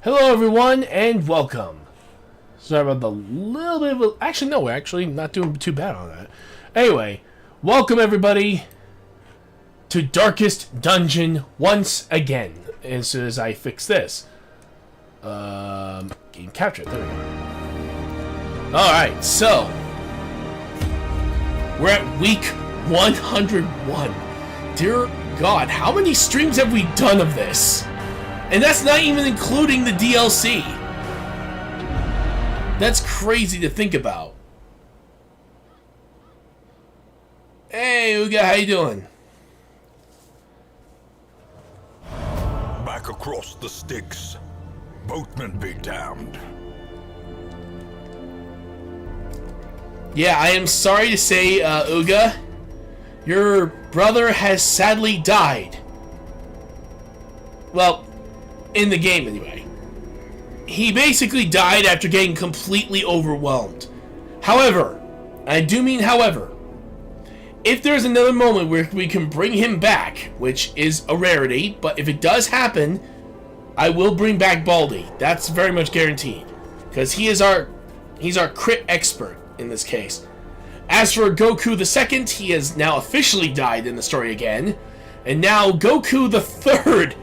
Hello everyone and welcome. Sorry about the little bit of a... Actually, no, we're actually not doing too bad on that. Anyway, welcome everybody to Darkest Dungeon once again. As soon as I fix this. Game capture, there we go. Alright, so we're at week 101. Dear God, how many streams have we done of this? And that's not even including the DLC. That's crazy to think about. Hey, Uga, how you doing? Back across the Styx. Boatmen be damned. Yeah, I am sorry to say, Uga, your brother has sadly died. Well, in the game anyway. He basically died after getting completely overwhelmed. However, I do mean however, if there's another moment where we can bring him back, which is a rarity, but if it does happen, I will bring back Baldy. That's very much guaranteed. Because he's our crit expert in this case. As for Goku the Second, he has now officially died in the story again. And now Goku the Third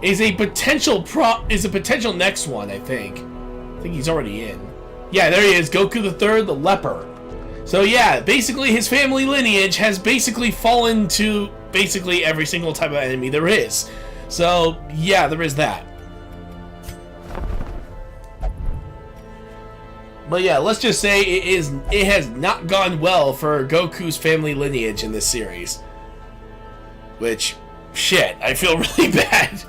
is a potential next one, I think. I think he's already in. Yeah, there he is, Goku the Third, the leper. So yeah, basically his family lineage has basically fallen to basically every single type of enemy there is. So yeah, there is that. But yeah, let's just say it has not gone well for Goku's family lineage in this series. Which, shit, I feel really bad.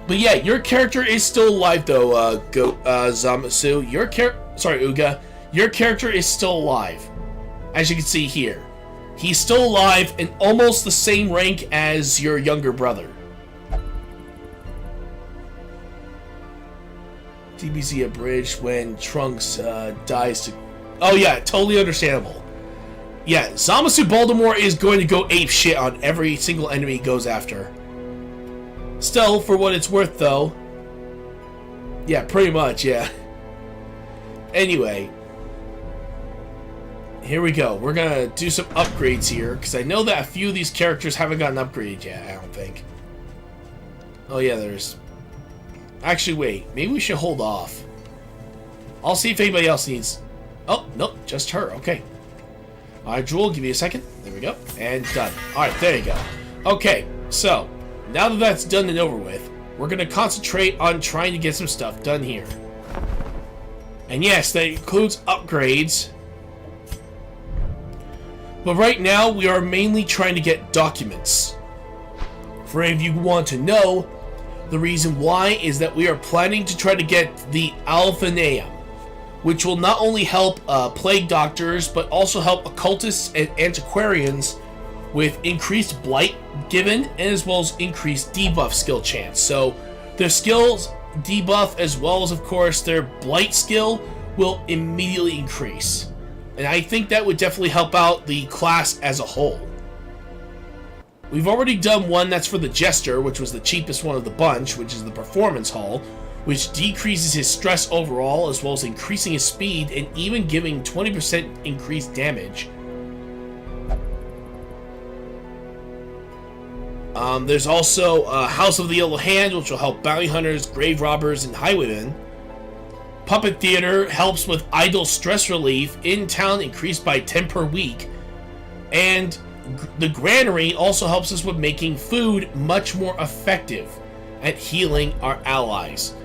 But yeah, your character is still alive though, Zamasu. Uga. Your character is still alive. As you can see here. He's still alive and almost the same rank as your younger brother. DBZ abridged when Trunks dies to... Oh yeah, totally understandable. Yeah, Zamasu Baltimore is going to go ape shit on every single enemy he goes after. Still, for what it's worth, though. Yeah, pretty much, yeah. Anyway. Here we go. We're gonna do some upgrades here, because I know that a few of these characters haven't gotten upgraded yet, I don't think. Oh yeah, there's... Actually, wait. Maybe we should hold off. I'll see if anybody else needs... Oh, nope, just her. Okay. Alright, Jewel, give me a second. There we go. And done. Alright, there you go. Okay, so... Now that that's done and over with, we're going to concentrate on trying to get some stuff done here. And yes, that includes upgrades. But right now, we are mainly trying to get documents. For any of you who want to know, the reason why is that we are planning to try to get the Alphaneum, which will not only help plague doctors, but also help occultists and antiquarians with increased blight given, and as well as increased debuff skill chance. So their skills debuff as well as, of course, their blight skill will immediately increase. And I think that would definitely help out the class as a whole. We've already done one that's for the Jester, which was the cheapest one of the bunch, which is the Performance Hall, which decreases his stress overall, as well as increasing his speed and even giving 20% increased damage. There's also House of the Yellow Hand, which will help bounty hunters, grave robbers, and highwaymen. Puppet Theater helps with idle stress relief. In town increased by 10 per week. And the Granary also helps us with making food much more effective at healing our allies.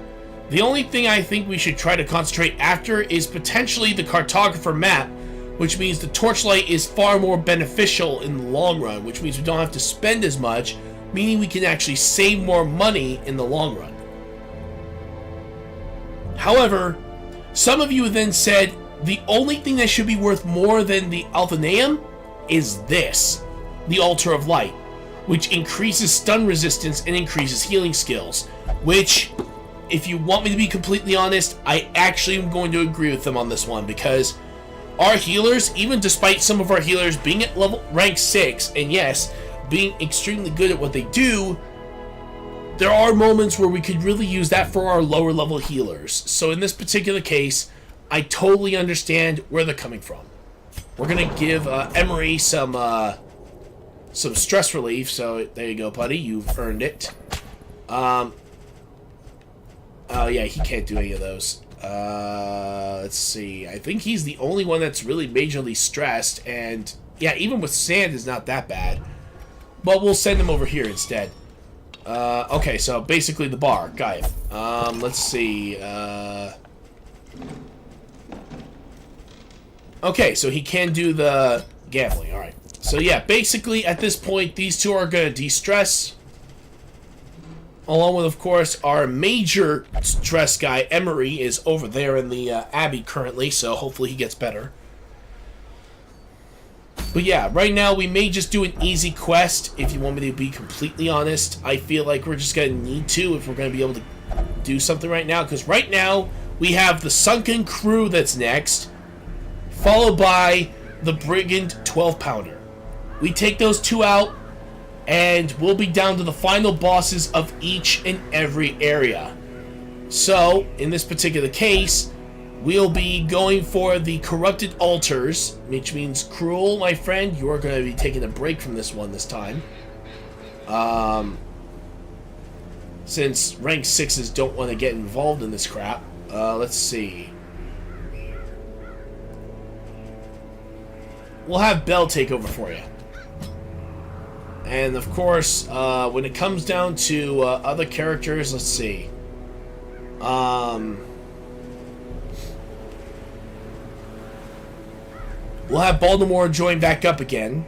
The only thing I think we should try to concentrate after is potentially the Cartographer map, which means the Torchlight is far more beneficial in the long run, which means we don't have to spend as much, meaning we can actually save more money in the long run. However, some of you then said the only thing that should be worth more than the Alphaneum is this, the Altar of Light, which increases stun resistance and increases healing skills, which, if you want me to be completely honest, I actually am going to agree with them on this one, because our healers, even despite some of our healers being at rank 6, and yes, being extremely good at what they do, there are moments where we could really use that for our lower level healers. So in this particular case, I totally understand where they're coming from. We're gonna give Emery some stress relief. So there you go, buddy. You've earned it. Oh yeah, he can't do any of those. Let's see. I think he's the only one that's really majorly stressed, and yeah, even with sand is not that bad. But we'll send him over here instead. Okay, so basically the bar. Got it. Let's see. Okay, so he can do the gambling. Alright. So yeah, basically at this point, these two are going to de-stress. Along with, of course, our major stress guy, Emery, is over there in the Abbey currently, so hopefully he gets better. But yeah, right now we may just do an easy quest, if you want me to be completely honest. I feel like we're just going to need to if we're going to be able to do something right now. Because right now, we have the Sunken Crew that's next, followed by the Brigand 12-pounder. We take those two out, and we'll be down to the final bosses of each and every area. So, in this particular case, we'll be going for the Corrupted Altars, which means, Cruel, my friend, you are going to be taking a break from this one this time. Since rank 6s don't want to get involved in this crap. Let's see. We'll have Bell take over for you. And, of course, when it comes down to other characters, let's see. We'll have Baltimore join back up again.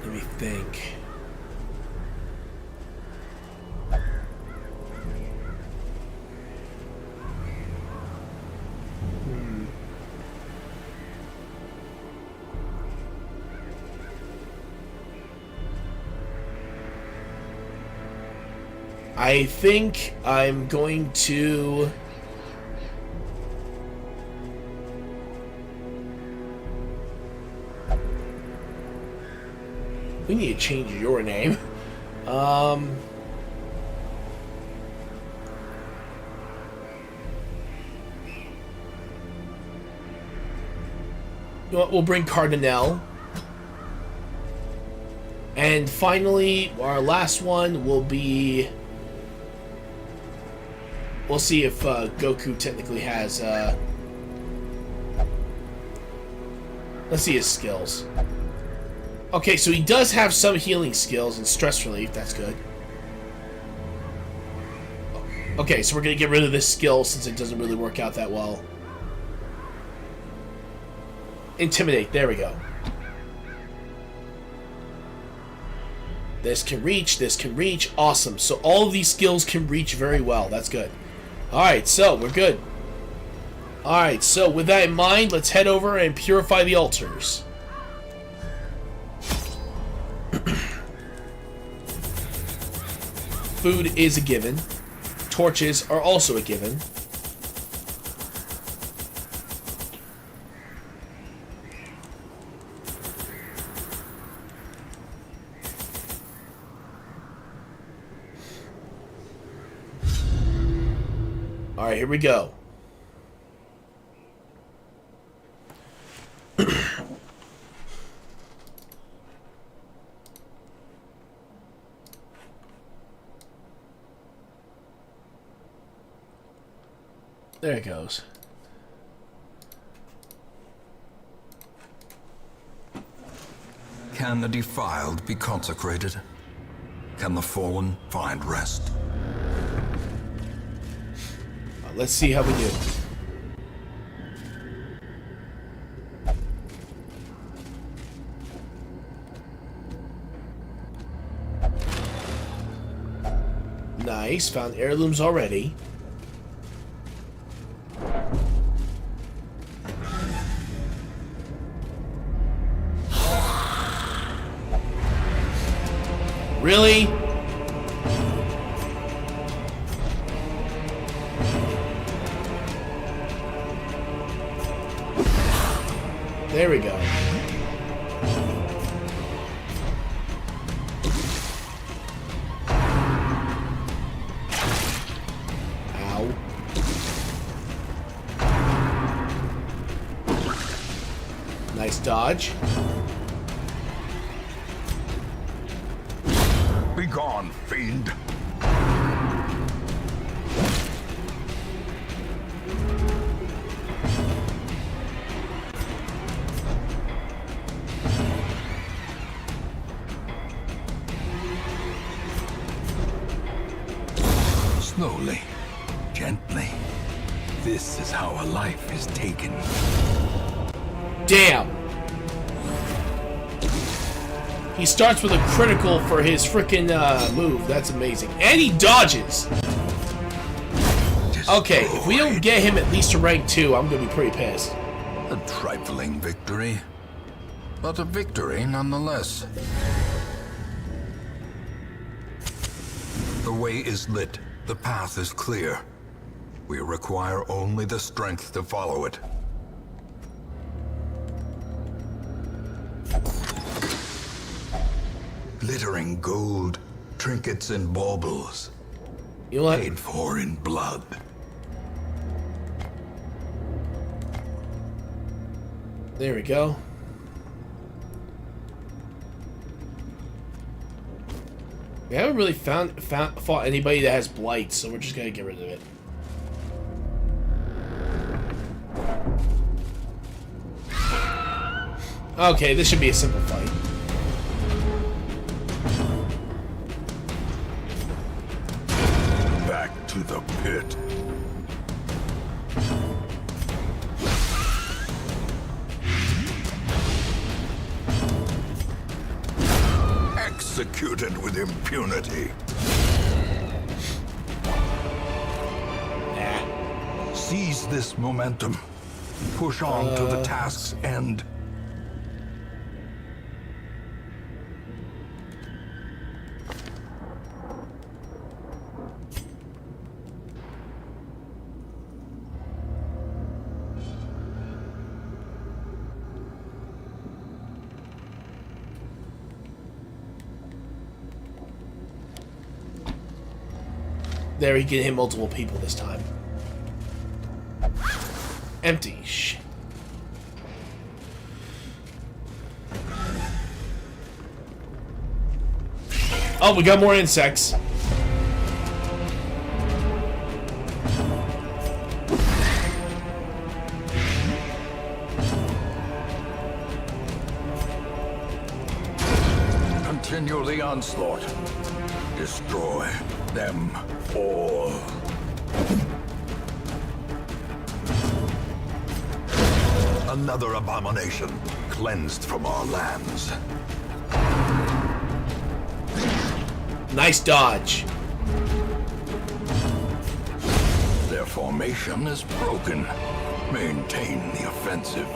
Let me think. I think I'm going to... We need to change your name. You know what? We'll bring Cardinal. And finally, our last one will be... We'll see if Goku technically has... Let's see his skills. Okay, so he does have some healing skills and stress relief. That's good. Okay, so we're going to get rid of this skill since it doesn't really work out that well. Intimidate. There we go. This can reach. This can reach. Awesome. So all of these skills can reach very well. That's good. Alright, so we're good. Alright, so with that in mind, let's head over and purify the altars. Food is a given. Torches are also a given. Alright, here we go. There it goes. Can the defiled be consecrated? Can the fallen find rest? Let's see how we do. Nice, found heirlooms already. Really? There we go. Ow. Nice dodge. Be gone, fiend. Slowly, gently. This is how a life is taken. Damn. He starts with a critical for his frickin' move. That's amazing. And he dodges. Okay, if we don't get him at least to rank 2, I'm gonna be pretty pissed. A trifling victory, but a victory nonetheless. The way is lit. The path is clear. We require only the strength to follow it. Glittering gold, trinkets and baubles, You know what? paid for in blood. There we go. We haven't really fought anybody that has blight, so we're just gonna get rid of it. Okay, this should be a simple fight. Back to the pit. Executed with impunity. Nah. Seize this momentum. Push on to the task's end. There, he can hit multiple people this time. Empty. Shit. Oh, we got more insects. Continue the onslaught. Destroy them all. Another abomination cleansed from our lands. Nice dodge. Their formation is broken. Maintain the offensive.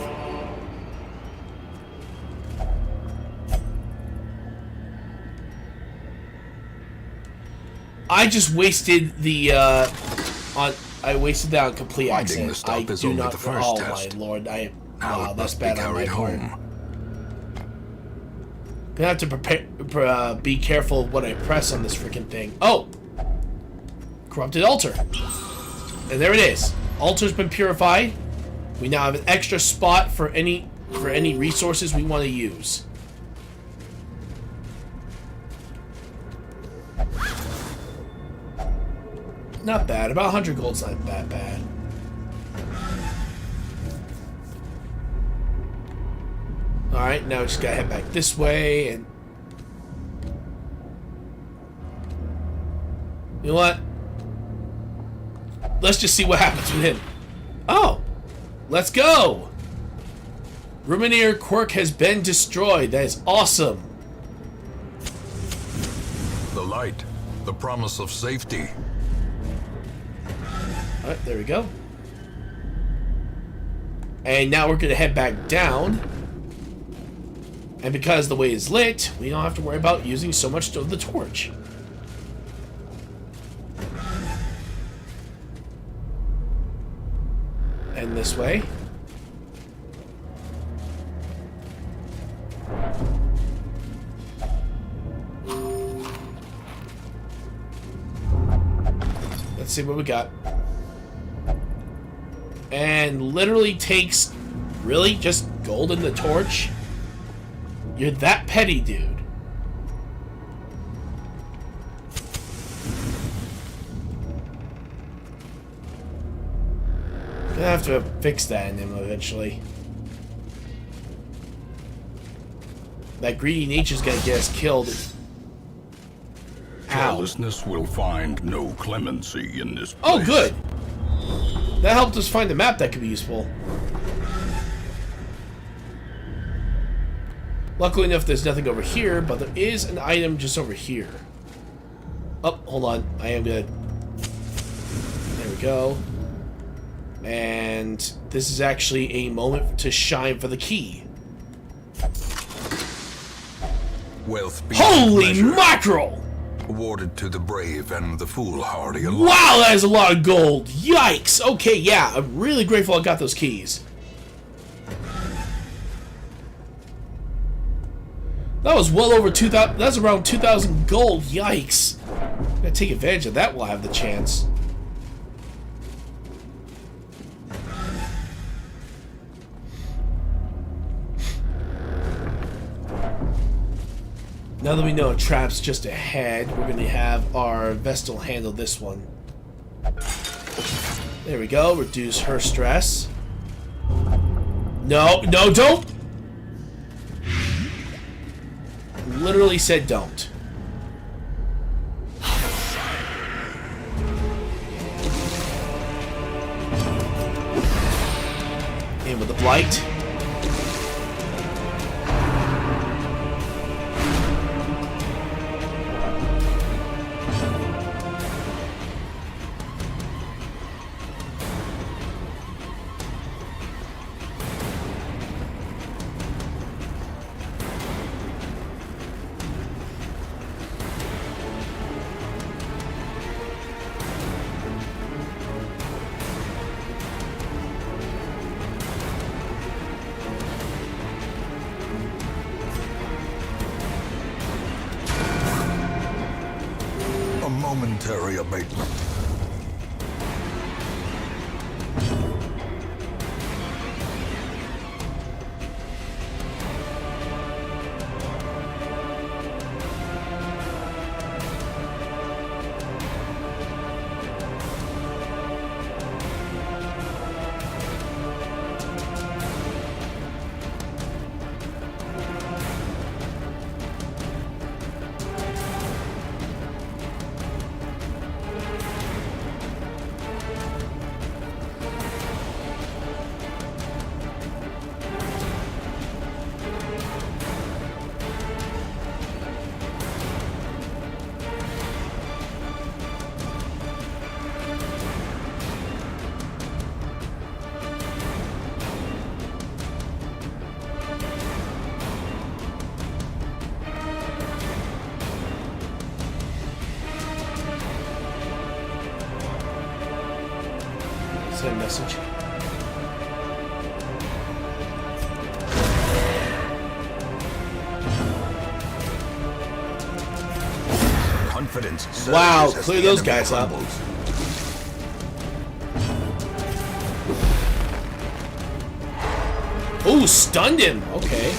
I just wasted the I wasted that on complete Finding the accident. stuff I is do only not. the first Oh test. my lord! Now Wow, it that's must be bad on my carried part. home. Gonna have to prepare, be careful of what I press on this freaking thing. Oh, corrupted altar, and there it is. Altar's been purified. We now have an extra spot for any resources we want to use. Not bad. About 100 gold's not that bad. Alright, now we just gotta head back this way and... You know what? Let's just see what happens with him. Oh! Let's go! Ruminator quirk has been destroyed. That is awesome. The light, the promise of safety. Alright, there we go. And now we're gonna head back down. And because the way is lit, we don't have to worry about using so much of the torch. And this way. Let's see what we got. And literally takes, really, just gold in the torch? You're that petty, dude. Gonna have to fix that in him eventually. That greedy nature's gonna get us killed. Ow. Carelessness will find no clemency in this place. Oh, good. That helped us find a map that could be useful. Luckily enough, there's nothing over here, but there is an item just over here. Oh, hold on. I am gonna... There we go. And this is actually a moment to shine for the key. Wealth beyond Holy measure, mackerel! awarded to the brave and the foolhardy alike. Wow, that is a lot of gold. Yikes. Okay, yeah, I'm really grateful I got those keys. That was well over 2,000. That's around 2,000 gold. Yikes. Gotta take advantage of that while I have the chance. Now that we know a trap's just ahead, we're going to have our Vestal handle this one. There we go. Reduce her stress. No, no, don't! Literally said don't. In with the blight. A momentary abatement. Send message. Confidence. Wow, surges as clear the those enemy guys up. crumbles. Ooh, stunned him. Okay.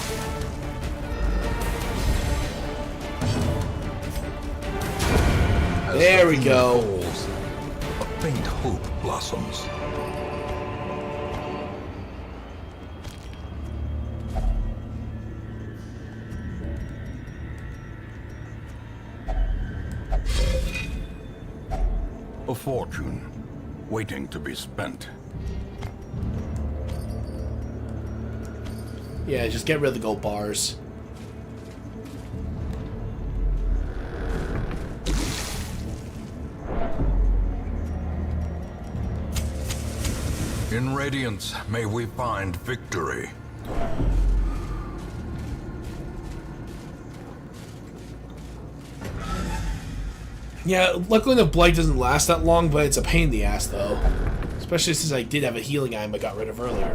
As There the we fiend go. falls, a faint hope blossoms. A fortune waiting to be spent. Yeah, just get rid of the gold bars. In radiance, may we find victory. Yeah, luckily the blight doesn't last that long, but it's a pain in the ass, though. Especially since I did have a healing item I got rid of earlier.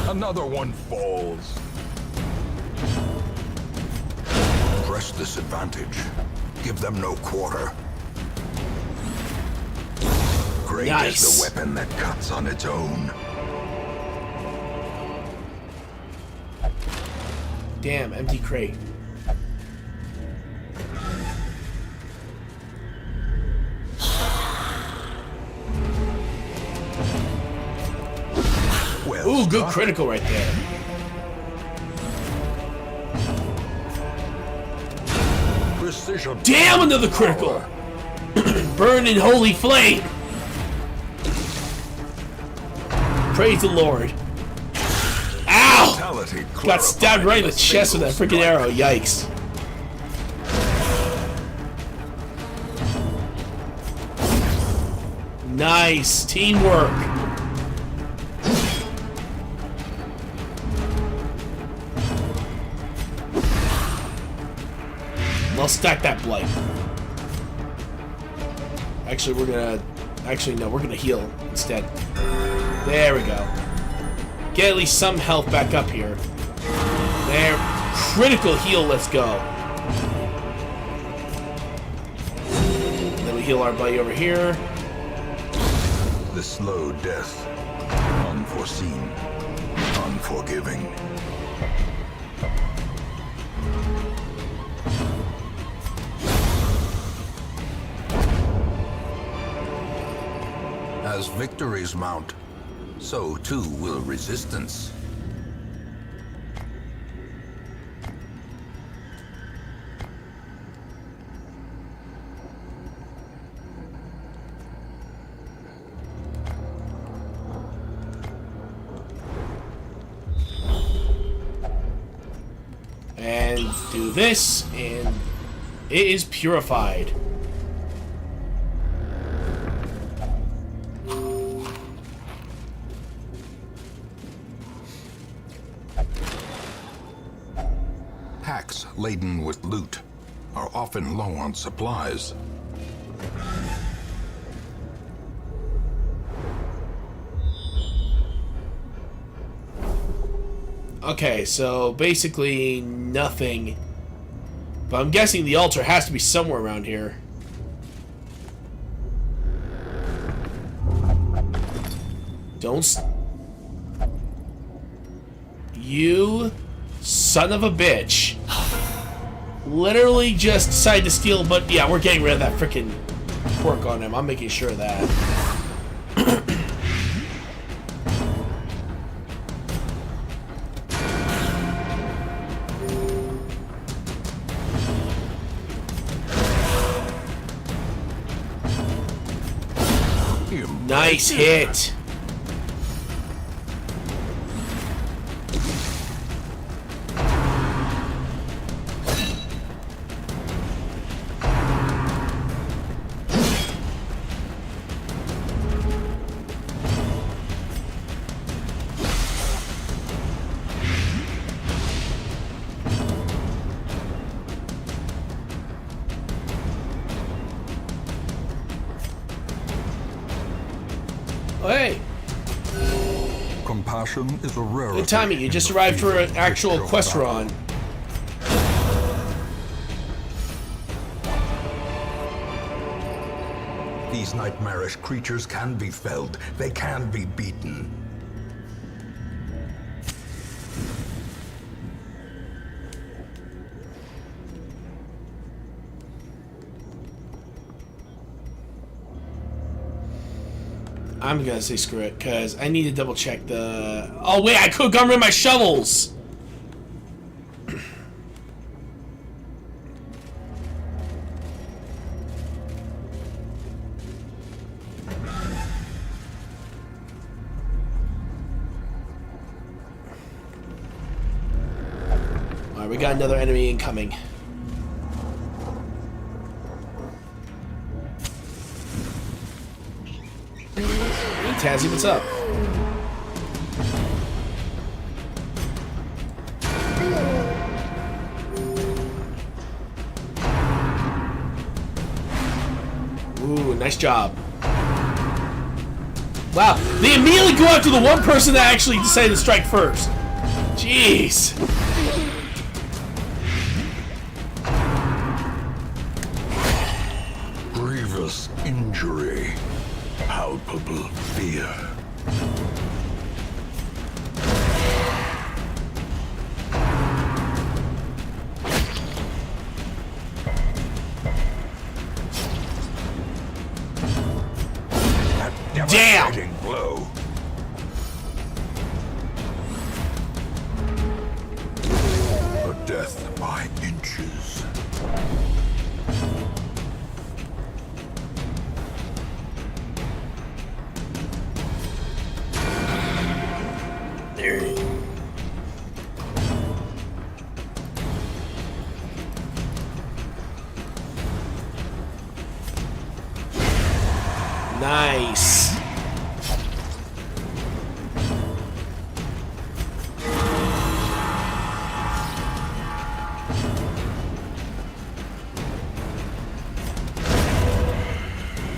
Another one falls. Press this advantage. Give them no quarter. Great Nice. is the weapon that cuts on its own. Damn, empty crate. Well Ooh, good struck. critical right there. Precision. Damn, another critical! Burn in holy flame! Praise the Lord. Ow! Fatality Got stabbed right in the chest with that freaking arrow. Yikes. Nice. Teamwork. I'll stack that blight. Actually, we're gonna... Actually, no, we're gonna heal instead. There we go. Get at least some health back up here. There. Critical heal, let's go. Then we heal our buddy over here. The slow death. Unforeseen. Unforgiving. As victories mount, so too will resistance. And do this, and it is purified. Packs laden with loot are often low on supplies. Okay, so basically nothing. But I'm guessing the altar has to be somewhere around here. You son of a bitch. Literally just decided to steal, but yeah, we're getting rid of that freaking quirk on him. I'm making sure of that. Nice hit. Oh, hey. Compassion is a rarity. Good timing. You just arrived for an actual quest run. These nightmarish creatures can be felled. They can be beaten. I'm gonna say screw it, because I need to double check the... Oh wait, I could have gotten rid of my shovels! Alright, we got another enemy incoming. Hey, Tazzy, what's up? Ooh, nice job. Wow, they immediately go after the one person that actually decided to strike first. Jeez. Grievous injury. Palpable fear. Damn! Blow. A death by inches. There. Nice.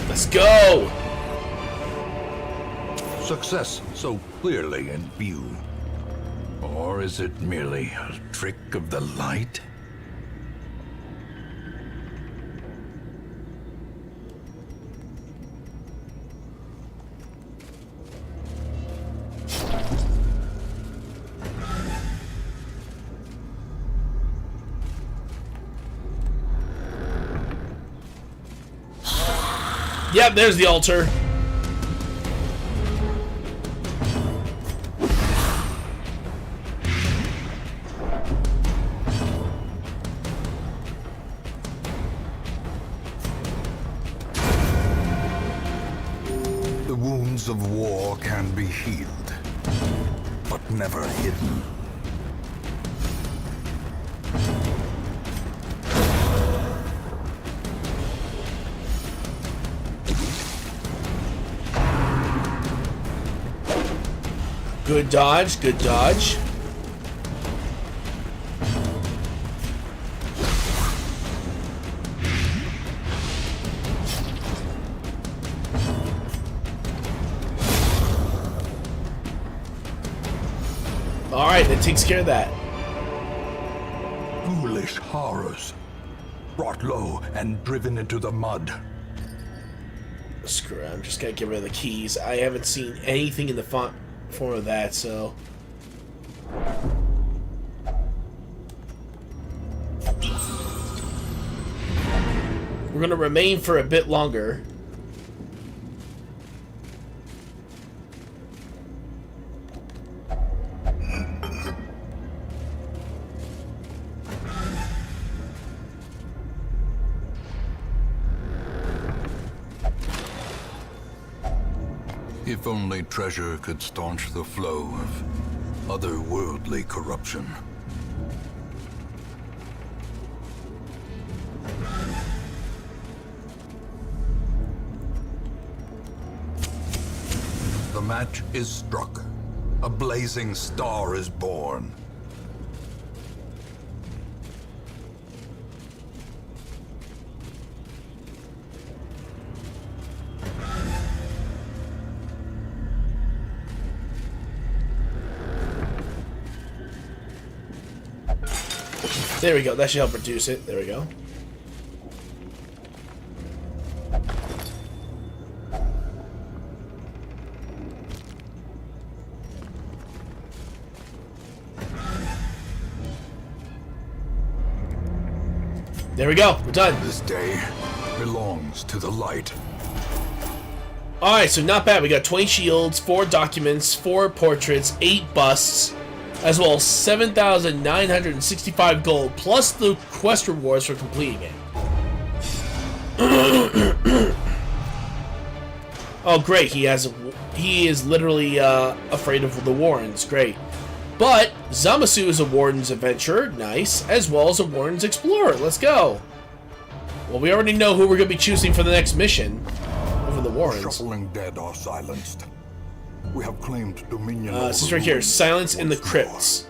Let's go! Success so clearly in view. Or is it merely a trick of the light? Yep, there's the altar. The wounds of war can be healed, but never hidden. Good dodge, good dodge. Alright, that takes care of that. Foolish horrors, brought low and driven into the mud. Screw it, I'm just gonna get rid of the keys. I haven't seen anything in the form of that, so... We're gonna remain for a bit longer. If only treasure could staunch the flow of otherworldly corruption. The match is struck. A blazing star is born. There we go. That should help reduce it. There we go. There we go. We're done. This day belongs to the light. Alright, so not bad. We got 20 shields, 4 documents, 4 portraits, 8 busts, as well as 7,965 gold, plus the quest rewards for completing it. Oh, great. He is literally afraid of the Warrens. Great. But Zamasu is a Warden's Adventurer, nice, as well as a Warden's Explorer. Let's go. Well, we already know who we're going to be choosing for the next mission over the Wardens. Shuffling dead are silenced. We have claimed dominion. This is right here. Silence in the crypts.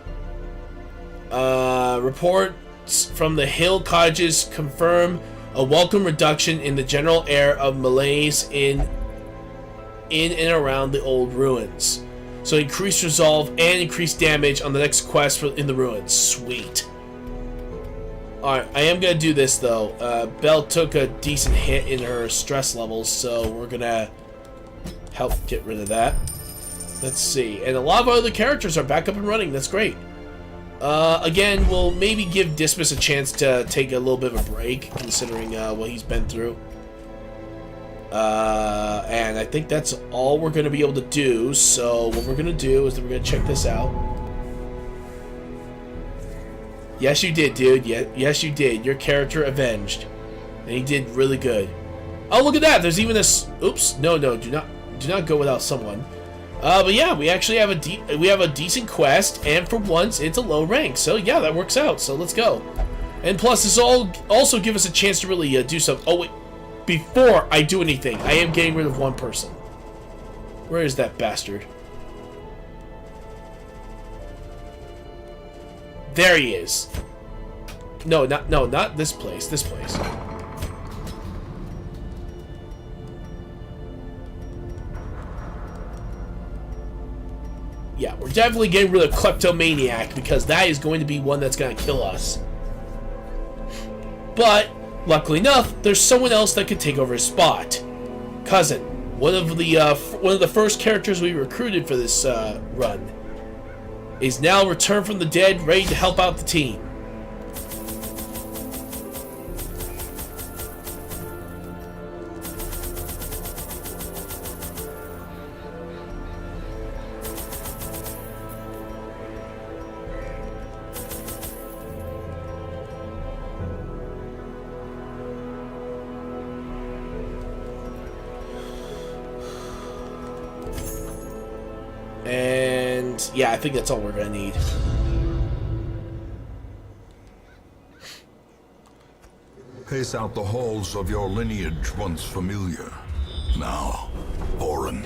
Reports from the hill cottages confirm a welcome reduction in the general air of malaise in and around the old ruins. So increased resolve and increased damage on the next quest in the ruins. Sweet. Alright, I am going to do this though. Belle took a decent hit in her stress levels, so we're going to help get rid of that. Let's see. And a lot of other characters are back up and running. That's great. Again, we'll maybe give Dismas a chance to take a little bit of a break, considering what he's been through. And I think that's all we're going to be able to do. So what we're going to do is that we're going to check this out. Yes, you did, dude. Yes, you did. Your character avenged. And he did really good. Oh, look at that. There's even this... Oops. No. Do not go without someone. But yeah, we actually have a decent quest, and for once, it's a low rank. So yeah, that works out. So let's go. And plus, this will also give us a chance to really do something. Oh wait, before I do anything, I am getting rid of one person. Where is that bastard? There he is. No, not this place. This place. Yeah, we're definitely getting rid of Kleptomaniac, because that is going to be one that's going to kill us. But, luckily enough, there's someone else that could take over his spot. Cousin, one of the first characters we recruited for this run, is now returned from the dead, ready to help out the team. And yeah, I think that's all we're gonna need. Pace out the halls of your lineage once familiar, now foreign.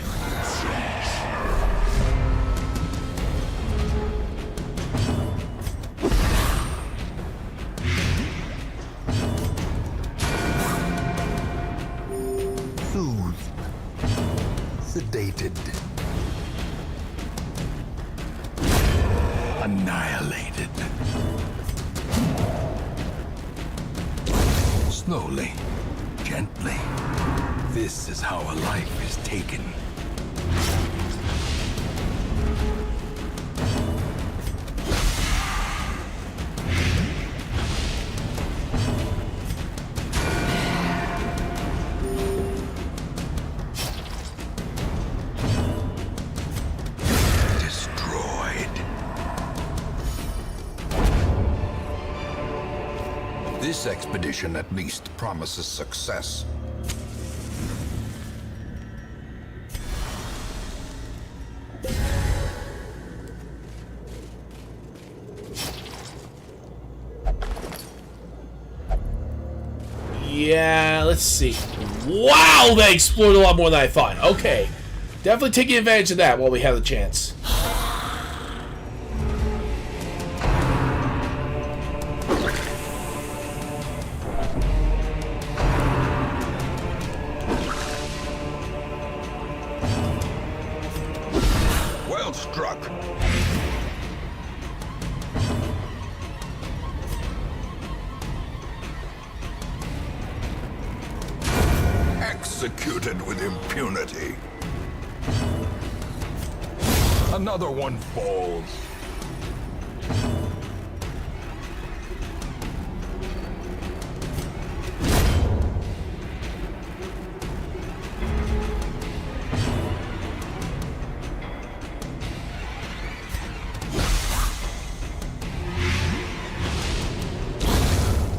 Soothed, sedated, annihilated. Slowly, gently. This is how a life is taken. This expedition at least promises success. Yeah, let's see. Wow, they explored a lot more than I thought. Okay. Definitely taking advantage of that while we have the chance. Well struck. Executed with impunity. Another one falls.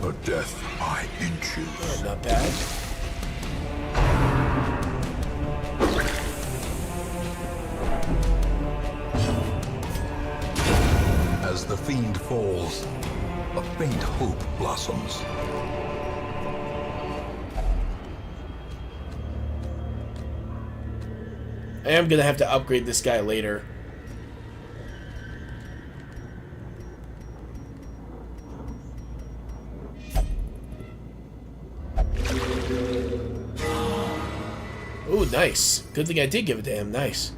A death by inches. Not bad. falls, a faint hope blossoms. I am gonna have to upgrade this guy later. Ooh, nice. Good thing I did give it to him. Nice.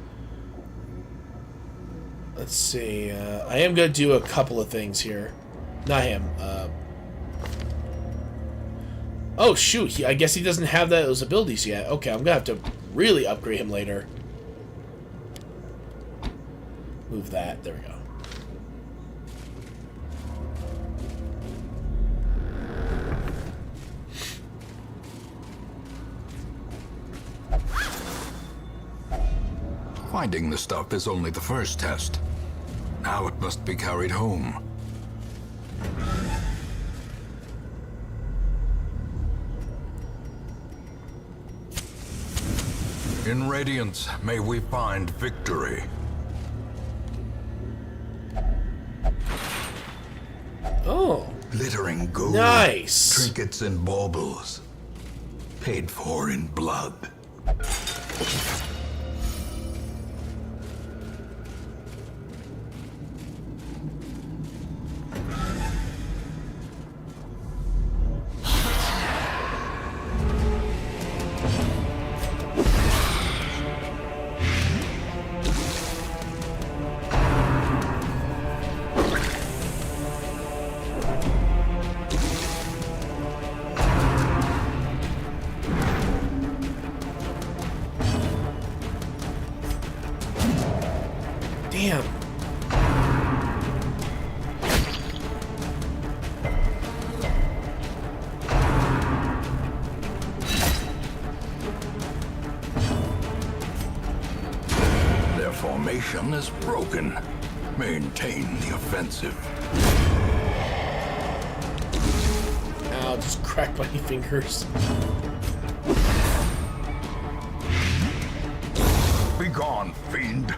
Let's see. I am going to do a couple of things here. Not him. Oh, shoot. I guess he doesn't have those abilities yet. Okay, I'm going to have to really upgrade him later. Move that. There we go. Finding the stuff is only the first test. Now it must be carried home. In Radiance, may we find victory. Oh. Glittering gold. Nice. Trinkets and baubles. Paid for in blood. Damn. Their formation is broken. Maintain the offensive. Ow, just cracked my fingers. Be gone, fiend.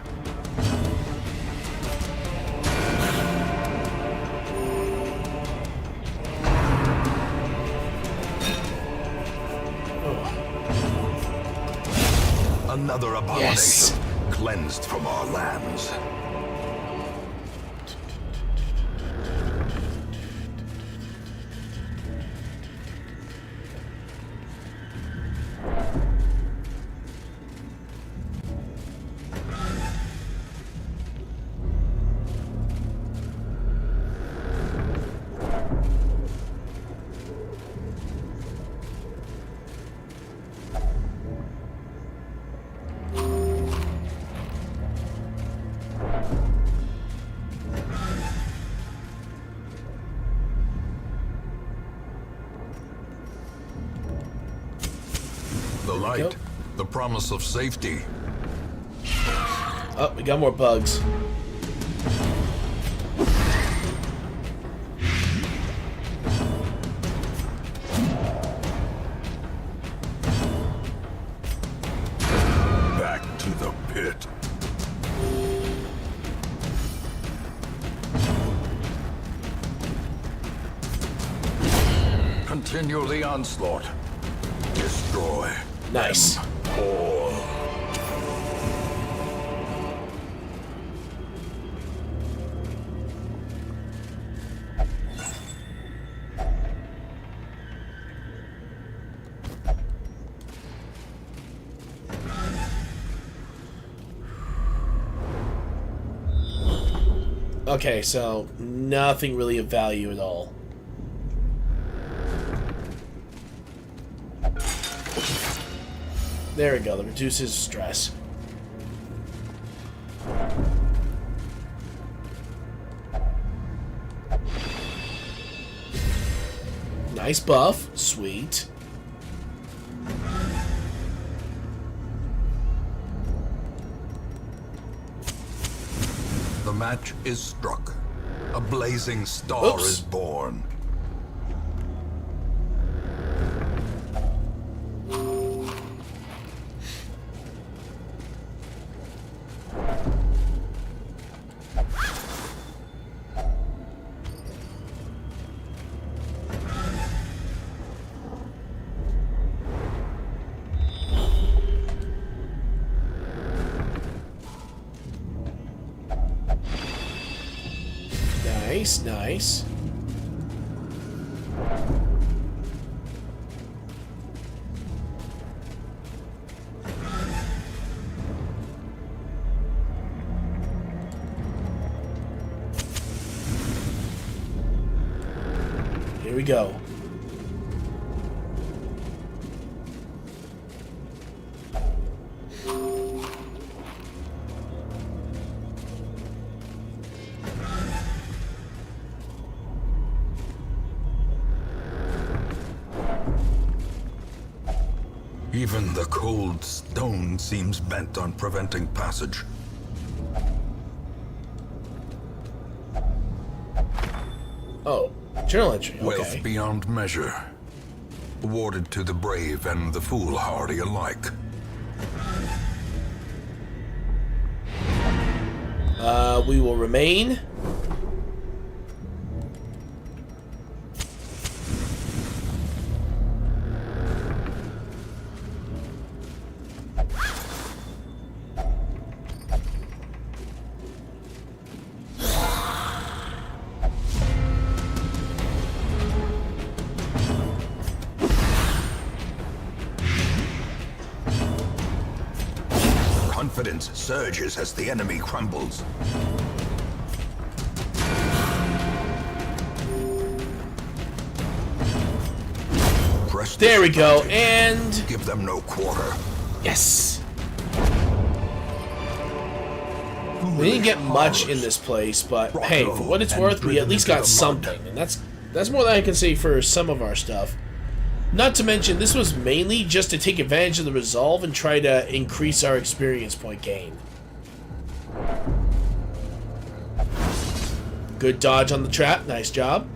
Another abomination, Yes. cleansed from our lands. The light, Yep. the promise of safety. Oh, we got more bugs. Back to the pit. Continue the onslaught. Destroy. Nice. them all. Okay, so nothing really of value at all. There we go, that reduces stress. Nice buff, sweet. The match is struck. A blazing star Oops. is born. Nice, nice. Here we go. Even the cold stone seems bent on preventing passage. Oh, journal entry. Okay. Wealth beyond measure, awarded to the brave and the foolhardy alike. We will remain. Confidence surges as the enemy crumbles. Press There we go, disadvantage. and Give them no quarter. yes. We didn't get much in this place, but hey, for what it's worth, we at least got something, and that's more than I can say for some of our stuff. Not to mention, this was mainly just to take advantage of the resolve and try to increase our experience point gain. Good dodge on the trap, nice job.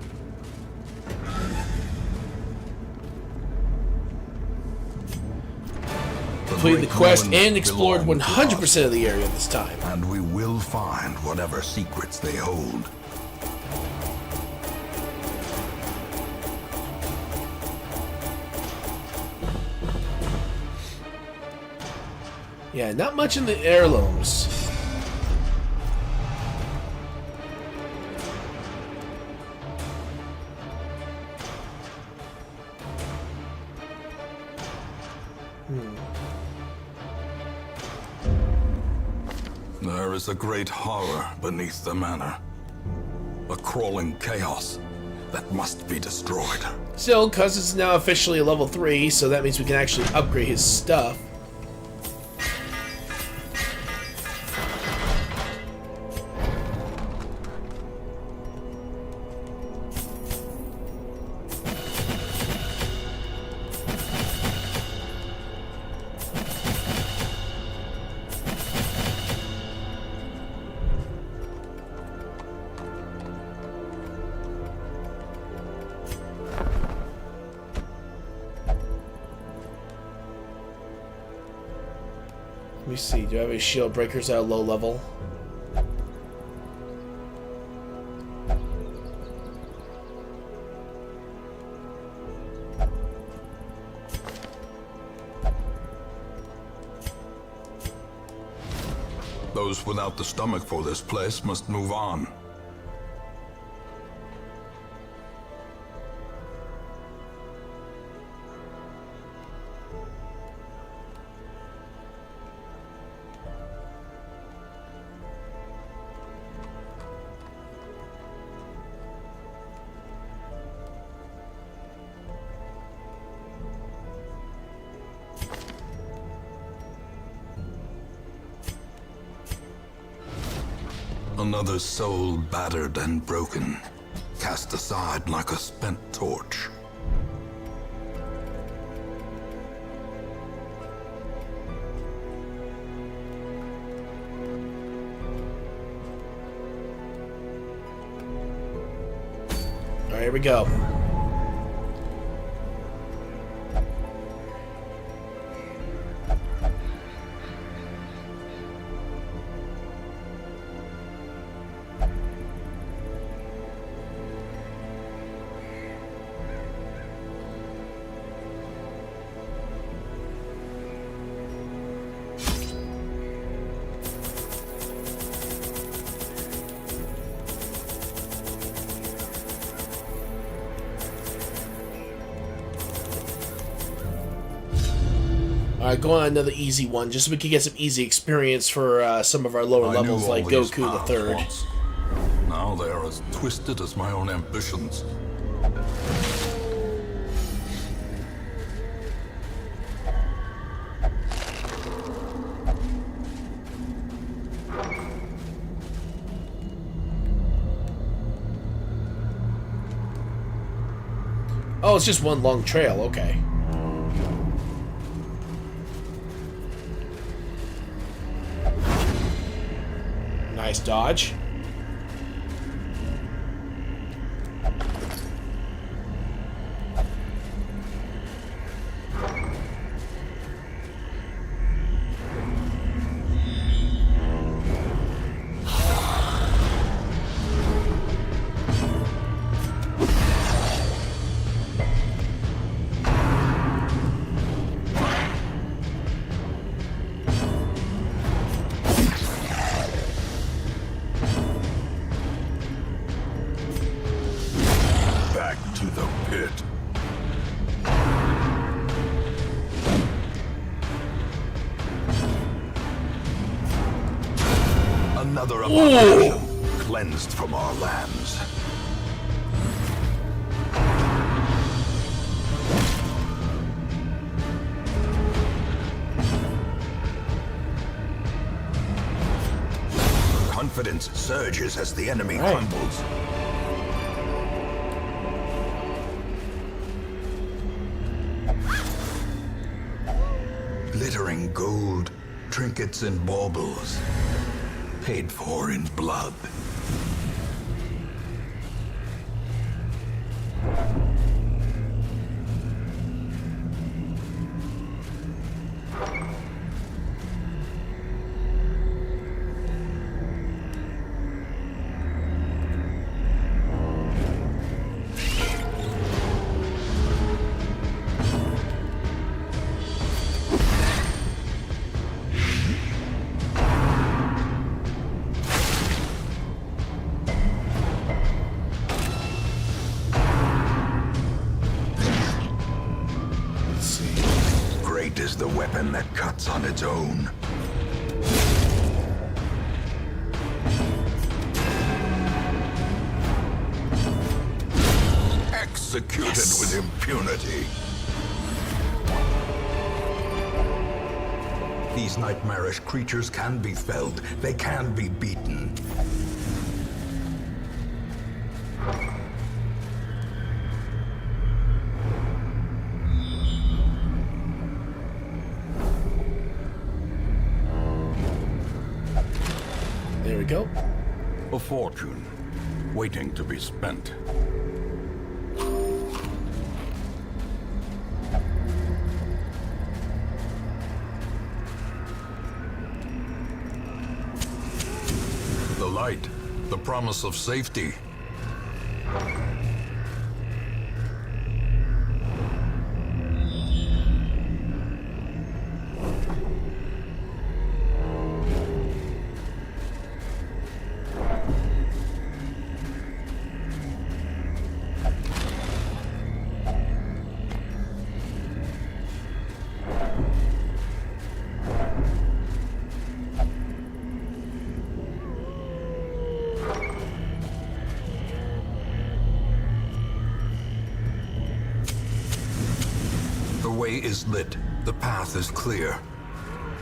Completed the quest and explored 100% of the area this time. And we will find whatever secrets they hold. Yeah, not much in the heirlooms. There is a great horror beneath the manor. A crawling chaos that must be destroyed. Still, Cuz is now officially a level 3, so that means we can actually upgrade his stuff. Let me see, do I have any shield breakers at a low level? Those without the stomach for this place must move on. Another soul battered and broken, cast aside like a spent torch. Alright, here we go. Alright, go on another easy one, just so we can get some easy experience for some of our lower I levels, knew all like these Goku the paths Third. once. Now they are as twisted as my own ambitions. Oh, it's just one long trail, okay. Nice dodge. Back to the pit. Another abomination cleansed from our lands. Confidence surges as the enemy crumbles. Glittering gold, trinkets and baubles, paid for in blood. Great is the weapon that cuts on its own. Executed with impunity. These nightmarish creatures can be felled. They can be beaten. There we go. A fortune, waiting to be spent. The light, the promise of safety. The way is lit. The path is clear.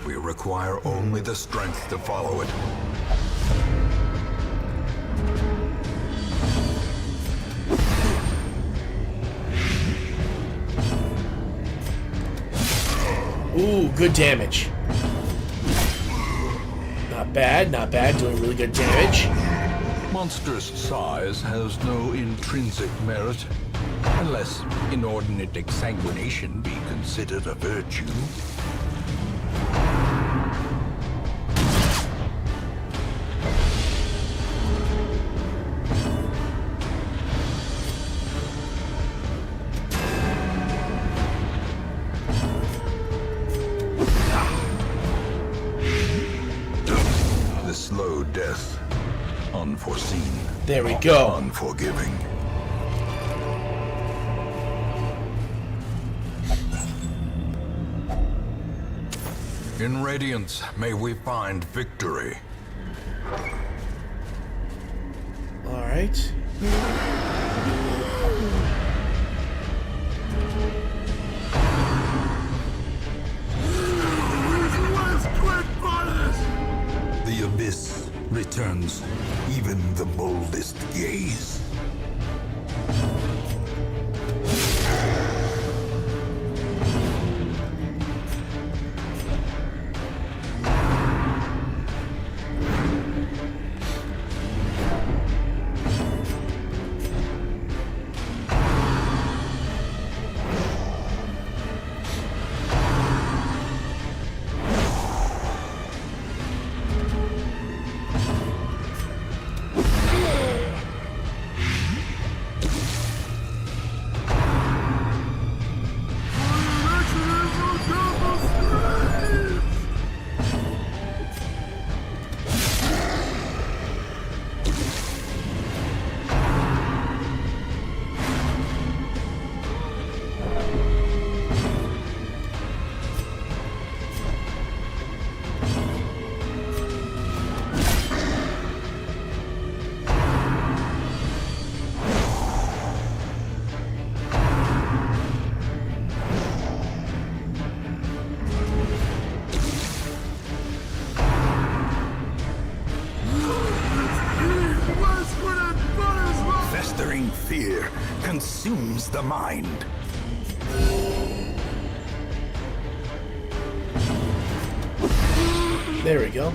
We require only the strength to follow it. Ooh, good damage. Not bad, not bad. Doing really good damage. Monstrous size has no intrinsic merit, unless inordinate exsanguination be considered a virtue. The slow death, unforeseen. There we go. Unforgiving. In Radiance, may we find victory. Alright. The abyss returns even the boldest gaze. Festering fear consumes the mind. There we go.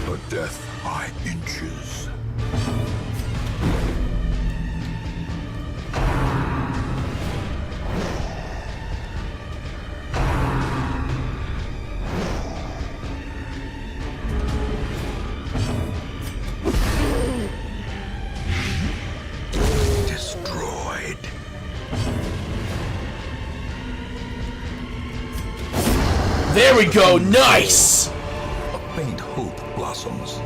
A death by inches. Destroyed. There we go. Nice. A faint hope blossoms.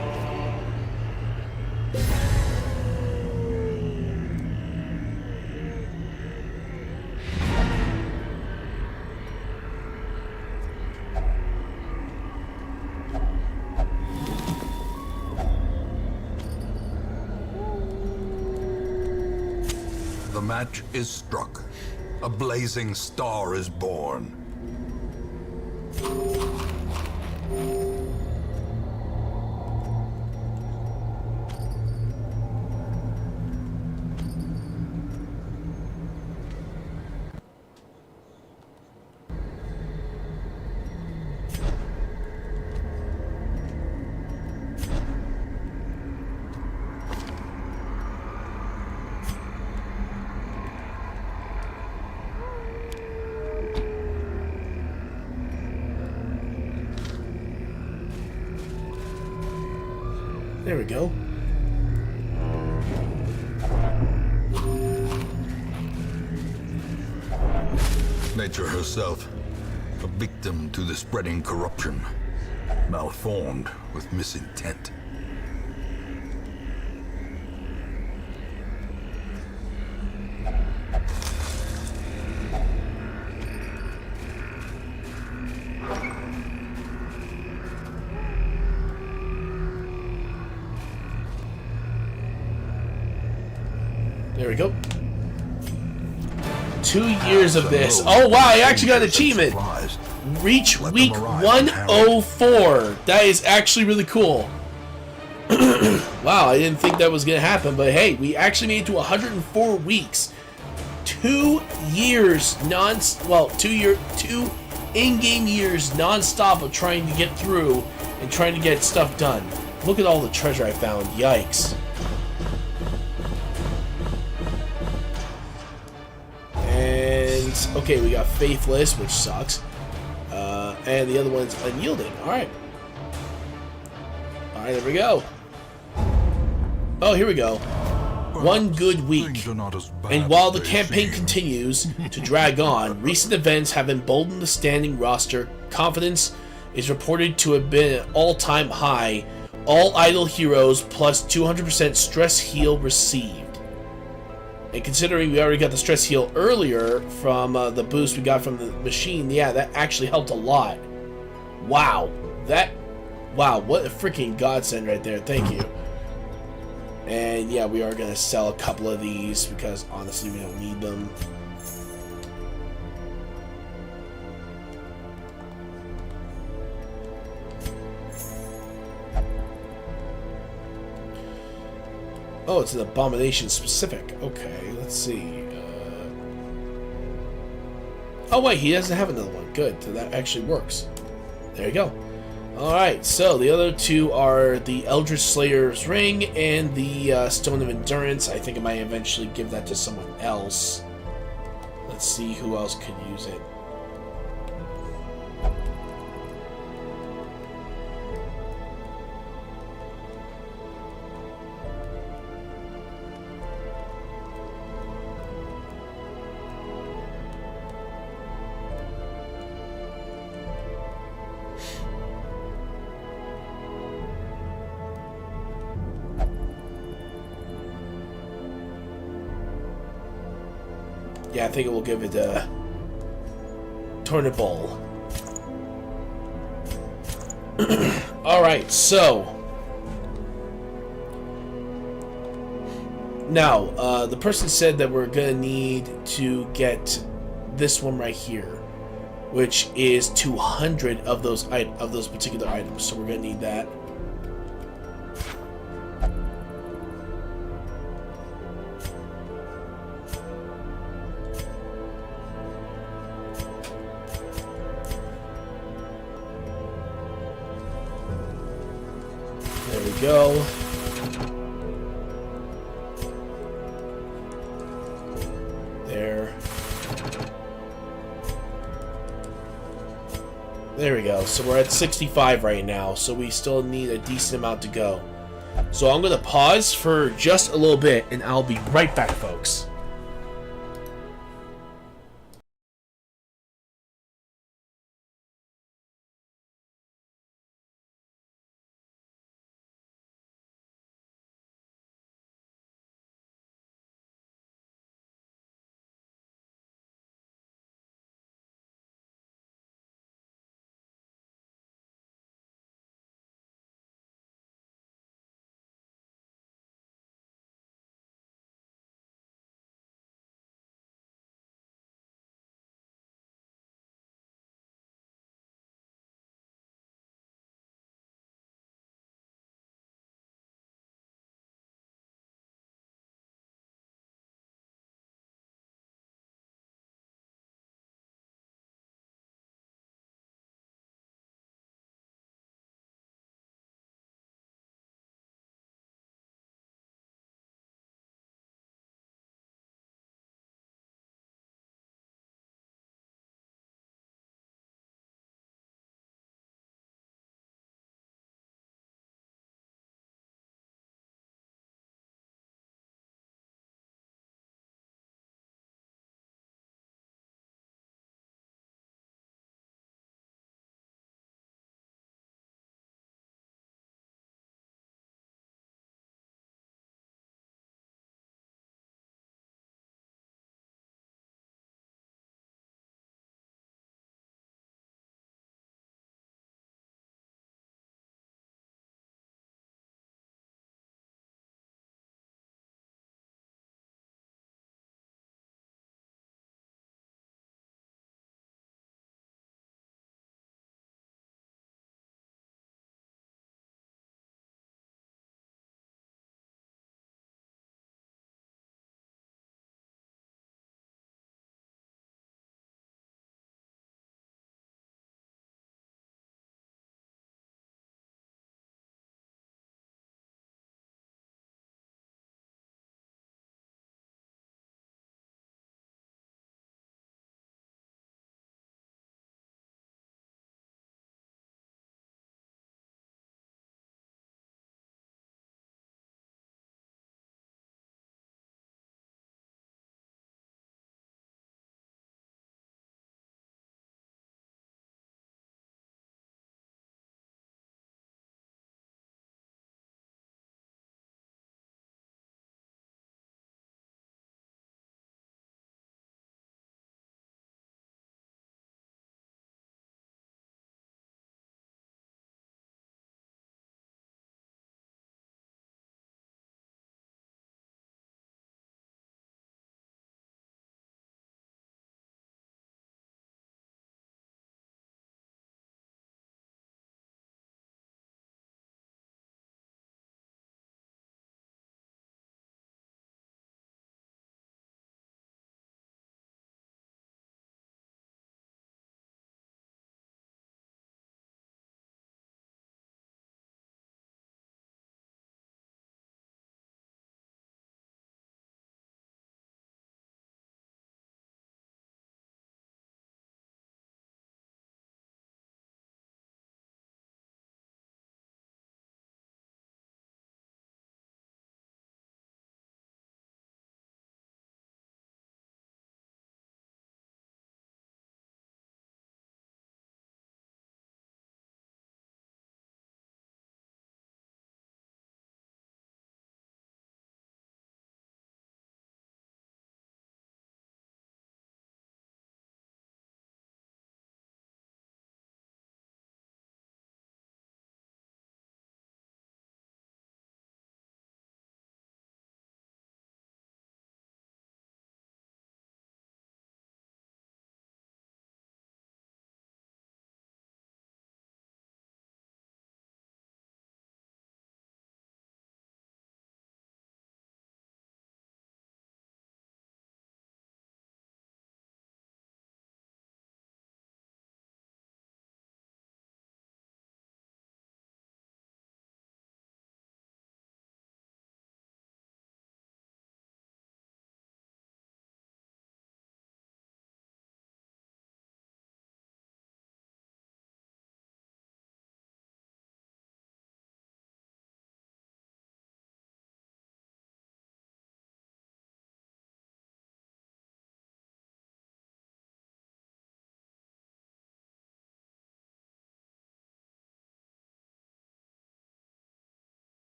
The match is struck. A blazing star is born. There we go. Nature herself, a victim to the spreading corruption, malformed with misintent. There we go. 2 years of this. Oh wow, I actually got an achievement. Reach week 104. That is actually really cool. Wow, I didn't think that was gonna happen, but hey, we actually made it to 104 weeks. 2 years two in-game years non-stop of trying to get through and trying to get stuff done. Look at all the treasure I found. Yikes. Okay, we got Faithless, which sucks. And the other one's Unyielding. Alright. Alright, there we go. Oh, here we go. 1 good week. And while the campaign continues to drag on, recent events have emboldened the standing roster. Confidence is reported to have been at an all-time high. All idle heroes plus 200% stress heal received. And considering we already got the stress heal earlier from the boost we got from the machine, yeah, that actually helped a lot. Wow. Wow, what a freaking godsend right there. Thank you. And yeah, we are going to sell a couple of these because honestly we don't need them. Oh, it's an abomination specific. Okay, let's see. Oh wait, he doesn't have another one. Good, so that actually works. There you go. Alright, so the other two are the Eldritch Slayer's Ring and the Stone of Endurance. I think I might eventually give that to someone else. Let's see who else could use it. Yeah, I think it will give it a Tornaball. Alright, so now, the person said that we're gonna need to get this one right here, which is 200 of those particular items. So we're gonna need that. There we go. There we go. So we're at 65 right now, so we still need a decent amount to go. So I'm going to pause for just a little bit, and I'll be right back, folks.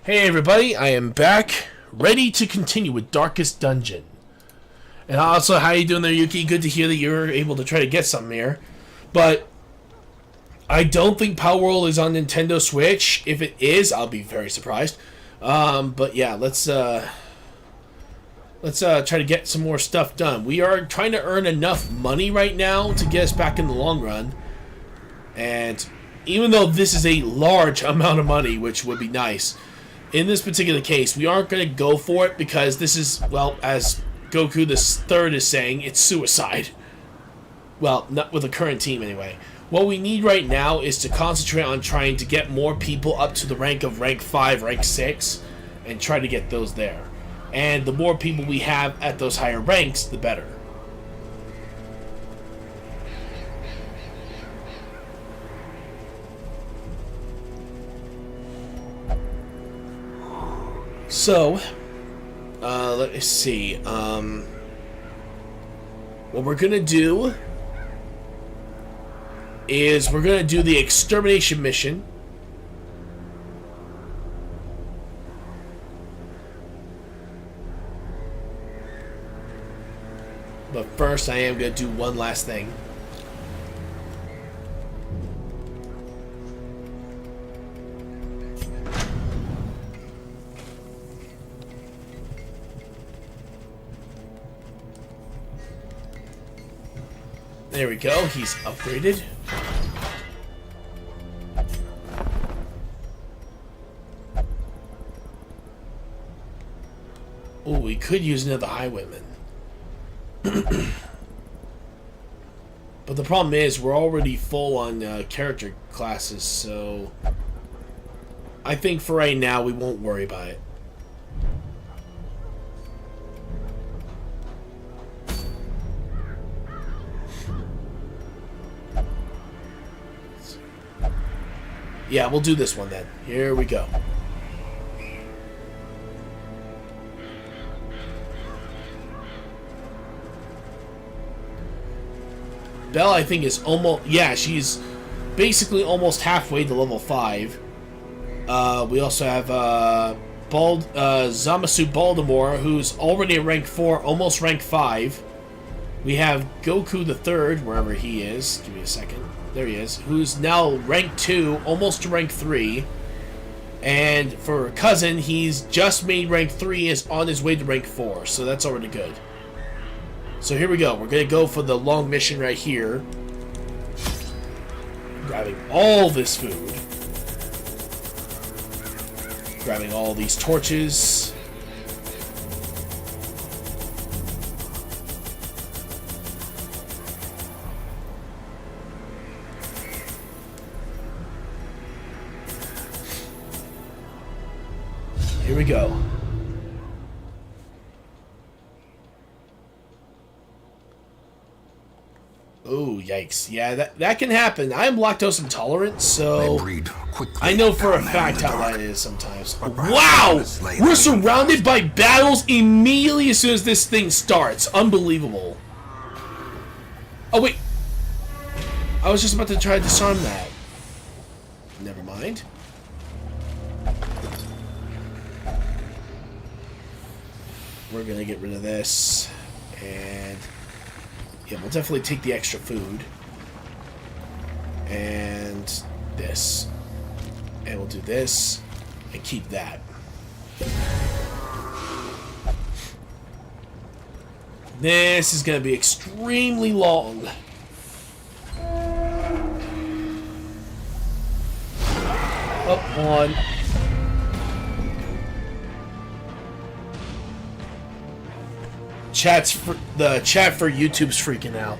Hey everybody, I am back, ready to continue with Darkest Dungeon. And also, how you doing there, Yuki? Good to hear that you're able to try to get something here. But I don't think Power World is on Nintendo Switch. If it is, I'll be very surprised. But yeah, let's try to get some more stuff done. We are trying to earn enough money right now to get us back in the long run. And even though this is a large amount of money, which would be nice, in this particular case, we aren't going to go for it because this is, well, as Goku the Third is saying, it's suicide. Well, not with the current team anyway. What we need right now is to concentrate on trying to get more people up to the rank of rank 5, rank 6, and try to get those there. And the more people we have at those higher ranks, the better. So, let me see. What we're gonna do is we're gonna do the extermination mission. But first, I am gonna do one last thing. There we go, he's upgraded. Oh, we could use another highwayman. But the problem is, we're already full on character classes, so I think for right now, we won't worry about it. Yeah, we'll do this one then. Here we go. Belle, I think, is almost... Yeah, she's basically almost halfway to level 5. We also have Zamasu Baltimore, who's already at rank 4, almost rank 5. We have Goku the Third, wherever he is. Give me a second. There he is. Who's now rank 2, almost to rank 3. And for Cousin, he's just made rank 3, is on his way to rank 4. So that's already good. So here we go. We're going to go for the long mission right here. Grabbing all this food. Grabbing all these torches. Here we go. Oh, yikes. Yeah, that can happen. I am lactose intolerant, so I know for a fact how that is sometimes. Wow! We're surrounded by battles immediately as soon as this thing starts. Unbelievable. Oh, wait. I was just about to try to disarm that. Never mind. We're going to get rid of this. And... yeah, we'll definitely take the extra food. And this. And we'll do this. And keep that. This is going to be extremely long. Oh, hold on. The chat for YouTube's freaking out.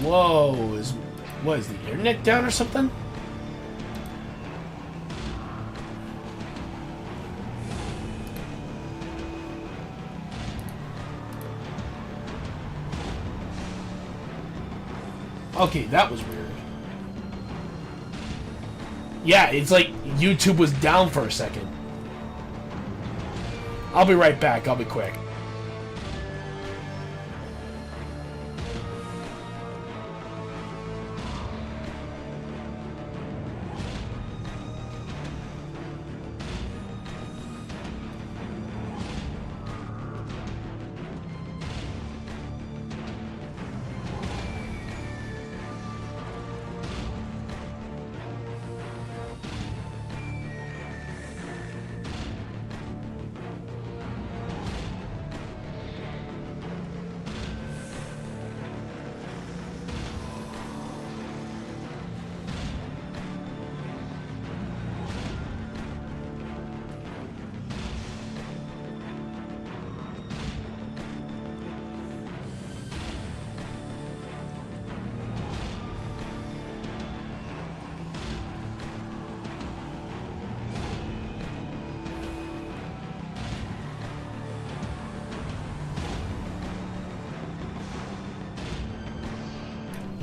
Whoa, what is the internet down or something? Okay, that was weird. Yeah, it's like YouTube was down for a second. I'll be right back. I'll be quick.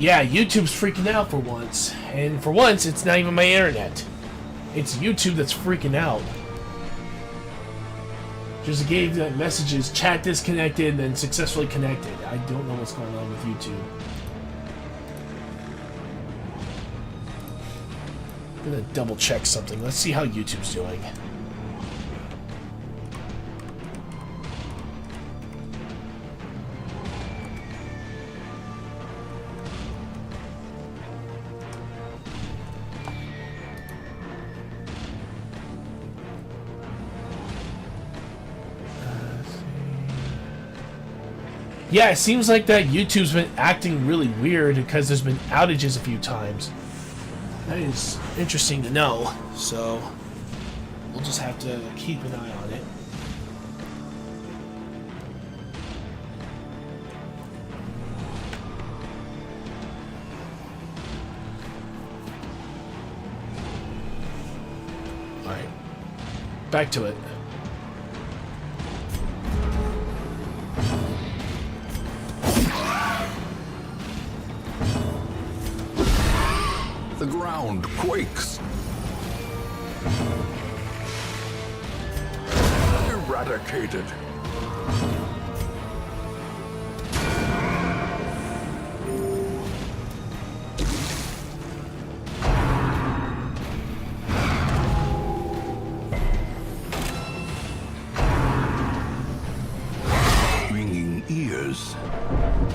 Yeah, YouTube's freaking out for once. And for once, it's not even my internet. It's YouTube that's freaking out. Just gave the messages, chat disconnected, and then successfully connected. I don't know what's going on with YouTube. I'm gonna double check something. Let's see how YouTube's doing. Yeah, it seems like that YouTube's been acting really weird because there's been outages a few times. That is interesting to know, so we'll just have to keep an eye on it. Alright, back to it. The ground quakes. Eradicated. Ringing ears.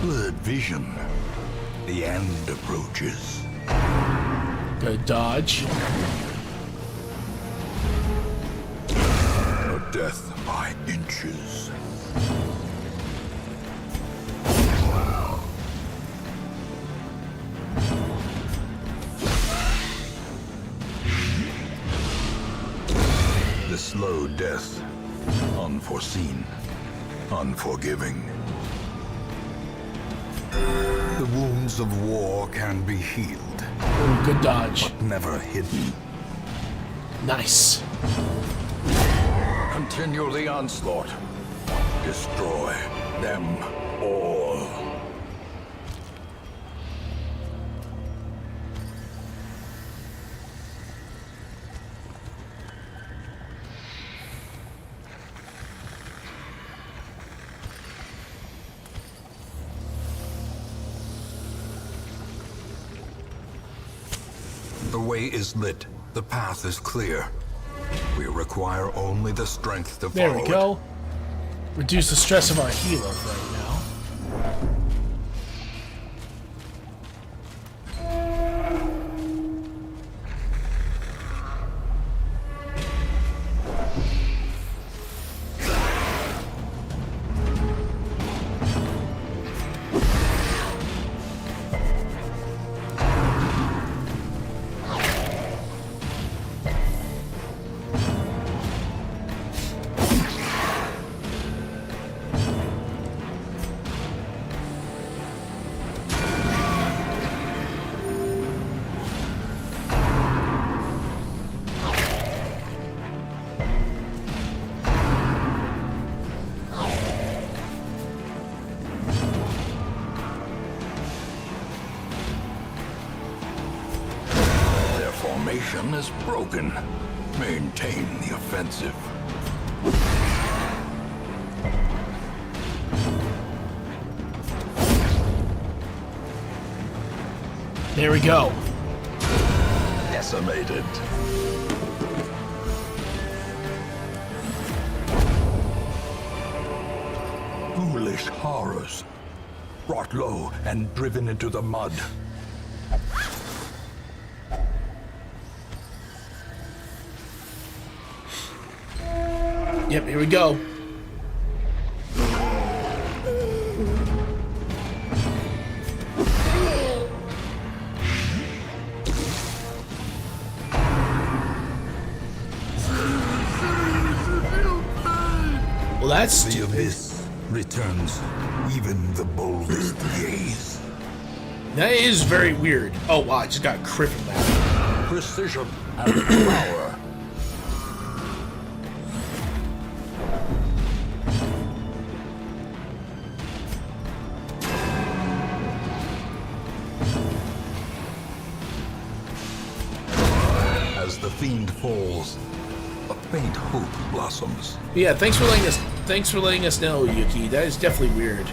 Blurred vision. The end approaches. Good dodge. A death by inches. The slow death. Unforeseen. Unforgiving. The wounds of war can be healed. Oh, good dodge. But never hidden. Nice. Continue the onslaught. Destroy them all. The way is lit. The path is clear. We require only the strength to follow it. There we go. Reduce the stress of our healer right now. formation is broken. Maintain the offensive. There we go. Decimated. Foolish horrors. Brought low and driven into the mud. Yep, here we go. Well, that's The stupid. abyss returns even the boldest gaze. That is very weird. Oh, wow, I just got crit from that. Precision and power. As the fiend falls, a faint hope blossoms. Yeah, thanks for letting us know, Yuki. That is definitely weird.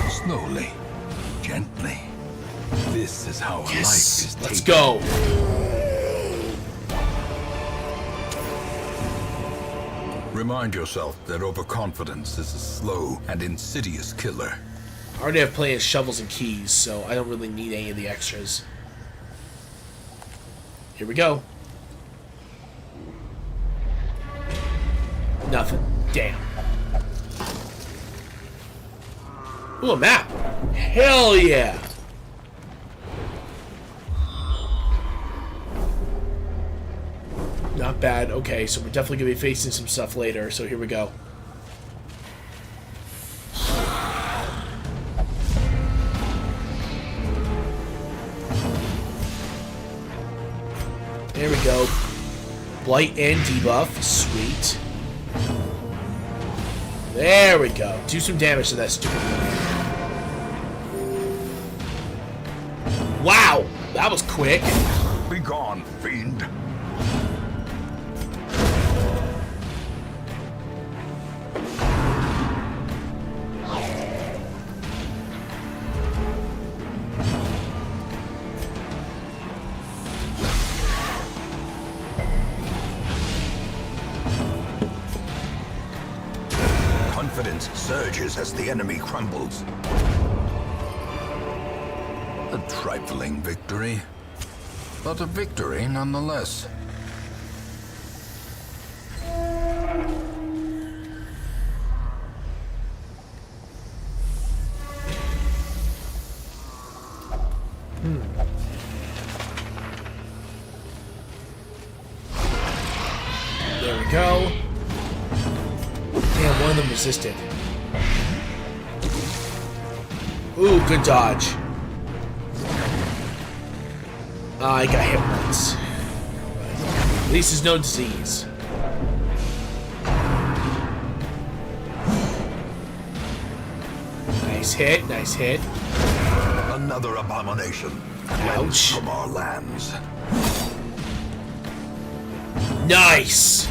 Slowly, gently. This is how life is taken. Let's go. Remind yourself that overconfidence is a slow and insidious killer. I already have plenty of shovels and keys, so I don't really need any of the extras. Here we go. Nothing. Damn. Ooh, a map. Hell yeah. Not bad. Okay, so we're definitely going to be facing some stuff later, so here we go. There we go. Blight and debuff. Sweet. There we go. Do some damage to that stupid one. Wow! That was quick. Be gone, fiend. Confidence surges as the enemy crumbles. A trifling victory, but a victory nonetheless. There we go. Damn, one of them resisted. Ooh, good dodge. I got hit once. At least there's no disease. Nice hit, nice hit. Another abomination. Ouch. From our lands. Nice!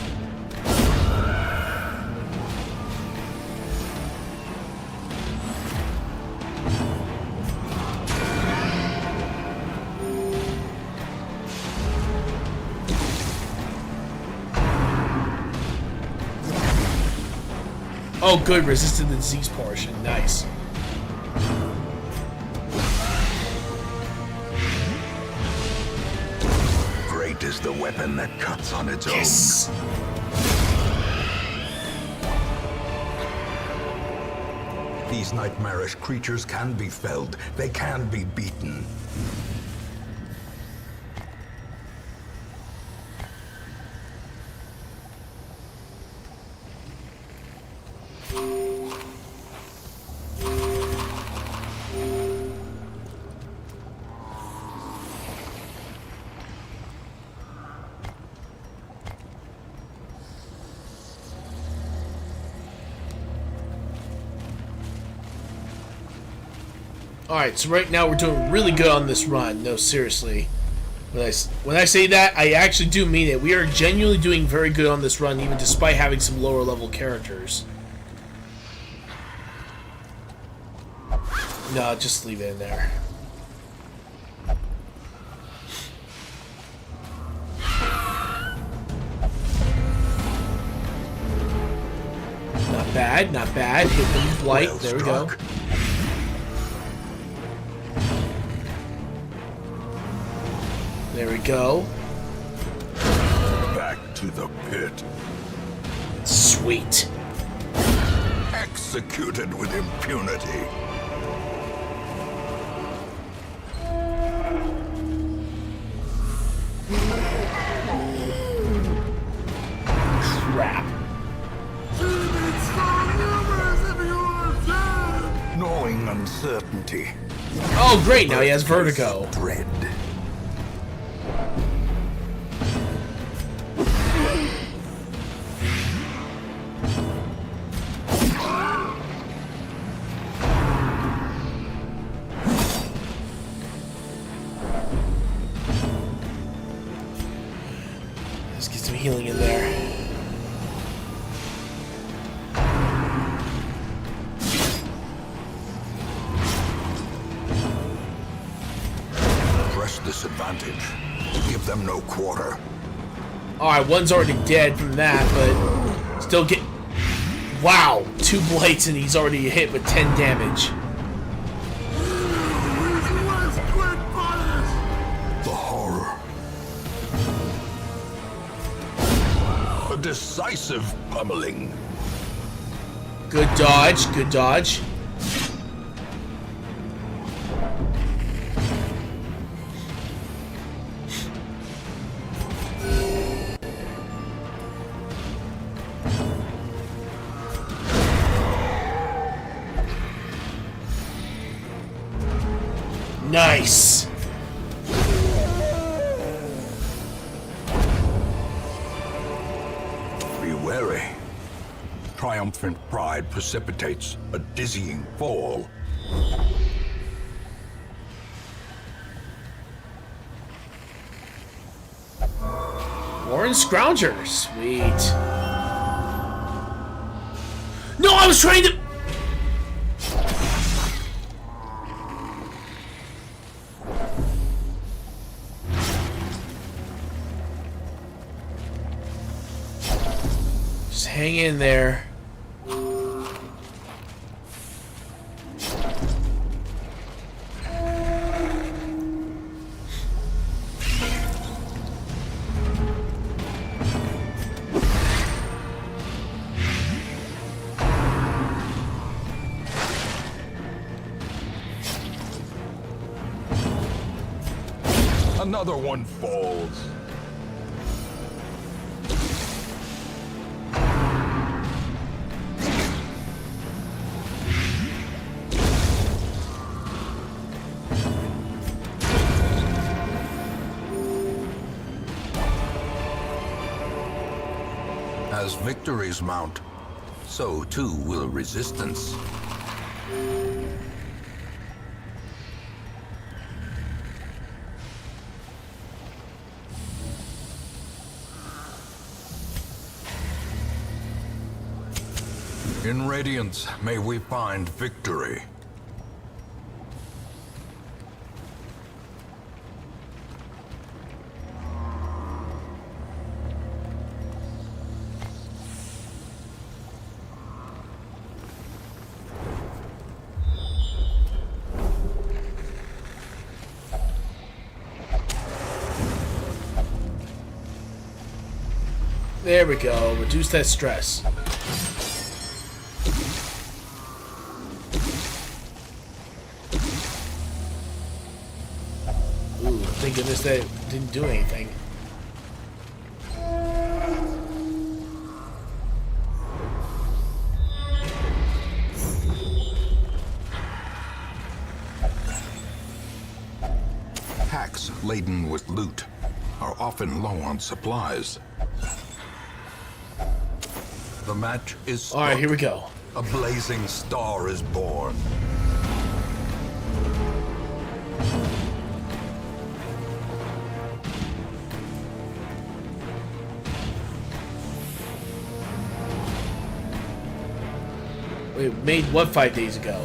Oh, good. Resisted the disease portion. Nice. Great is the weapon that cuts on its Yes! own. These nightmarish creatures can be felled. They can be beaten. Alright, so right now we're doing really good on this run. No, seriously. When I say that, I actually do mean it. We are genuinely doing very good on this run, even despite having some lower level characters. No, just leave it in there. Not bad, not bad. Hit them with light. There we go. There we go. Back to the pit. Sweet. Executed with impunity. Crap. Gnawing uncertainty. Oh, great. Now he has vertigo. Dread. Let's get some healing in there. Press this advantage. Give them no quarter. Alright, one's already dead from that, but still get... Wow! 2 blights and he's already hit with 10 damage. The horror. A decisive pummeling. Good dodge, good dodge. Nice. Be wary. Triumphant pride precipitates a dizzying fall. Warren Scrounger. Sweet. No, I was trying to... Just hang in there. Another one falls. As victories mount, so too will resistance. In Radiance, may we find victory. There we go. Reduce that stress. Ooh, thank goodness that didn't do anything. Packs laden with loot are often low on supplies. The match is struck. Alright, here we go. A blazing star is born. Wait, made what 5 days ago?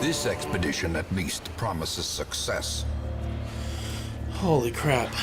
This expedition at least promises success. Holy crap.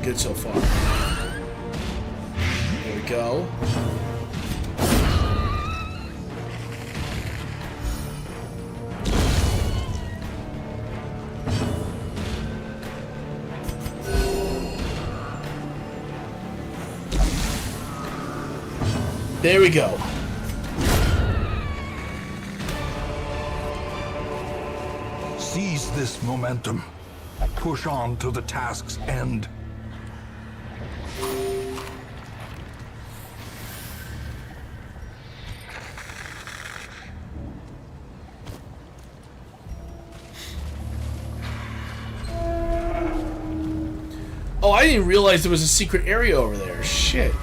Good so far. There we go. There we go. Seize this momentum. Push on to the task's end. Oh, I didn't realize there was a secret area over there. Shit.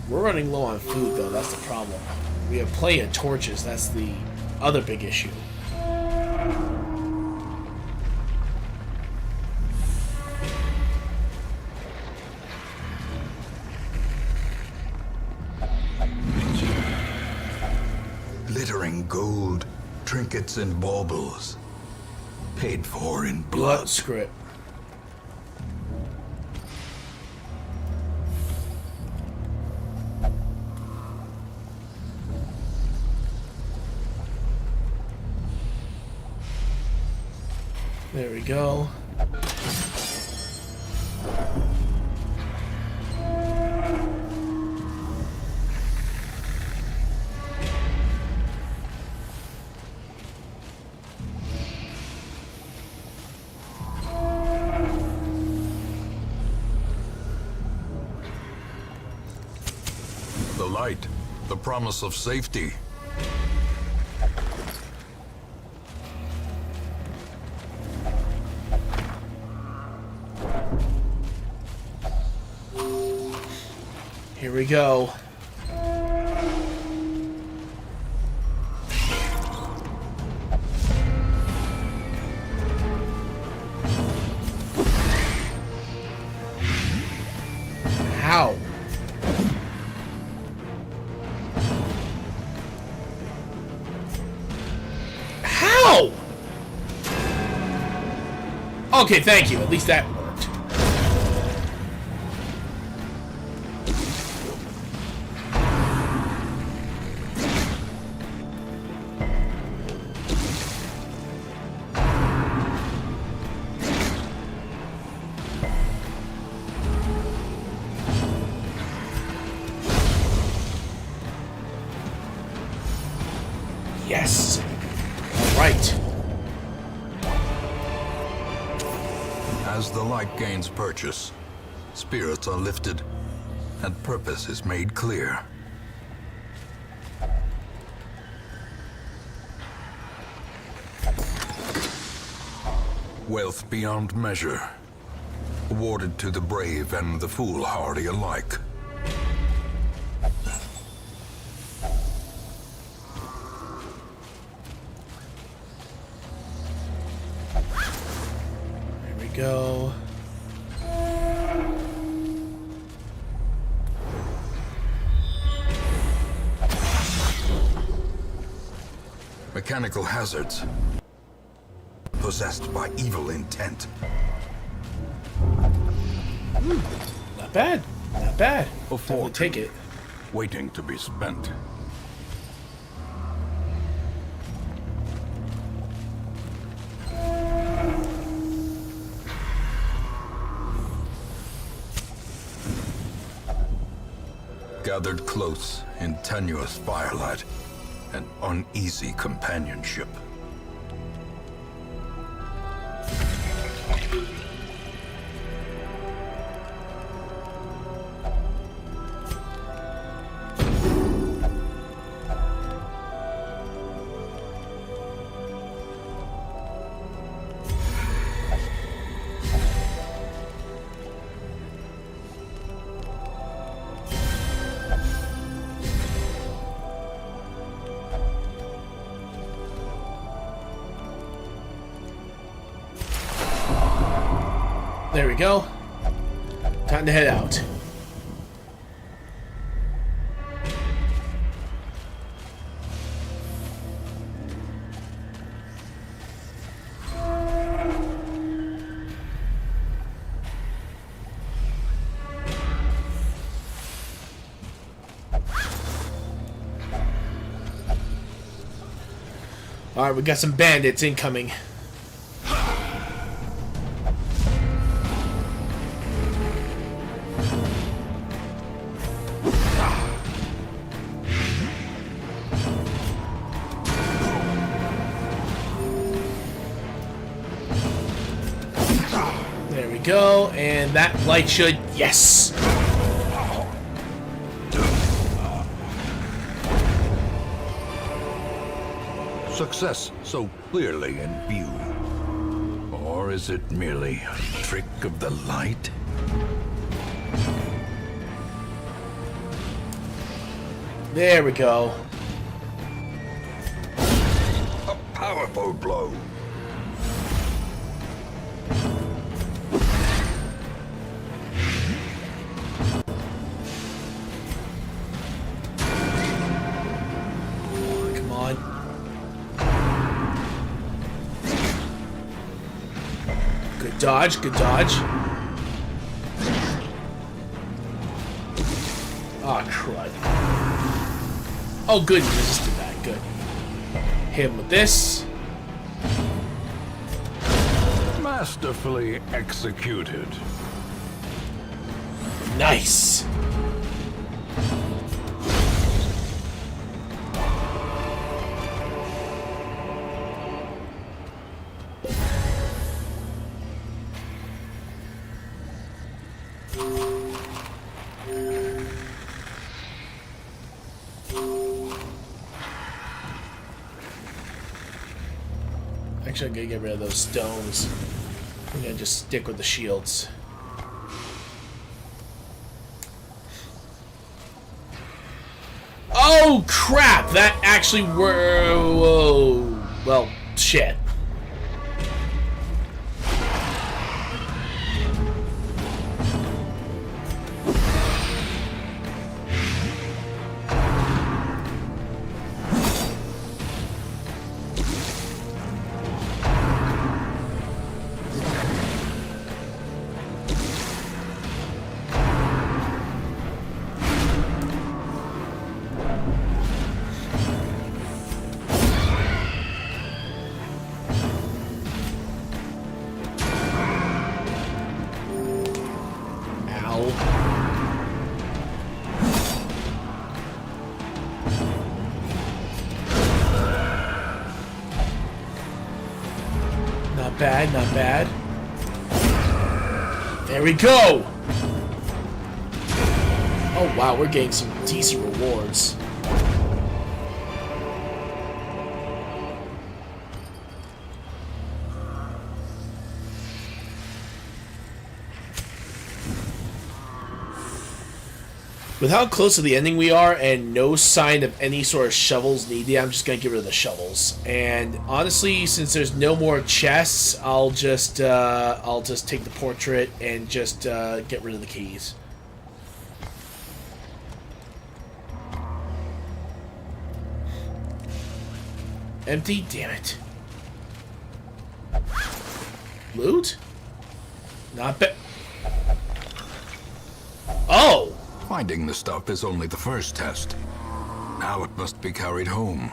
We're running low on food, though. That's the problem. We have plenty of torches. That's the other big issue. Glittering gold, trinkets and baubles. Paid for in Blood blood. script. There we go. The light, the promise of safety. Here we go. How? How? Okay, thank you. At least that worked. Yes. All right. As the light gains purchase, spirits are lifted, and purpose is made clear. Wealth beyond measure, awarded to the brave and the foolhardy alike. There we go. Mechanical hazards. possessed by evil intent. Not bad. Not bad. A Definitely fortune take it. waiting to be spent. Gathered close in tenuous firelight, an uneasy companionship. There we go. Time to head out. Alright, we got some bandits incoming. There we go, and that light should... Yes! Success so clearly in view. Or is it merely a trick of the light? There we go. A powerful blow. Come on. Good dodge, good dodge. Ah, crud. Oh, good, you resisted that. Good. Hit him with this. Masterfully executed. Nice. Actually, I'm gonna get rid of those stones. I'm gonna just stick with the shields. Oh crap! That actually were... Whoa. Well, shit. Not bad, not bad. There we go! Oh wow, we're getting some decent rewards. With how close to the ending we are and no sign of any sort of shovels needed, I'm just going to get rid of the shovels. And honestly, since there's no more chests, I'll just take the portrait and just get rid of the keys. Empty? Damn it. Loot? Not bad. Oh! Finding the stuff is only the first test. Now it must be carried home.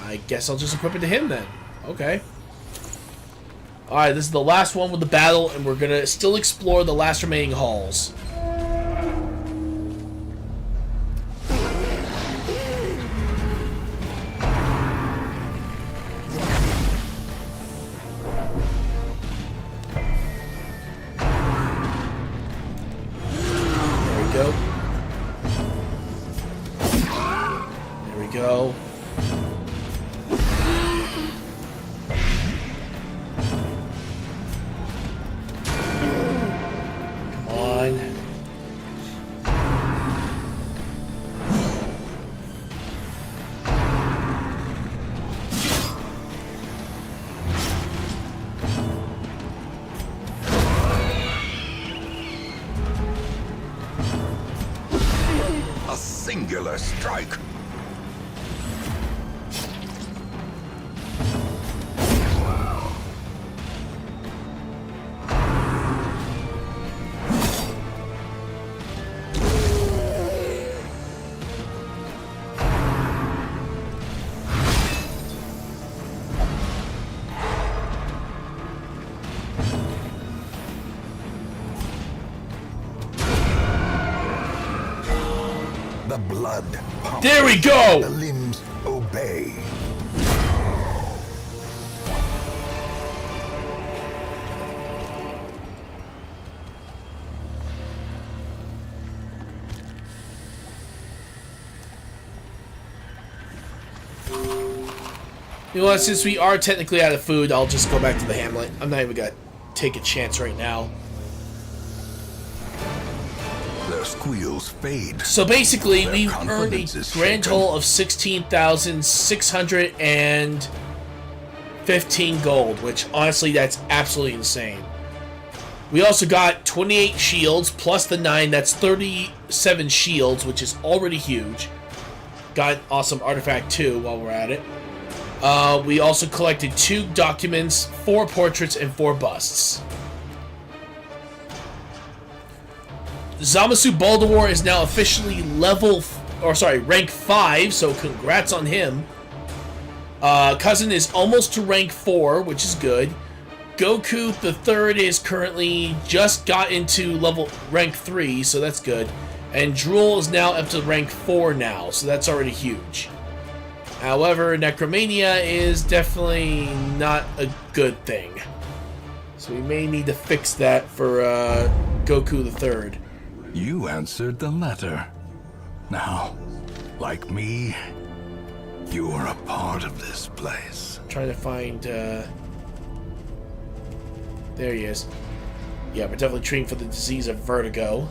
I guess I'll just equip it to him then. Okay. Alright, this is the last one with the battle, and we're gonna still explore the last remaining halls. Go. Come on. A singular strike. The blood pumps. There we go! The limbs obey. You know what, since we are technically out of food, I'll just go back to the hamlet. I'm not even gonna take a chance right now. Their squeals fade. So basically, Their we've earned a confidence is grand shaken. total of 16,615 gold, which honestly, that's absolutely insane. We also got 28 shields, plus the 9, that's 37 shields, which is already huge. Got an awesome artifact too while we're at it. We also collected 2 documents, 4 portraits, and 4 busts. Zamasu Baldawar is now officially rank 5, so congrats on him. Cousin is almost to rank 4, which is good. Goku the third is currently just got into rank 3, so that's good. And Drool is now up to rank 4 now, so that's already huge. However, Necromania is definitely not a good thing. So we may need to fix that for Goku the third. You answered the letter. Now, like me, you are a part of this place. I'm trying to find, there he is. Yeah, we're definitely treating for the disease of vertigo.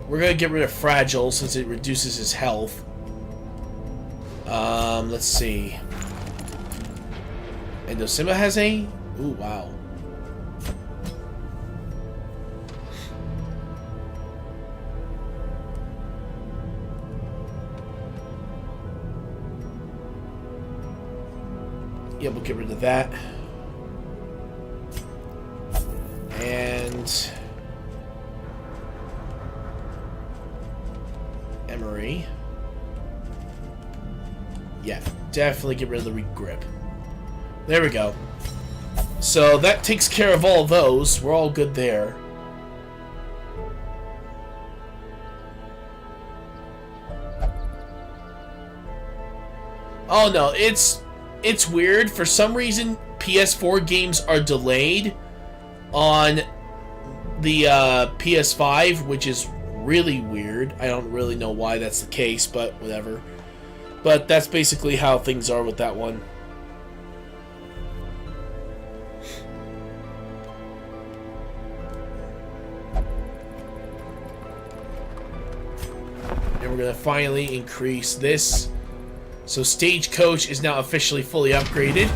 We're gonna get rid of Fragile since it reduces his health. Let's see. Endosima has a... Ooh, wow. Yeah, we'll get rid of that. And... Emery. Yeah, definitely get rid of the regrip. There we go. So that takes care of all those. We're all good there. Oh no, it's weird. For some reason, PS4 games are delayed on the PS5, which is really weird. I don't really know why that's the case, but whatever. But that's basically how things are with that one. And we're gonna finally increase this. So Stagecoach is now officially fully upgraded.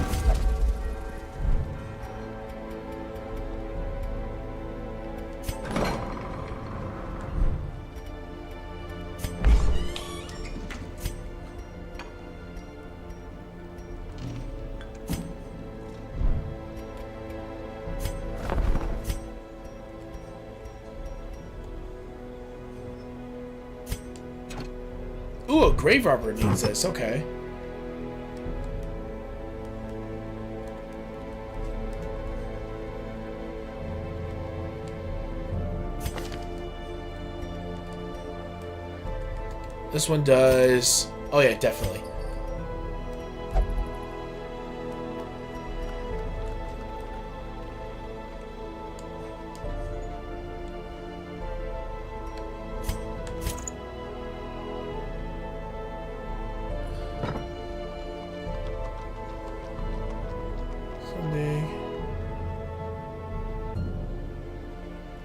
Ooh, a grave robber needs this. Okay. This one does... Oh yeah, definitely.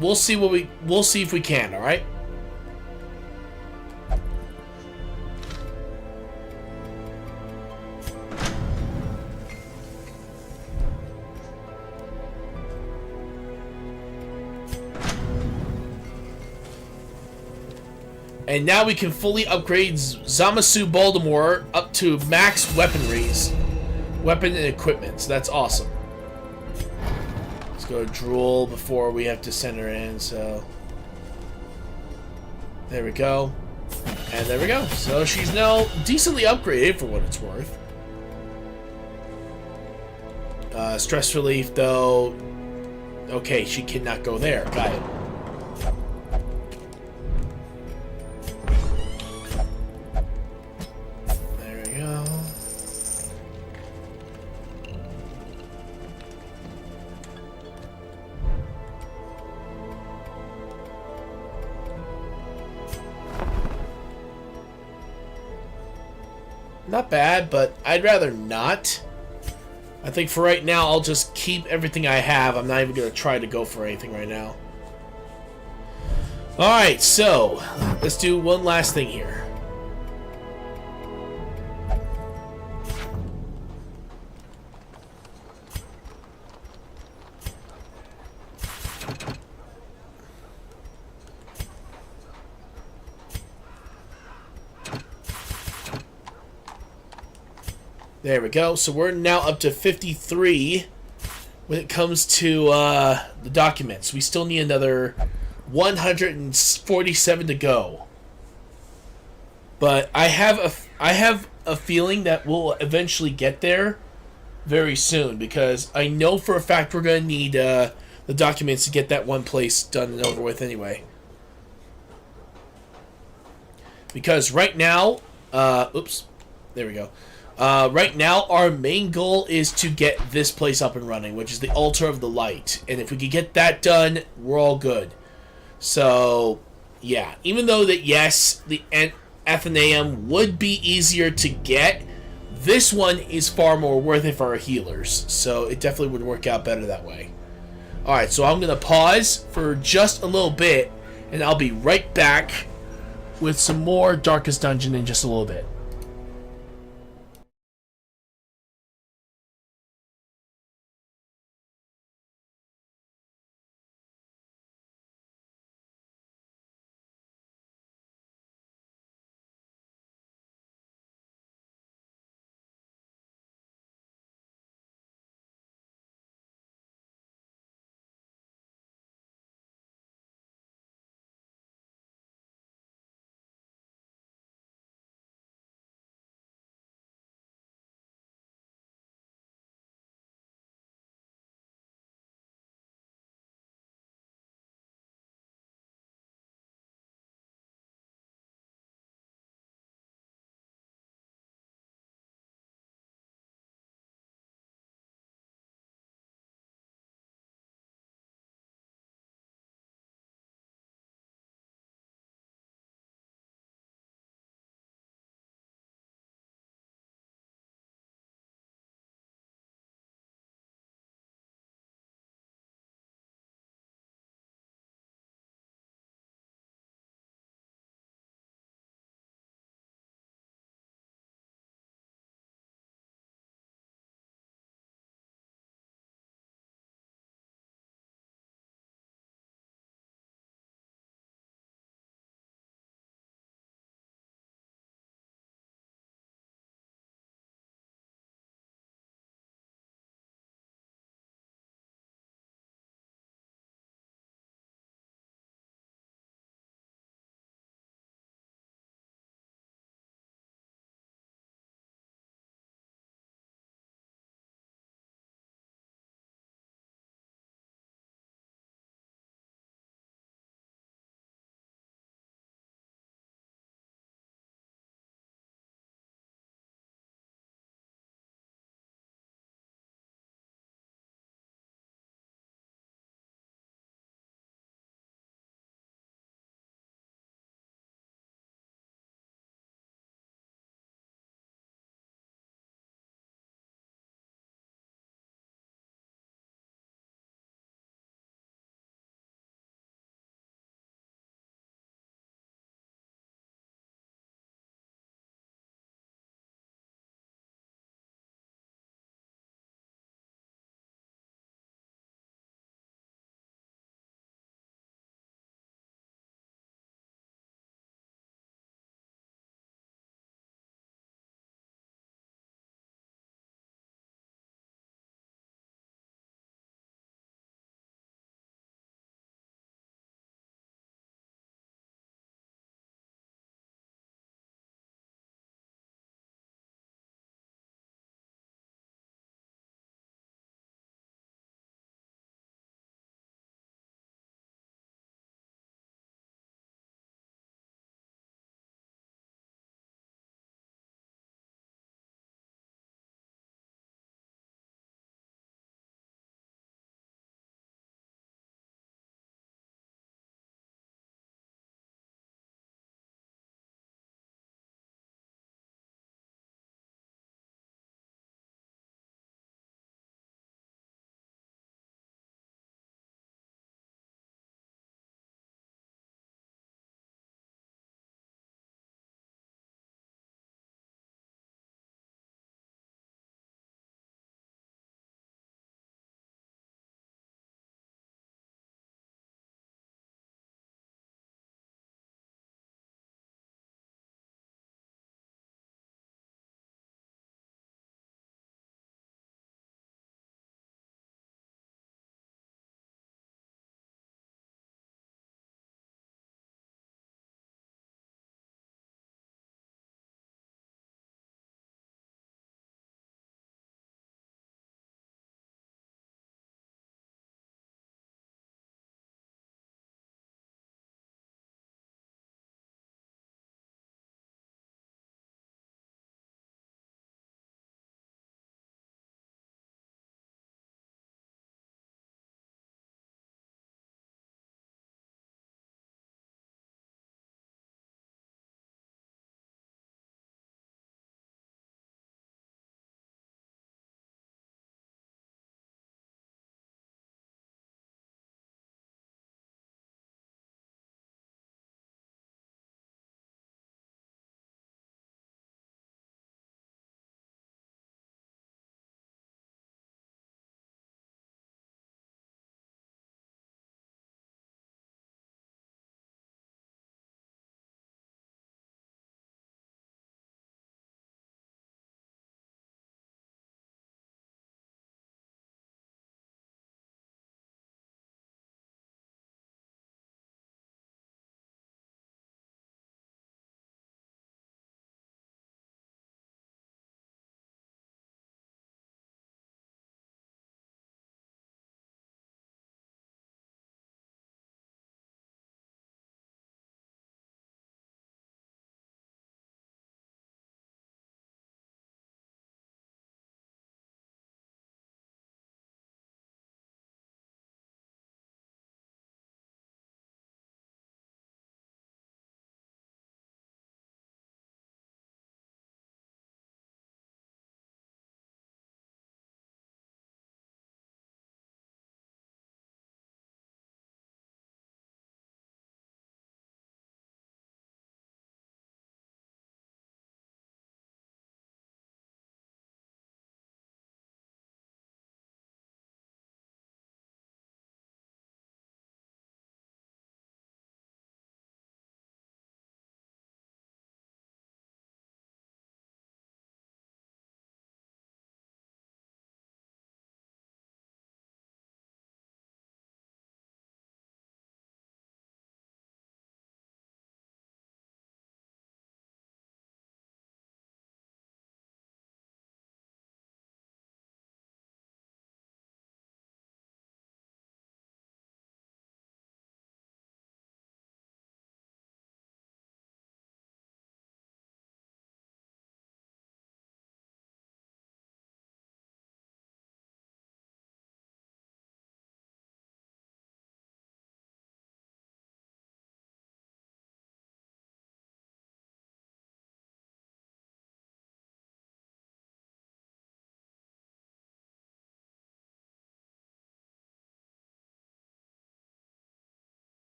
We'll see what we'll see if we can, all right? And now we can fully upgrade Zamasu Baltimore up to max weapon and equipment. So that's awesome. Let's go to Drool before we have to send her in. So there we go. And there we go. So she's now decently upgraded for what it's worth. Stress relief, though. Okay, she cannot go there. Got it. Not bad, but I'd rather not. I think for right now, I'll just keep everything I have. I'm not even going to try to go for anything right now. Alright, so let's do one last thing here. There we go. So we're now up to 53 when it comes to the documents. We still need another 147 to go. But I have a feeling that we'll eventually get there very soon, because I know for a fact we're going to need the documents to get that one place done and over with anyway. Because right now, oops, there we go. Right now, our main goal is to get this place up and running, which is the Altar of the Light. And if we can get that done, we're all good. So, yeah. Even though that, yes, the Athenaeum would be easier to get, this one is far more worth it for our healers. So, it definitely would work out better that way. Alright, so I'm going to pause for just a little bit, and I'll be right back with some more Darkest Dungeon in just a little bit.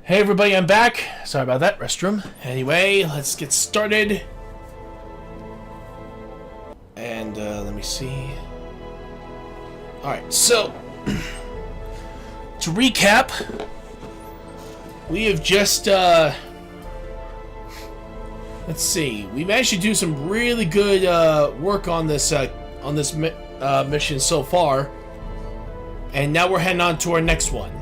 Hey everybody, I'm back. Sorry about that, restroom. Anyway, let's get started. And let me see. Alright, so to recap, we have just let's see. We managed to do some really good work on this mission so far. And now we're heading on to our next one.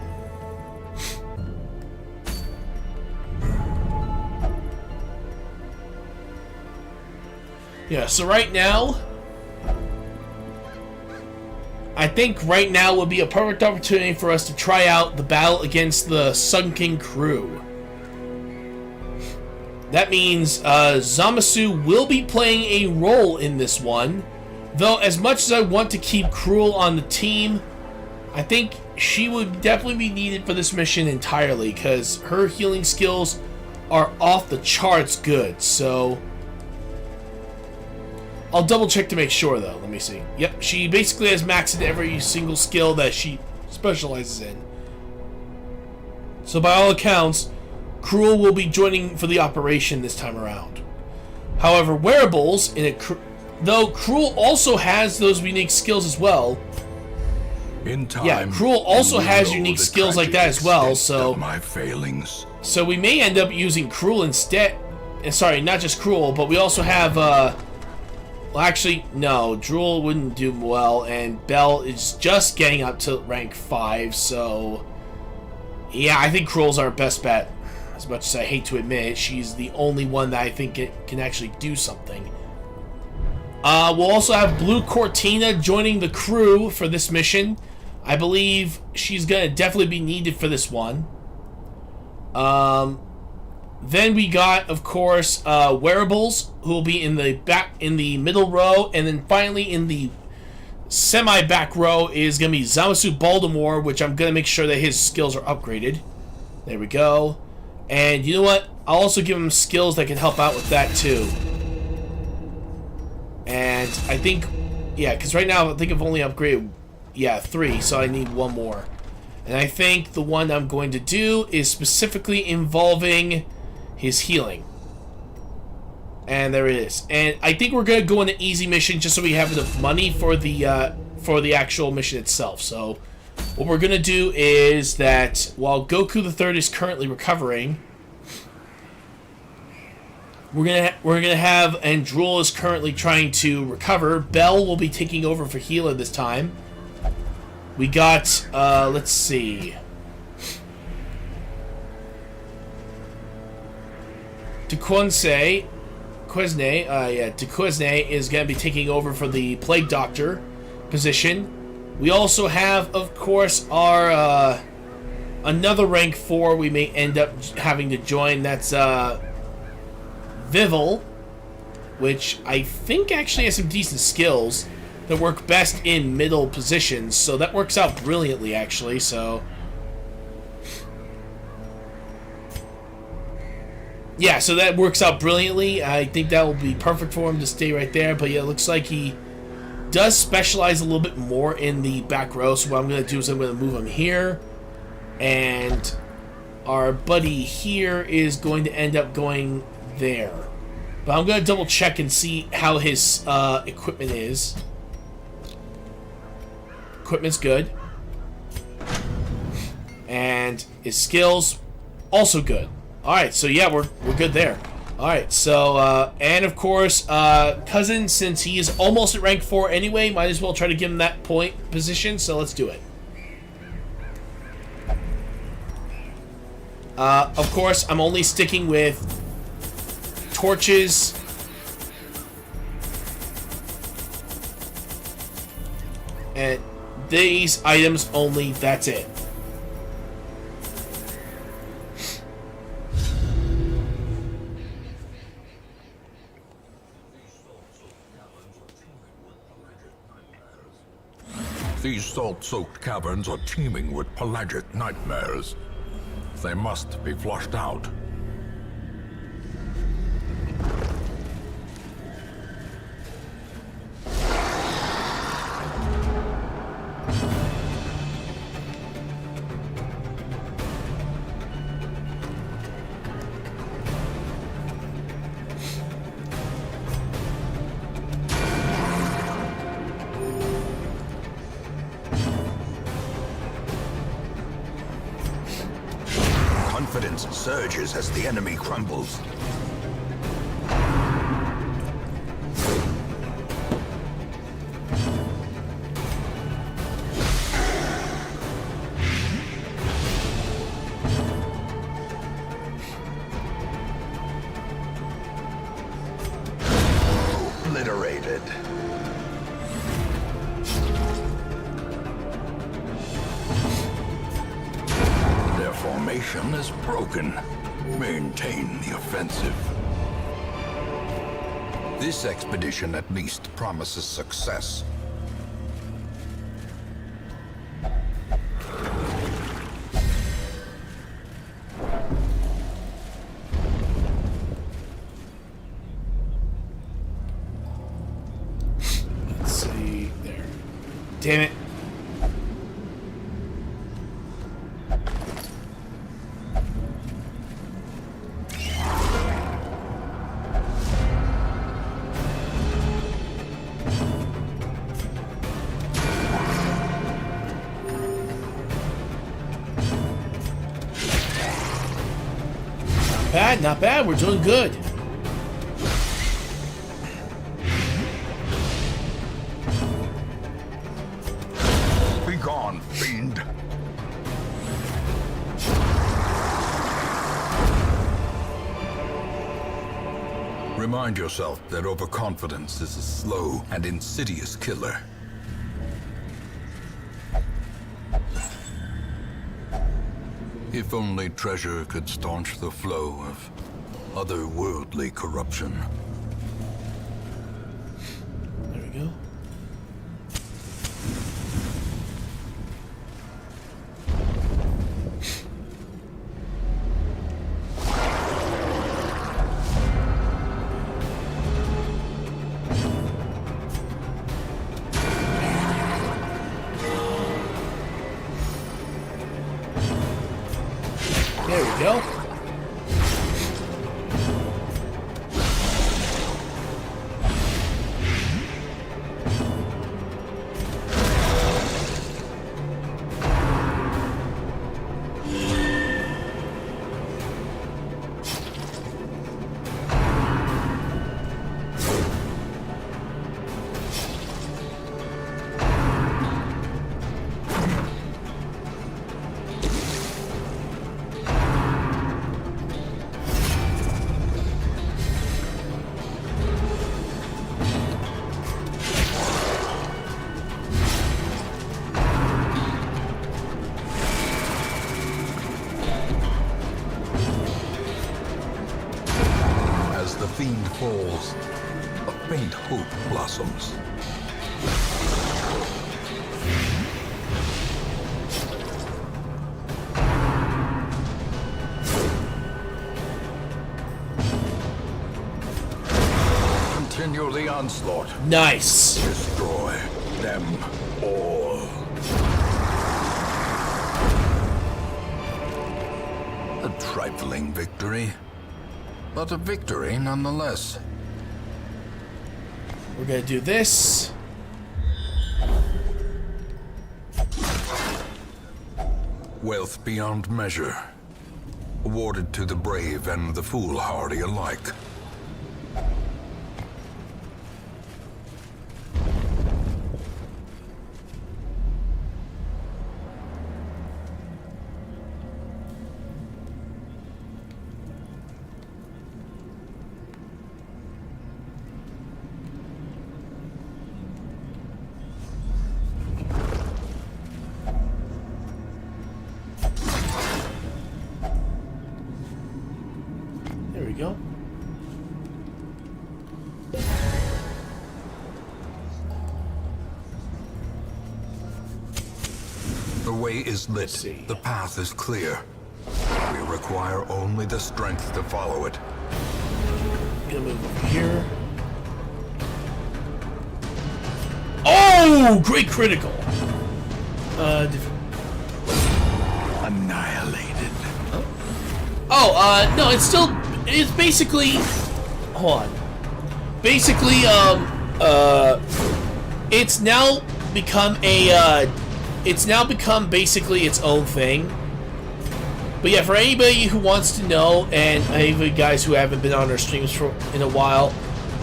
Yeah, so right now, I think right now would be a perfect opportunity for us to try out the battle against the Sunken crew. That means Zamasu will be playing a role in this one, though as much as I want to keep Cruel on the team, I think she would definitely be needed for this mission entirely, because her healing skills are off the charts good, so I'll double check to make sure though. Let me see. Yep, she basically has maxed every single skill that she specializes in. So by all accounts, Cruel will be joining for the operation this time around. However, Wearables, though Cruel also has those unique skills as well. In time, yeah, Cruel also has unique skills like that as well, so my failings. So we may end up using Cruel instead. Sorry, not just Cruel, but we also have well, actually, no, Drool wouldn't do well, and Belle is just getting up to rank 5, so yeah, I think Cruel's our best bet. As much as I hate to admit it, she's the only one that I think can actually do something. We'll also have Blue Cortina joining the crew for this mission. I believe she's gonna definitely be needed for this one. Then we got, of course, Wearables, who will be in the middle row, and then finally in the semi-back row is gonna be Zamasu Baltimore, which I'm gonna make sure that his skills are upgraded. There we go. And you know what? I'll also give him skills that can help out with that too. And I think, yeah, because right now I think I've only upgraded, 3, so I need one more. And I think the one I'm going to do is specifically involving his healing. And there it is. And I think we're going to go on an easy mission just so we have enough money for the actual mission itself. So what we're going to do is that while Goku the Third is currently recovering, we're gonna have, and Drool is currently trying to recover. Belle will be taking over for healer this time. We got, let's see. Duquesne is going to be taking over for the Plague Doctor position. We also have, of course, our, another rank 4 we may end up having to join. That's, Vival, which I think actually has some decent skills that work best in middle positions, so that works out brilliantly, actually, so yeah, so that works out brilliantly. I think that will be perfect for him to stay right there, but yeah, it looks like he does specialize a little bit more in the back row, so what I'm going to do is I'm going to move him here, and our buddy here is going to end up going there. But I'm going to double check and see how his equipment is. Equipment's good. And his skills, also good. Alright, so yeah, we're good there. Alright, so, and of course, Cousin, since he is almost at rank 4 anyway, might as well try to give him that point position, so let's do it. Of course, I'm only sticking with torches, and these items only, that's it. These salt-soaked caverns are teeming with pelagic nightmares. They must be flushed out. resistance surges as the enemy crumbles. Obliterated. Their formation is broken. Maintain the offensive. This expedition at least promises success. Let's see there. Damn it. Not bad, we're doing good. Be gone, fiend. Remind yourself that overconfidence is a slow and insidious killer. If only treasure could staunch the flow of otherworldly corruption. There we go. There we go. As the fiend falls, a faint hope blossoms. Continue the onslaught. Nice. Destroy them all. A trifling victory, but a victory nonetheless. We're gonna do this. Wealth beyond measure, awarded to the brave and the foolhardy alike. There we go. The way is lit. see. The path is clear. We require only the strength to follow it. Gonna move over here. Oh, great critical. Annihilated. Oh, no, it's basically, hold on. Basically, it's now become basically its own thing. But yeah, for anybody who wants to know, and any of you guys who haven't been on our streams in a while,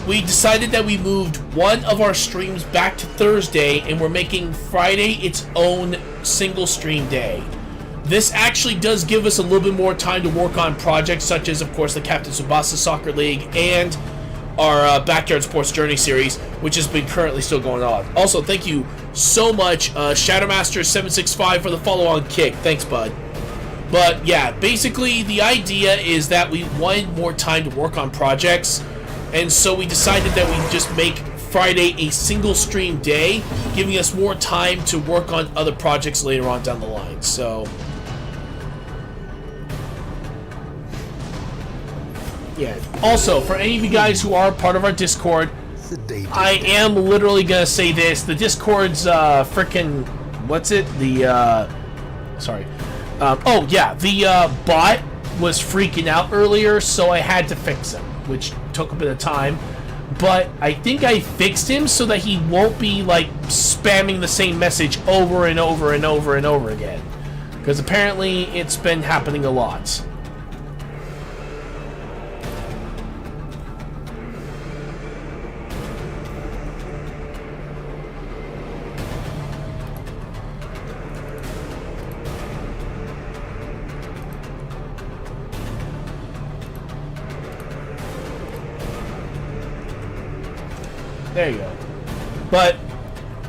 we decided that we moved one of our streams back to Thursday, and we're making Friday its own single stream day. This actually does give us a little bit more time to work on projects such as, of course, the Captain Tsubasa Soccer League and our Backyard Sports Journey series, which has been currently still going on. Also, thank you so much, Shadowmaster765, for the follow-on kick. Thanks, bud. But yeah, basically the idea is that we wanted more time to work on projects, and so we decided that we just make Friday a single stream day, giving us more time to work on other projects later on down the line. So yeah. Also, for any of you guys who are part of our Discord, I am literally gonna say this: the Discord's frickin' what's it? The sorry. Oh yeah, the bot was freaking out earlier, so I had to fix him, which took a bit of time. But I think I fixed him so that he won't be like spamming the same message over and over and over and over again, because apparently it's been happening a lot. There you go. But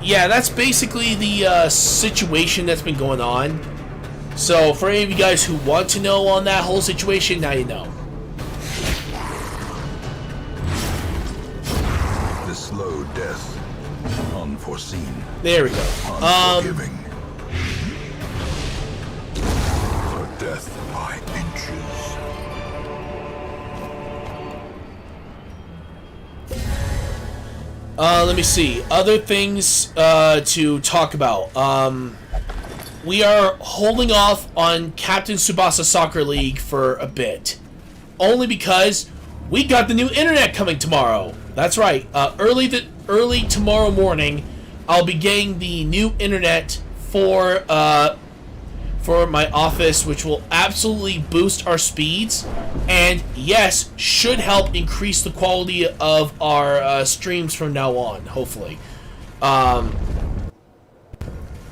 yeah, that's basically the situation that's been going on. So for any of you guys who want to know on that whole situation, now you know. The slow death, unforeseen. There we go. Unforgiving. For death by inches. Let me see. Other things to talk about. We are holding off on Captain Tsubasa Soccer League for a bit. Only because we got the new internet coming tomorrow. That's right. Early tomorrow morning, I'll be getting the new internet for my office, which will absolutely boost our speeds, and yes, should help increase the quality of our streams from now on, hopefully.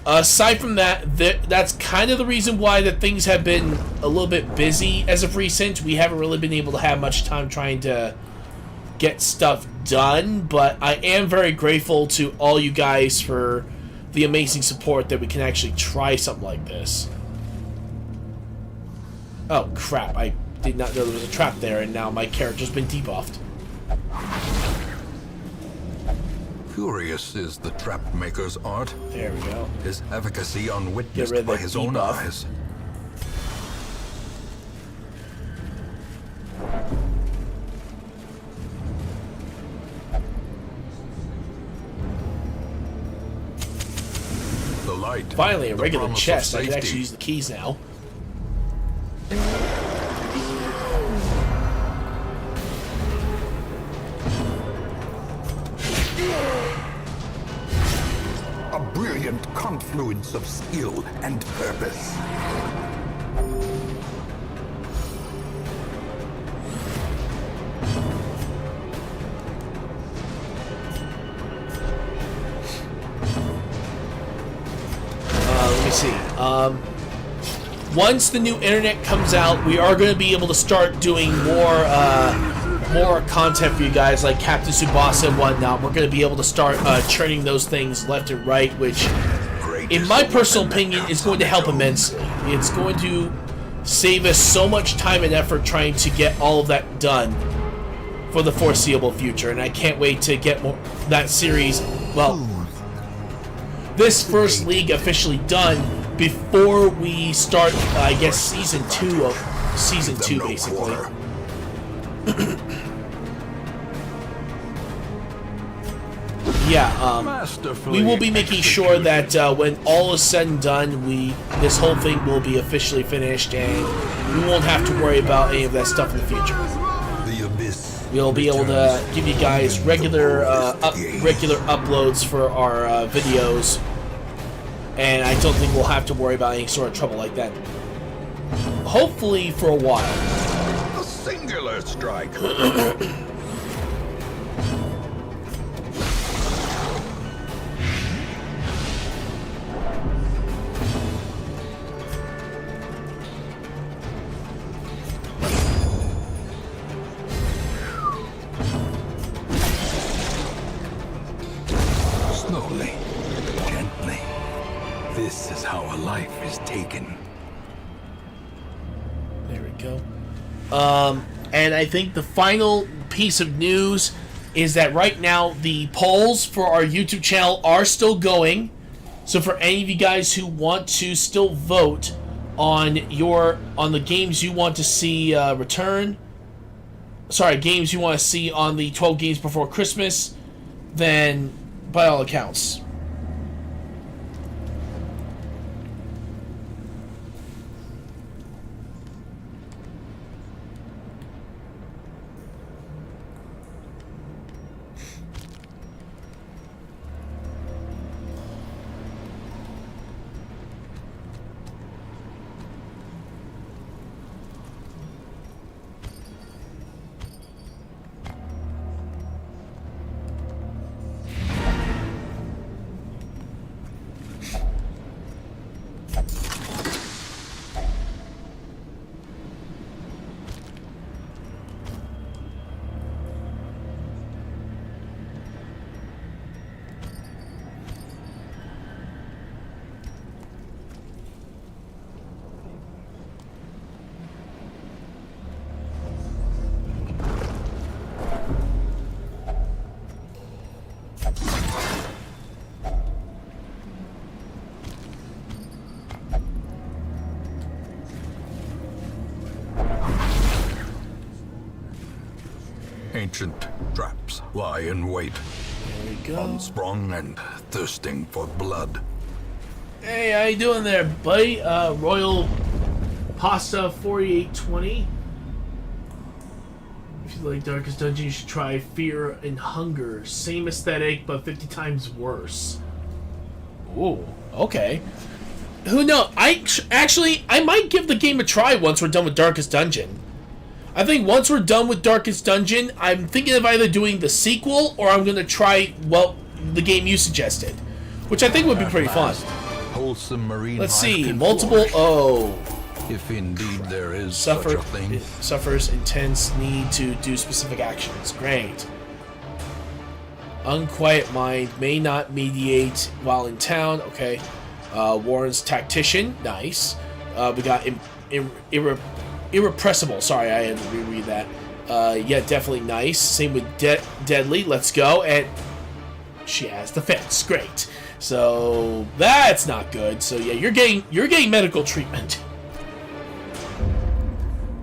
Aside from that, that's kind of the reason why that things have been a little bit busy as of recent. We haven't really been able to have much time trying to get stuff done, but I am very grateful to all you guys for the amazing support that we can actually try something like this. Oh crap, I did not know there was a trap there, and now my character's been debuffed. Curious is the trap maker's art. There we go. His efficacy unwitnessed by his own eyes. The light. Finally, a the regular promise of chest. I can safety. actually use the keys now. A brilliant confluence of skill and purpose. Let me see. Once the new internet comes out, we are going to be able to start doing more content for you guys, like Captain Tsubasa and whatnot. We're going to be able to start churning those things left and right, which, in my personal opinion, is going to help immensely. It's going to save us so much time and effort trying to get all of that done for the foreseeable future, and I can't wait to get that series, well, this first league officially done before we start, I guess, season 2 of season 2, basically. Yeah, we will be making sure that when all is said and done, this whole thing will be officially finished, and we won't have to worry about any of that stuff in the future. The abyss. We'll be able to give you guys regular uploads for our videos, and I don't think we'll have to worry about any sort of trouble like that. hopefully for a while. A singular strike. Slowly, gently. This is how a life is taken. There we go. And I think the final piece of news is that right now the polls for our YouTube channel are still going. So for any of you guys who want to still vote on the games you want to see games you want to see on the 12 games before Christmas, then by all accounts. Ancient traps lie in wait, There we go. unsprung and thirsting for blood. Hey, how you doing there, buddy? Royal Pasta 4820. If you like Darkest Dungeon, you should try Fear and Hunger. Same aesthetic, but 50 times worse. Ooh, okay. Who knows? I might give the game a try once we're done with Darkest Dungeon. I think once we're done with Darkest Dungeon, I'm thinking of either doing the sequel or I'm going to try, well, the game you suggested. Which I think would be pretty fun. Wholesome marine Let's life see, can multiple... flourish, Oh. if indeed there is such a thing. Suffers intense need to do specific actions. Great. Unquiet mind may not mediate while in town. Okay. Warren's tactician. Nice. We got irrepressible. Sorry, I had to reread that. Yeah, definitely nice. Same with deadly. Let's go. And she has defense. Great. So that's not good. So yeah, you're getting medical treatment.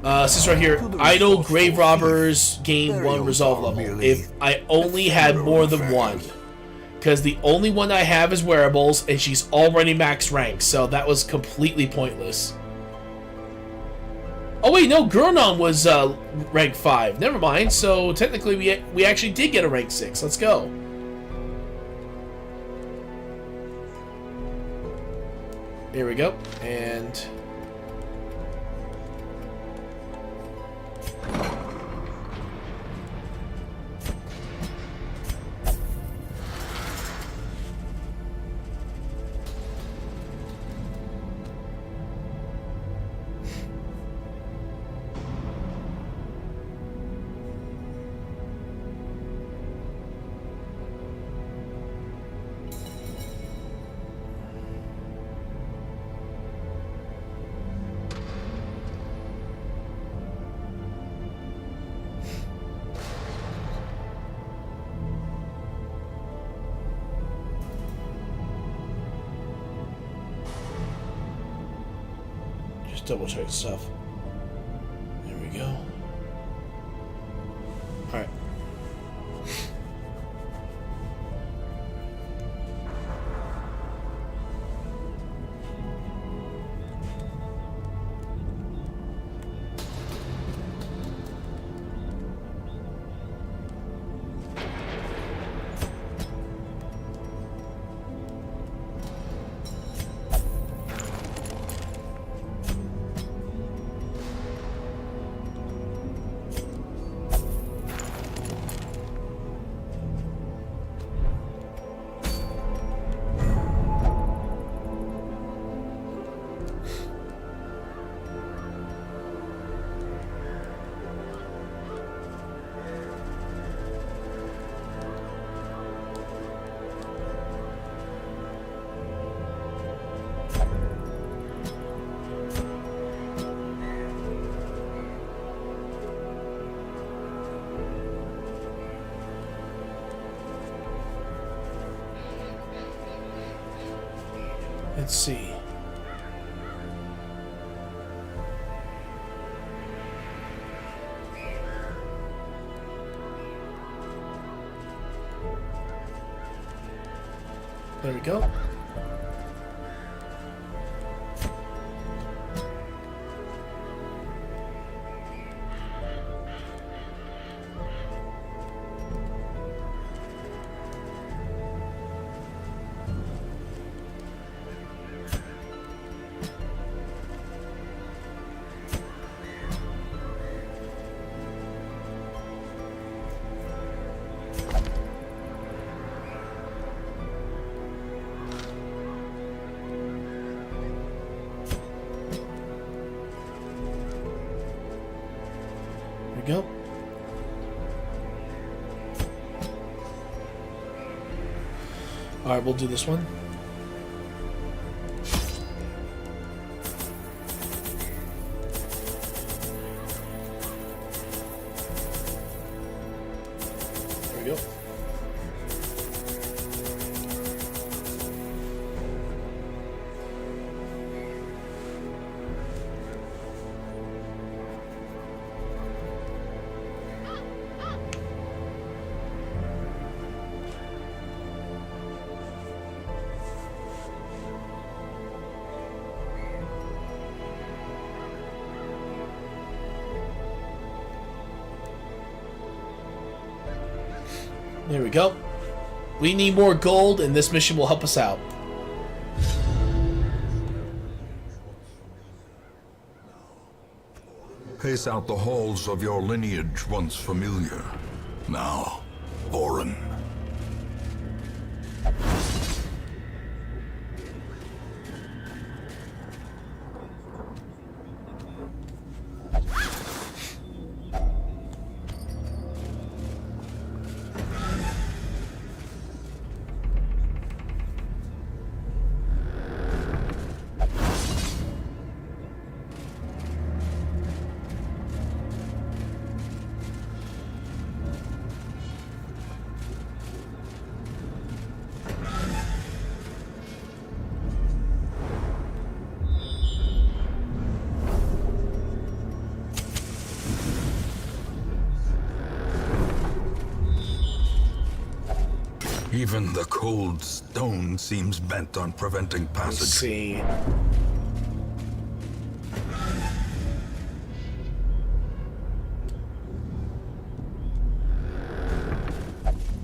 This is right here. Idle grave robbers gain 1 resolve level. If I only had more than one. Because the only one I have is wearables, and she's already max rank, so that was completely pointless. Oh wait, no, Gurnon was rank 5. Never mind, so technically we actually did get a rank 6. Let's go. Here we go, and... double check stuff. There we go. Alright. Let's see. There we go. Go. All right, we'll do this one. There we go. There we go. We need more gold, and this mission will help us out. Pace out the halls of your lineage once familiar, now foreign. Even the cold stone seems bent on preventing passage. Let's see.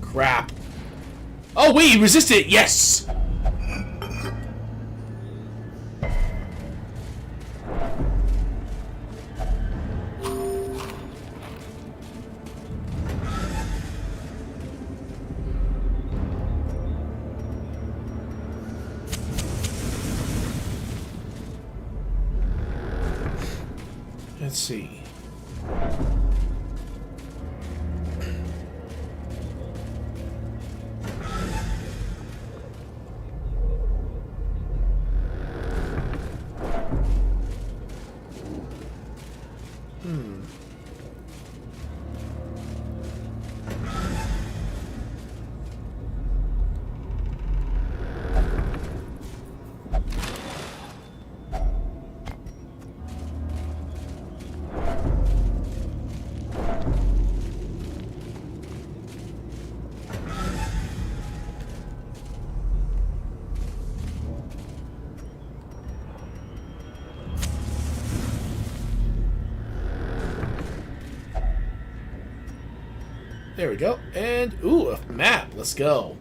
Crap. Oh, wait, he resisted it. Yes! Let's see. There we go. And, ooh, a map. Let's go.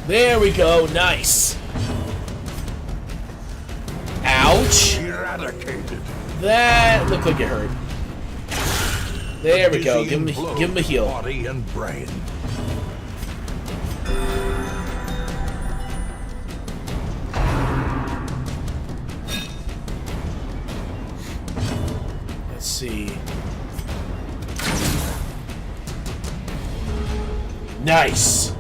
There we go. Nice. Ouch. Eradicated. That looked like it hurt. There we go. dizzying Give blow him a to heal. Body and brain. Let's see. Nice.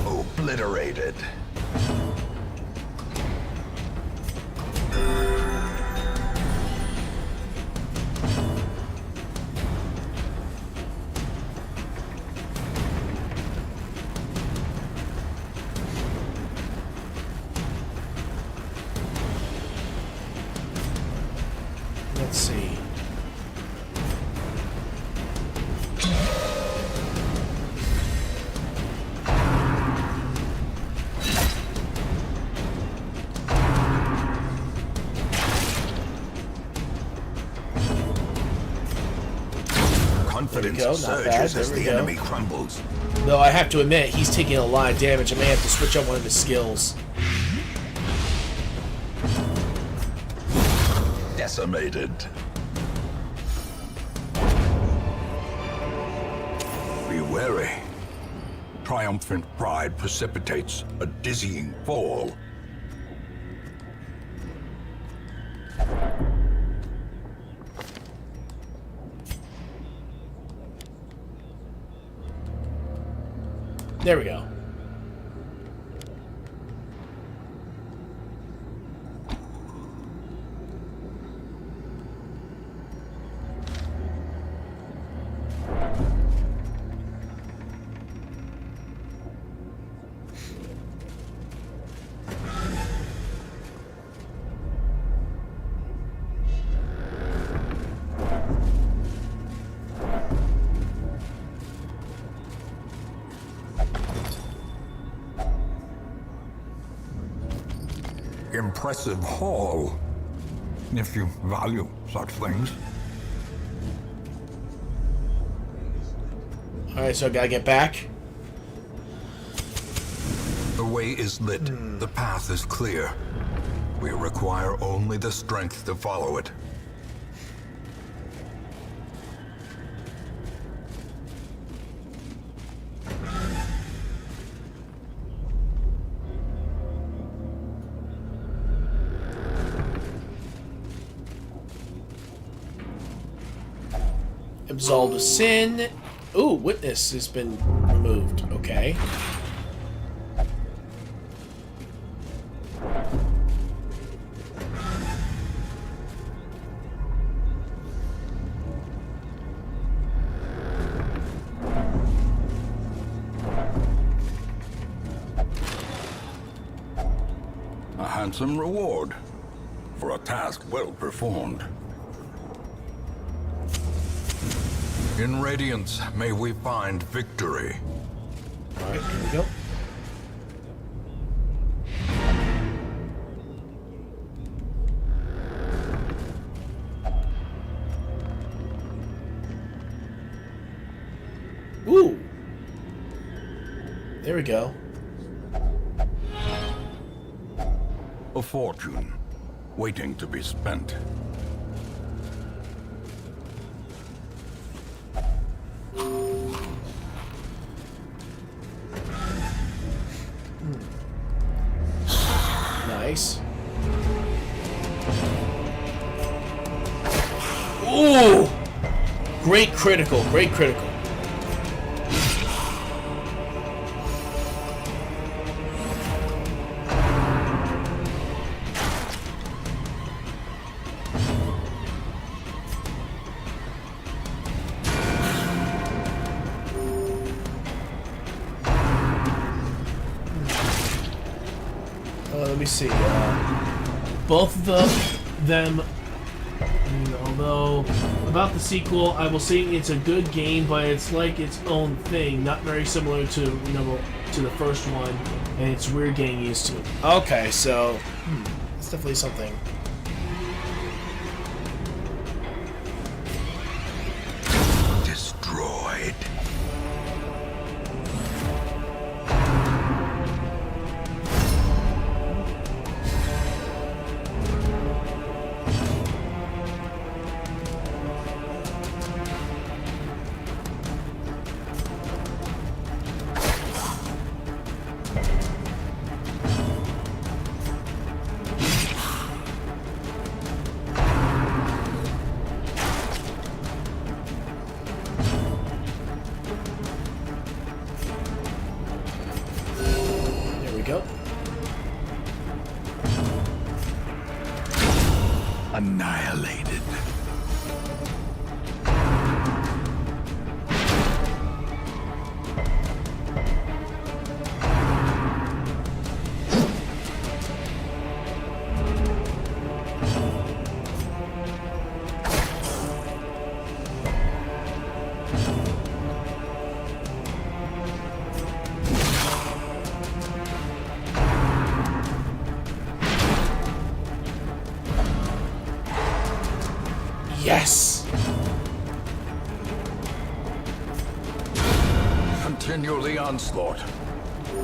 Obliterated. Let's see. Confidence go, not surges bad, as there we the go. enemy crumbles. Though I have to admit, he's taking a lot of damage. I may have to switch up one of his skills. Decimated. Be wary. Triumphant pride precipitates a dizzying fall. There we go. Impressive haul, if you value such things. Alright, so I gotta get back. The way is lit. The path is clear. We require only the strength to follow it. Absolved of sin. Ooh, witness has been removed. Okay. A handsome reward for a task well performed. In Radiance, may we find victory. Alright, here we go. Ooh. There we go. A fortune waiting to be spent. Nice. Ooh! Great critical, great critical. Let me see. Both of them, although about the sequel, I will say it's a good game, but it's like its own thing, not very similar to to the first one, and it's weird getting used to it. Okay, so it's definitely something. Destroyed. annihilated. Yes! Continue the onslaught.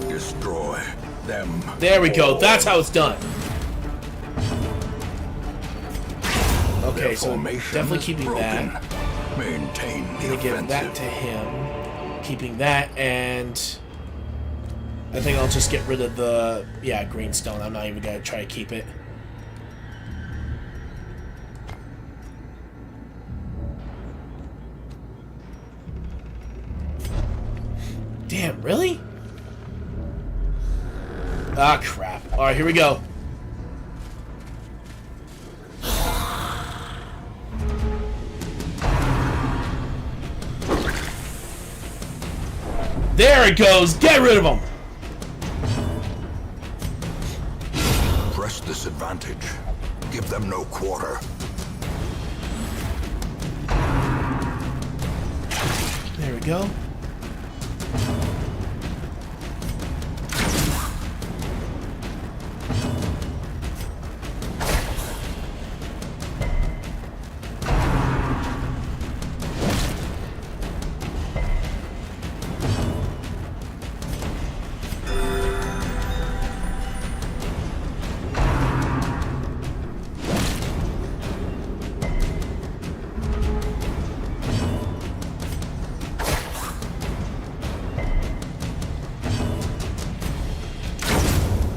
Destroy them. There we go. That's how it's done. Okay, Their so formation definitely is keeping broken. that. Maintain the Gonna give offensive. that to him. Keeping that, and I think I'll just get rid of the green stone. I'm not even gonna try to keep it. Damn, really? Ah, crap. Alright, here we go. There it goes! Get rid of them! Press this advantage. Give them no quarter. There we go.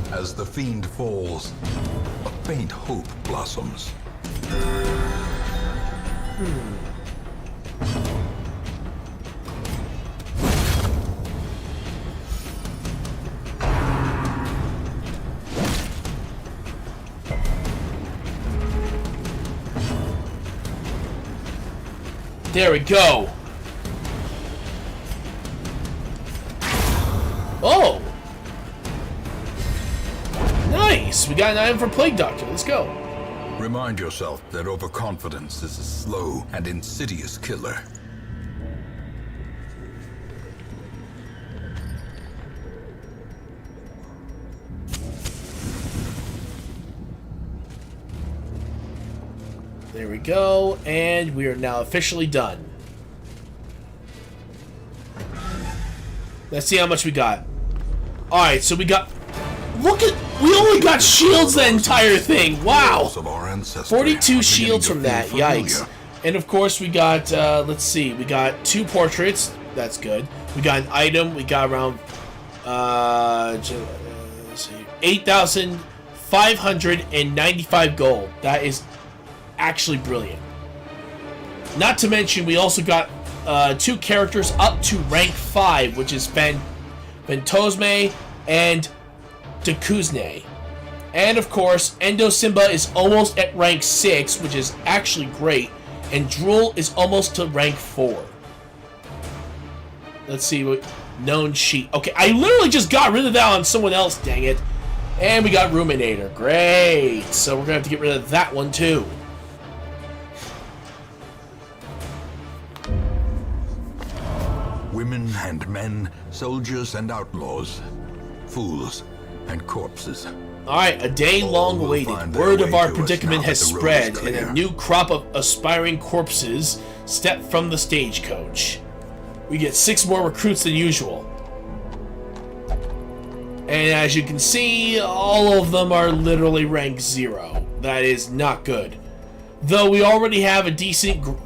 As the fiend falls, a faint hope blossoms. There we go. Oh! Nice! We got an item for Plague Doctor. Let's go. Remind yourself that overconfidence is a slow and insidious killer. There we go, and we are now officially done. Let's see how much we got. Alright, so we got... Look at... We only got shields that entire thing. Wow! Of our ancestry 42 are shields beginning from to that. feel familiar. Yikes. And of course we got, let's see. We got 2 portraits. That's good. We got an item. We got around, 8,595 gold. That is actually brilliant. Not to mention, we also got 2 characters up to rank 5, which is Phantosme and Dekuzne. And of course, Endo Simba is almost at rank 6, which is actually great. And Drool is almost to rank 4. Let's see what... Known sheet. Okay, I literally just got rid of that on someone else, dang it. And we got Ruminator. Great. So we're going to have to get rid of that one too. Women and men, soldiers and outlaws, fools and corpses. Alright, a day long All will awaited. find their Word of way our to us predicament now has that the road spread, is and a clear. new crop of aspiring corpses step from the stagecoach. We get 6 more recruits than usual. And as you can see, all of them are literally rank 0. That is not good. Though we already have a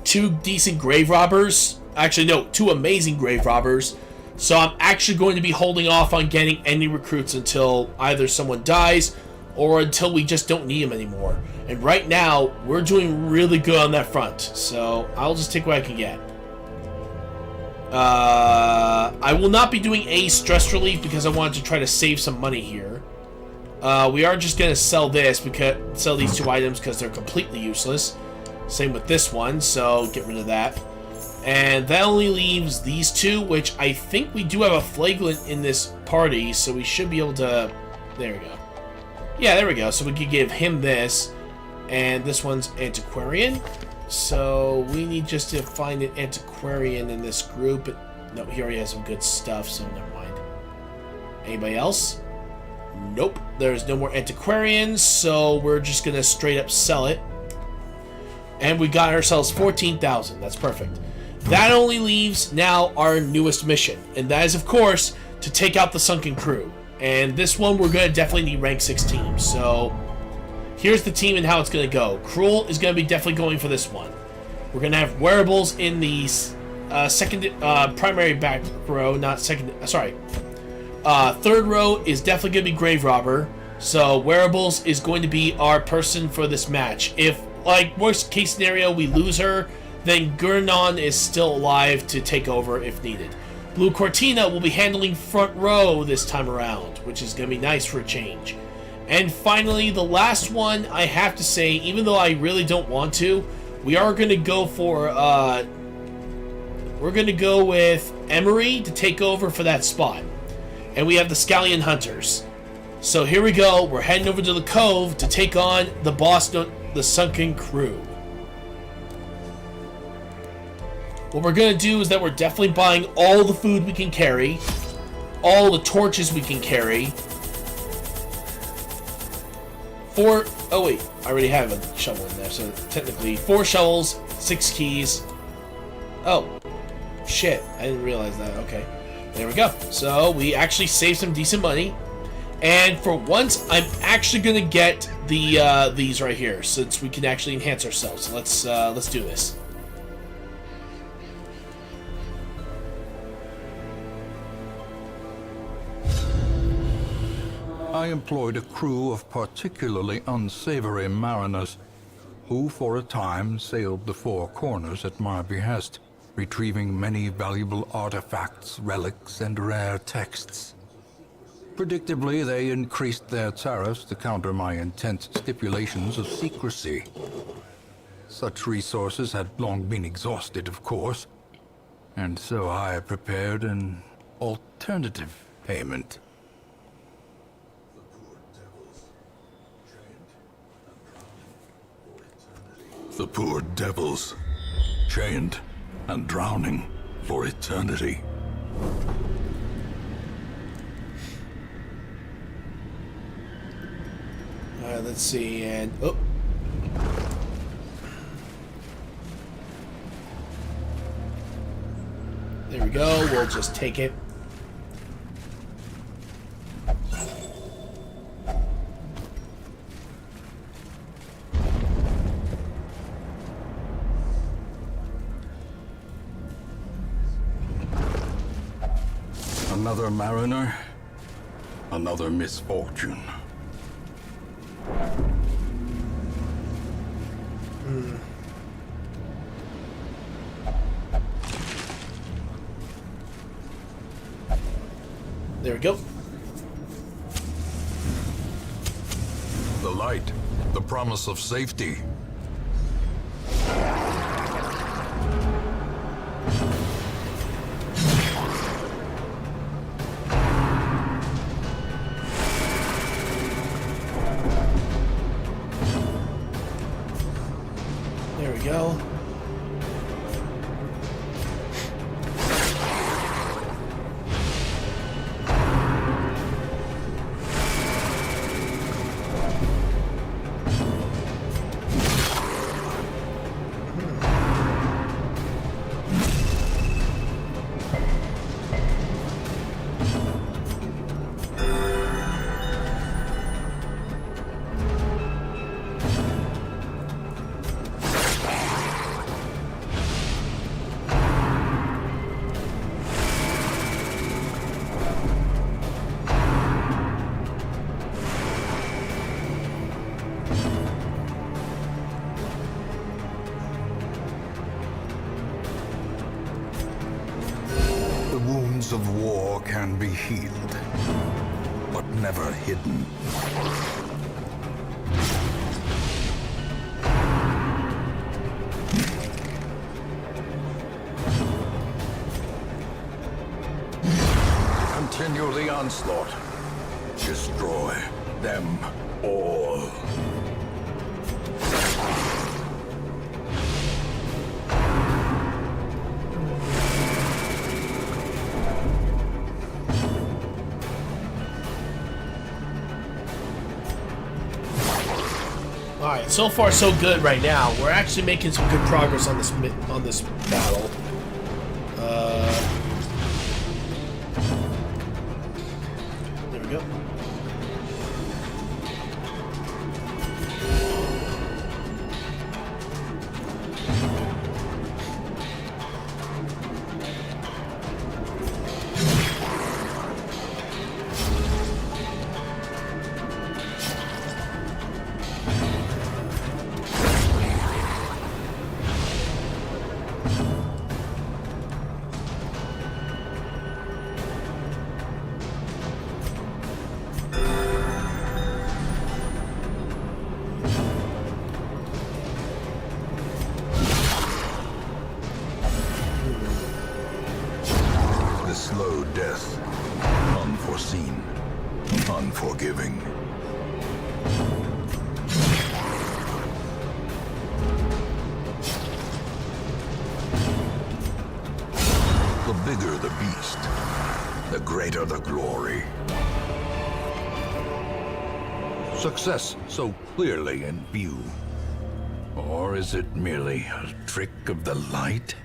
two decent grave robbers. Actually, no, 2 amazing grave robbers. So I'm actually going to be holding off on getting any recruits until either someone dies or until we just don't need them anymore. And right now, we're doing really good on that front. So I'll just take what I can get. I will not be doing a stress relief because I wanted to try to save some money here. We are just gonna sell this sell these 2 items because they're completely useless. Same with this one, so get rid of that. And that only leaves these 2, which I think we do have a flagrant in this party, so we should be able to... There we go. Yeah, there we go. So we could give him this, and this one's antiquarian. So we need just to find an antiquarian in this group. No, he already has some good stuff, so never mind. Anybody else? Nope. There's no more antiquarians, so we're just going to straight up sell it. And we got ourselves 14,000. That's perfect. That only leaves now our newest mission, and that is, of course, to take out the sunken crew. And this one, we're going to definitely need rank 6 teams. So here's the team and how it's going to go. Cruel is going to be definitely going for this one. We're going to have wearables in the primary back row, not second. Sorry. Third row is definitely going to be grave robber. So wearables is going to be our person for this match. If, like, worst case scenario, we lose her, then Gurnon is still alive to take over if needed. Blue Cortina will be handling front row this time around, which is going to be nice for a change. And finally, the last one, I have to say, even though I really don't want to, we are going to go for, we're going to go with Emery to take over for that spot. And we have the Scallion Hunters. So here we go, we're heading over to the Cove to take on the boss, the Sunken Crew. What we're going to do is that we're definitely buying all the food we can carry, all the torches we can carry. Oh wait, I already have a shovel in there, so technically 4 shovels, 6 keys. Oh, shit, I didn't realize that. Okay, there we go. So we actually saved some decent money. And for once, I'm actually going to get these right here, since we can actually enhance ourselves. So let's do this. I employed a crew of particularly unsavory mariners, who for a time sailed the 4 corners at my behest, retrieving many valuable artifacts, relics, and rare texts. Predictably, they increased their tariffs to counter my intense stipulations of secrecy. Such resources had long been exhausted, of course, and so I prepared an alternative payment. The poor devils, chained and drowning for eternity. Alright, let's see, and... oh. There we go, we'll just take it. Another mariner, another misfortune. There we go. The light, the promise of safety. There we go. The wounds of war can be healed, but never hidden. Continue the onslaught. Destroy them all. Alright, so far so good right now. We're actually making some good progress on this battle. There we go. The slow death. Unforeseen. Unforgiving. The bigger the beast, the greater the glory. Success so clearly in view. Or is it merely a trick of the light?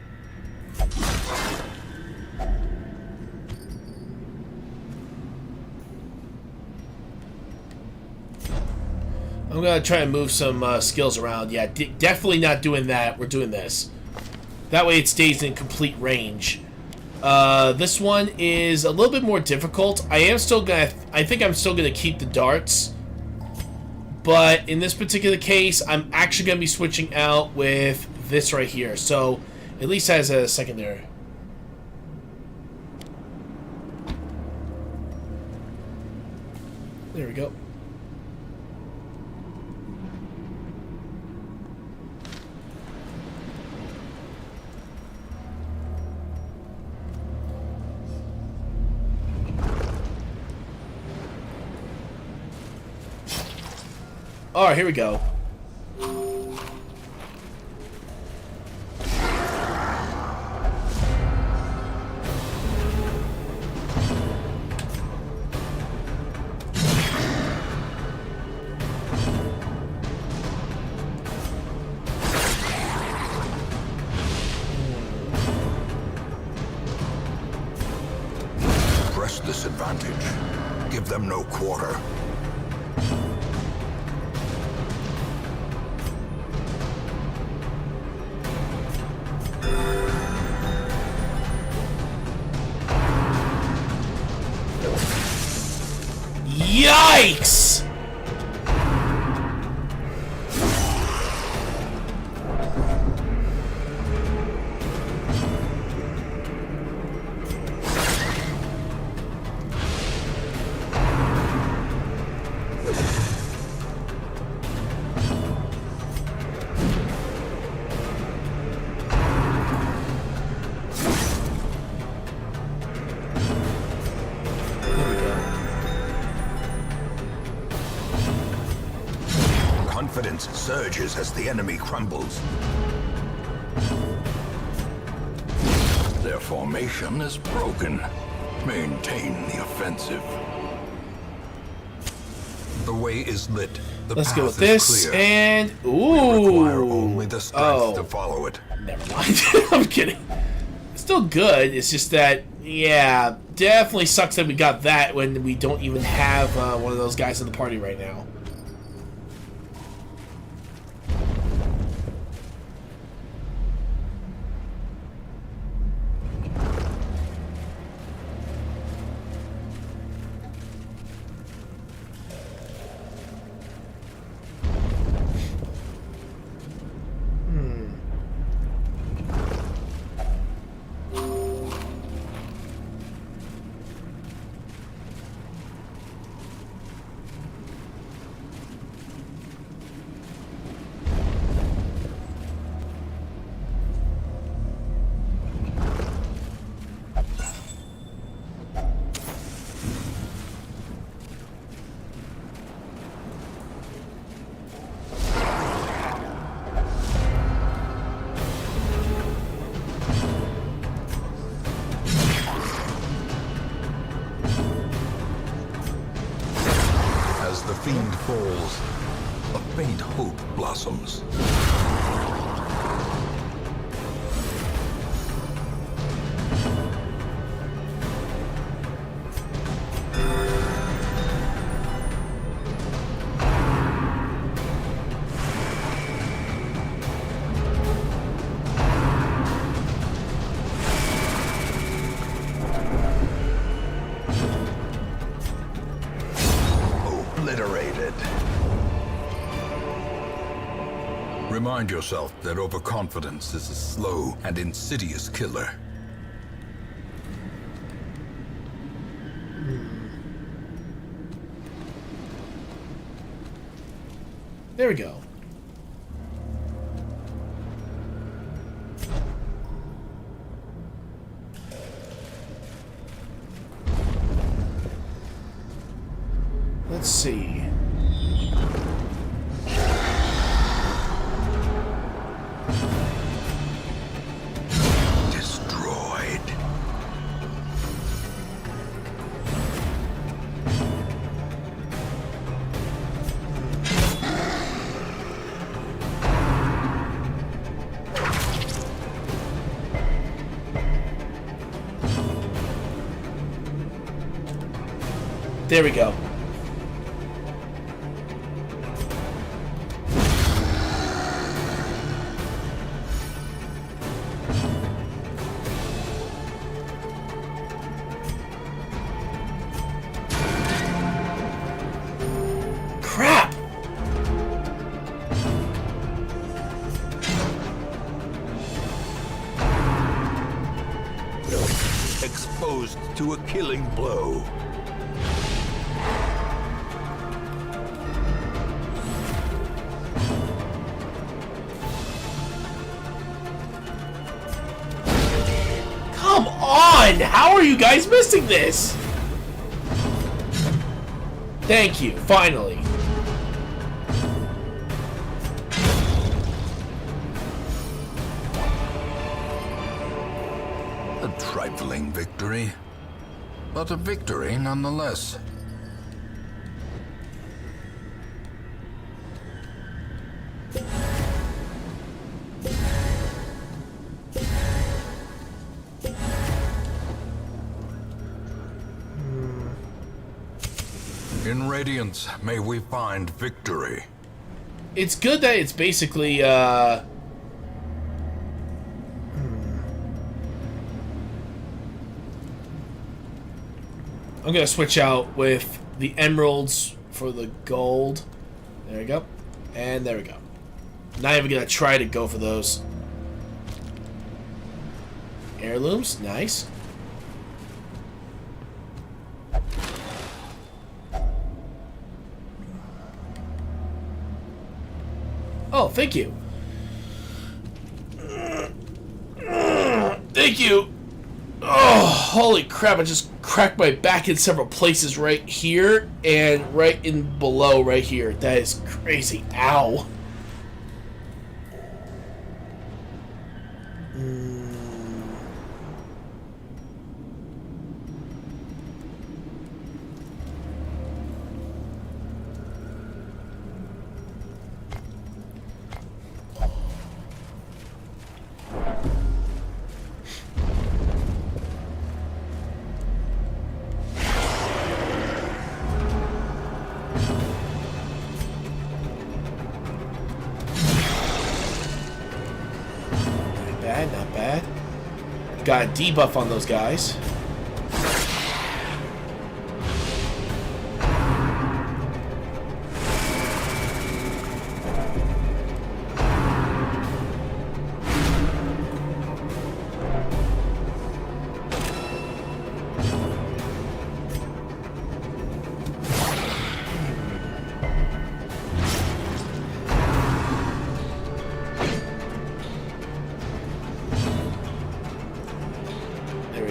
I'm gonna try and move some skills around. Yeah, definitely not doing that. We're doing this. That way it stays in complete range. This one is a little bit more difficult. I think I'm still gonna keep the darts. But in this particular case, I'm actually gonna be switching out with this right here. So at least has a secondary. There we go. Alright, here we go. Press this advantage. Give them no quarter. Yikes! Confidence surges as the enemy crumbles. Their formation is broken. Maintain the offensive. The way is lit. The Let's path go with is this, clear. and We require ooh, only the strength to follow it. never mind. I'm kidding. It's still good. It's just that, yeah, definitely sucks that we got that when we don't even have one of those guys in the party right now. faint hope blossoms. Obliterated. Remind yourself that overconfidence is a slow and insidious killer. There we go. Let's see. Destroyed. There we go. Crap! Exposed to a killing blow. Come on! How are you guys missing this? Thank you, finally. A trifling victory, but a victory nonetheless. In Radiance, may we find victory. It's good that it's basically, I'm gonna switch out with the emeralds for the gold. There we go. And there we go. Not even gonna try to go for those. Heirlooms, nice. Oh, thank you. Thank you. Oh, holy crap, I just cracked my back in several places right here and right in below right here. That is crazy. Ow. Not bad. Got a debuff on those guys.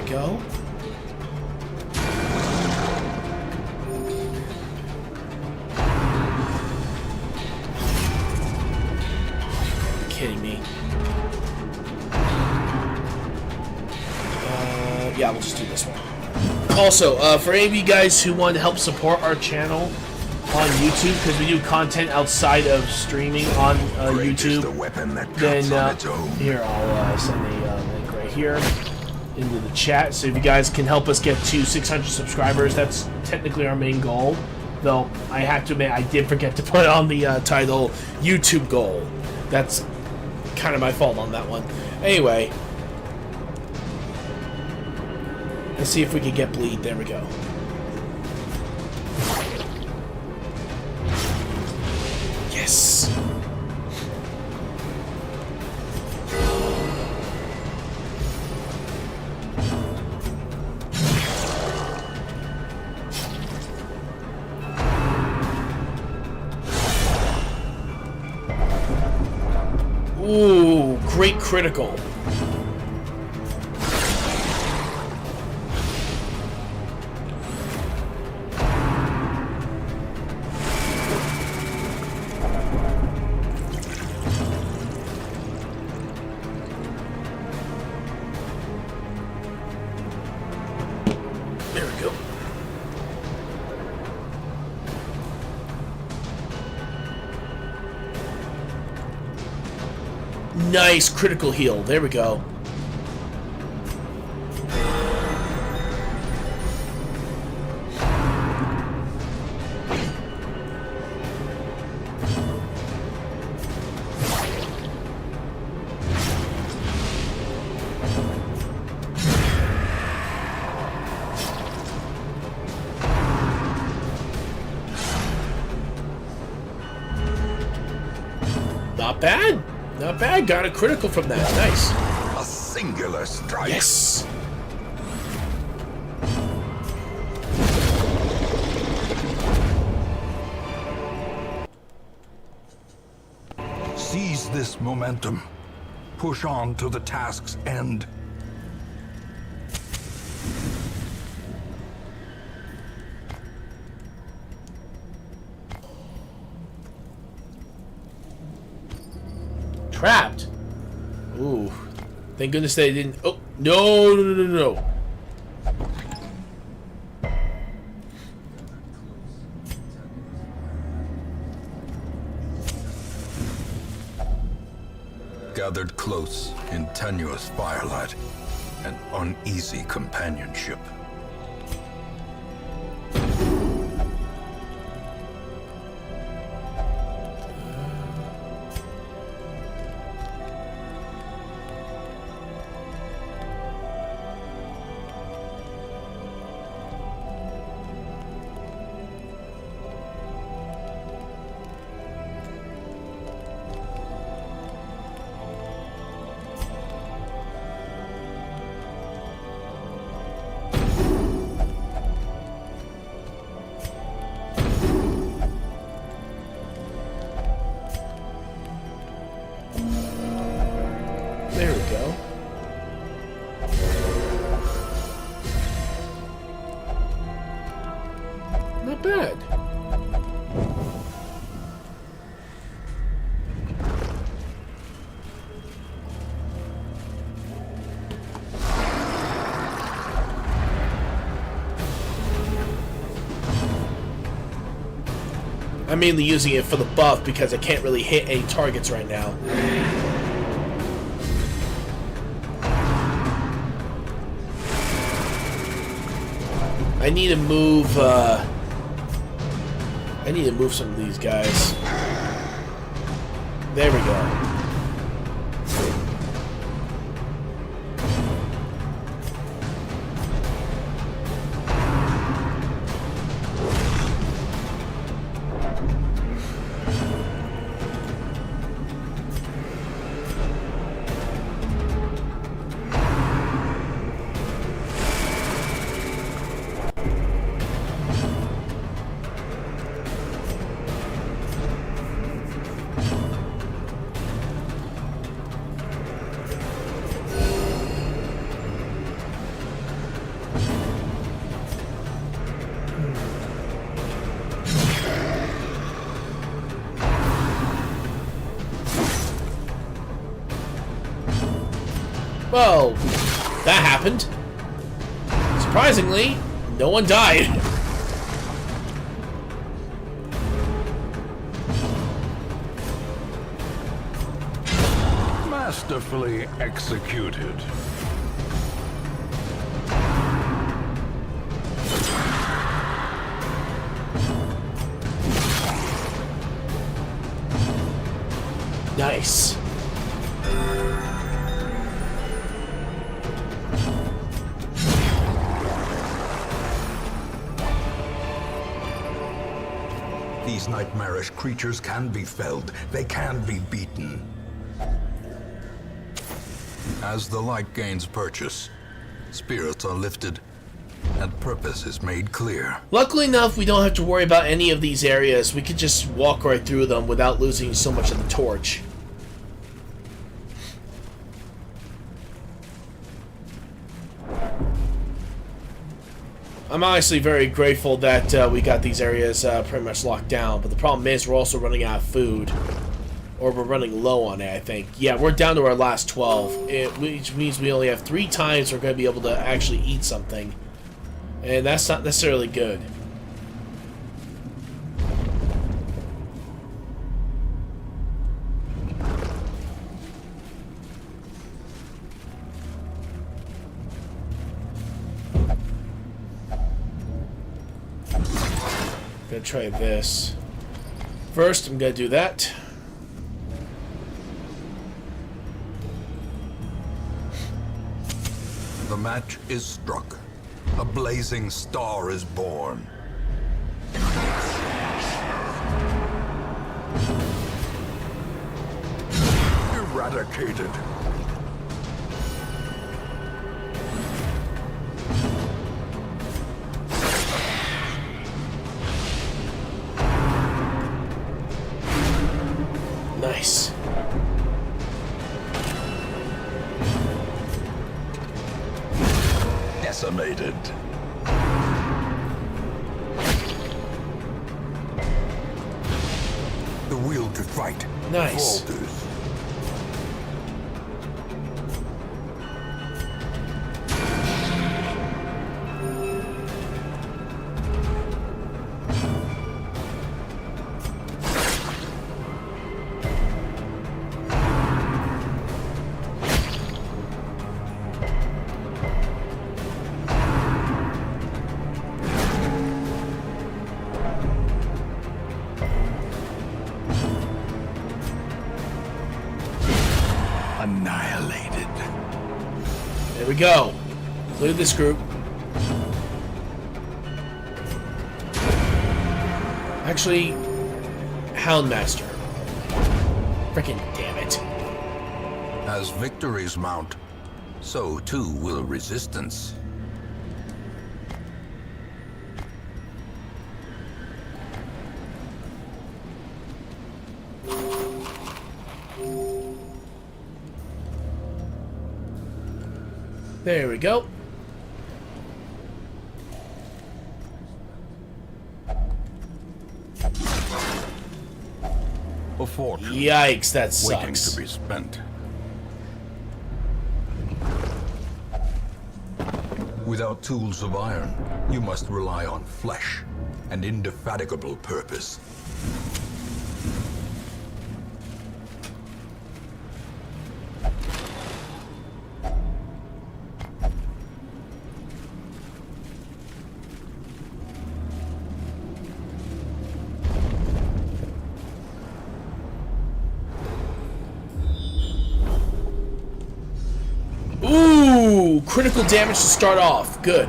Go. Kidding me. Yeah, we'll just do this one. Also, for any of you guys who want to help support our channel, on YouTube, because we do content outside of streaming on YouTube, then here, I'll send a link right here into the chat. So if you guys can help us get to 600 subscribers, that's technically our main goal. Though, I have to admit, I did forget to put on the title YouTube goal. That's kind of my fault on that one. Anyway, let's see if we can get bleed. There we go. Yes. Ooh, great critical. There we go. Nice critical heal. There we go. Not bad. Not bad. Got a critical from that. Nice. A singular strike. Yes. Seize this momentum. Push on to the task's end. Trapped. Ooh. Thank goodness they didn't. Oh, no, no, no, no, no. Gathered close in tenuous firelight, an uneasy companionship. There we go. Not bad. I'm mainly using it for the buff because I can't really hit any targets right now. I need to move, some of these guys. There we go. Well, that happened. Surprisingly, no one died. Masterfully executed. Nice. These nightmarish creatures can be felled. They can be beaten. As the light gains purchase, spirits are lifted, and purpose is made clear. Luckily enough, we don't have to worry about any of these areas. We could just walk right through them without losing so much of the torch. I'm honestly very grateful that we got these areas pretty much locked down, but the problem is we're also running out of food. Or we're running low on it, I think. Yeah, we're down to our last 12, which means we only have 3 times we're going to be able to actually eat something. And that's not necessarily good. Gonna try this. First, I'm gonna do that. The match is struck. A blazing star is born. Eradicated. Nice. Decimated. The will to fight. Nice. Falters. Annihilated. There we go. Look at this group. Actually, Houndmaster. Frickin' damn it. As victories mount, so too will resistance. There we go. A fortune Yikes, that waiting sucks. to be spent. Without tools of iron, you must rely on flesh and indefatigable purpose. Ooh, critical damage to start off. Good.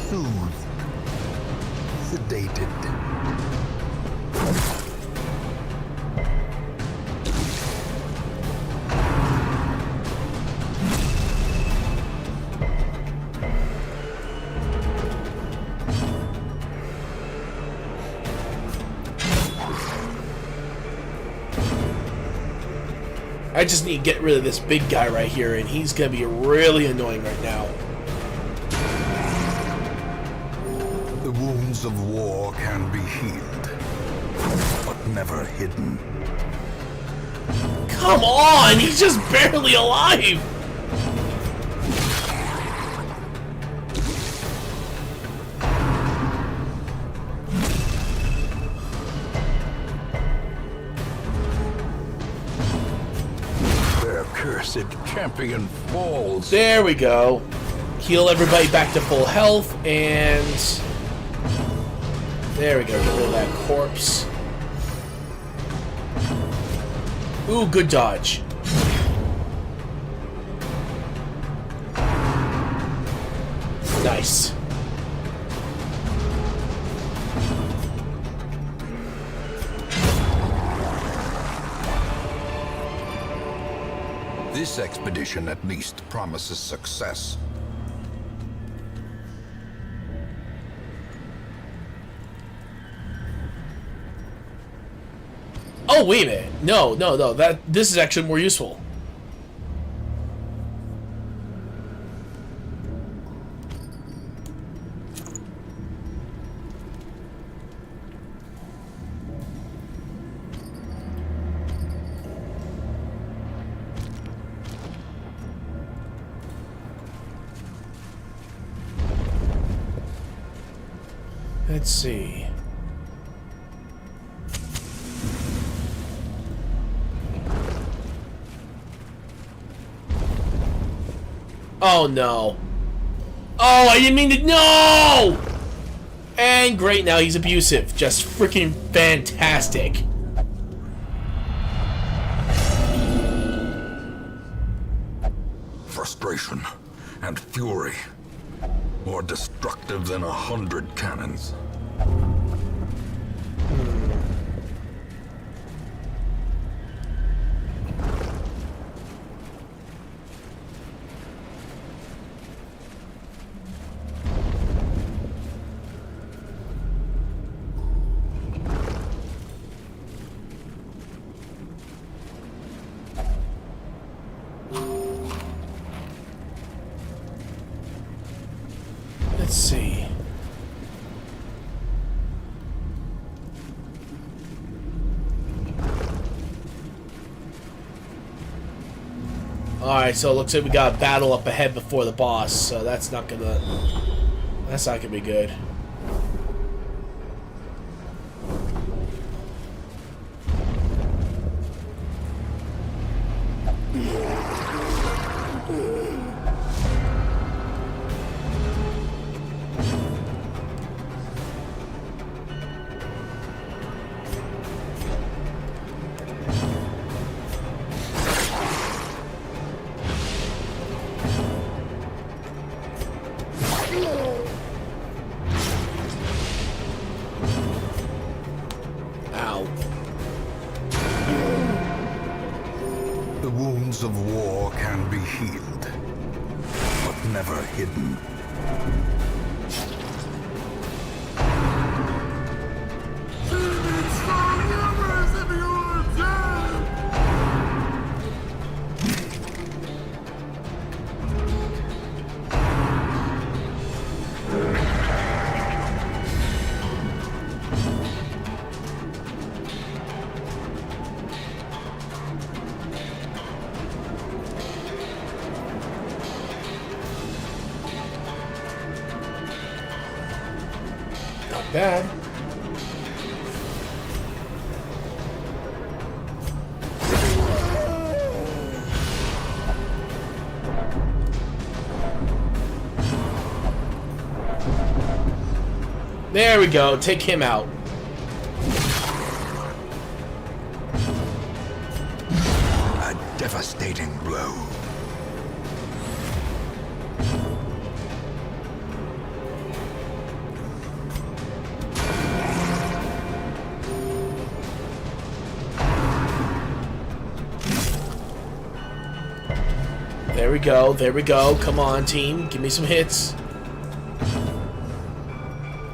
Soothed. Sedated. I just need to get rid of this big guy right here, and he's gonna be really annoying right now. The wound wounds of war can be healed, but never hidden. Come on, he's just barely alive. Their cursed champion falls. There we go. Heal everybody back to full health, and there we go. Get rid of that corpse. Ooh, good dodge. Nice. This expedition at least promises success. Oh, wait a minute. No. This is actually more useful. Let's see. Oh no. Oh, I didn't mean to. No! And great, now he's abusive. Just freaking fantastic. Frustration and fury, more destructive than 100 cannons. Let's see. Alright, so it looks like we got a battle up ahead before the boss, so that's not gonna be good. Ow. The wounds of war can be healed, but never hidden. Not bad. There we go. Take him out. A devastating blow. There we go. There we go. Come on, team. Give me some hits.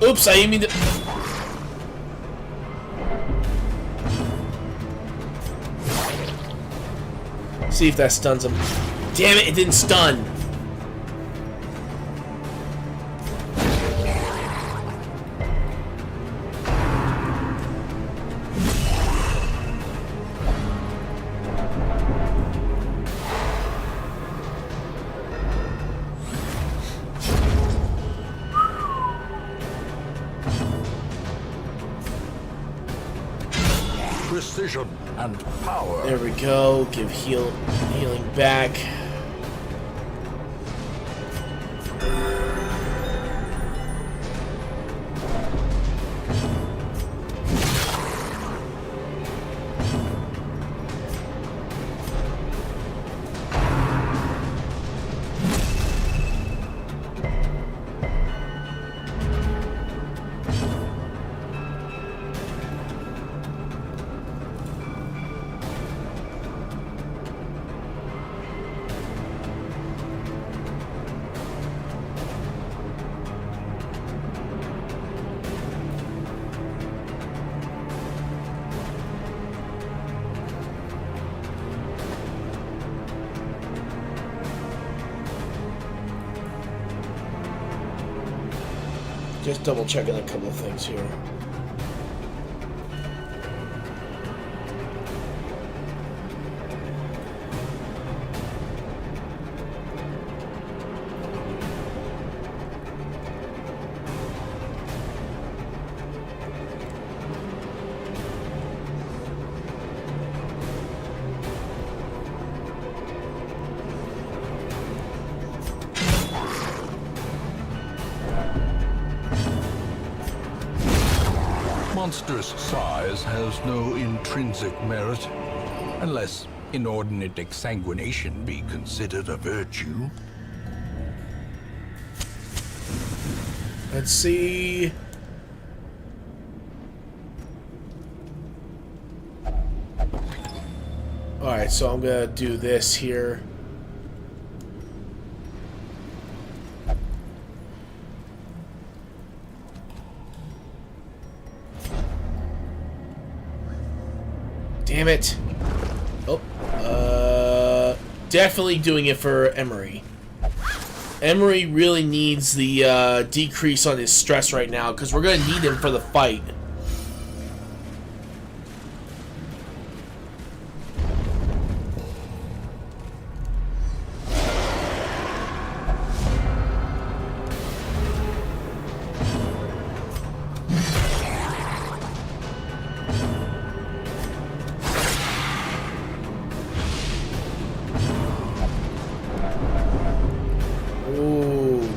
Oops, I didn't mean to... See if that stuns him. Damn it, it didn't stun. precision, and power. There we go. Give healing back. Just double checking a couple of things here. Monstrous size has no intrinsic merit, unless inordinate exsanguination be considered a virtue. Let's see. Alright, so I'm gonna do this here. Damn it. Oh, definitely doing it for Emery. Emery really needs the decrease on his stress right now, because we're going to need him for the fight.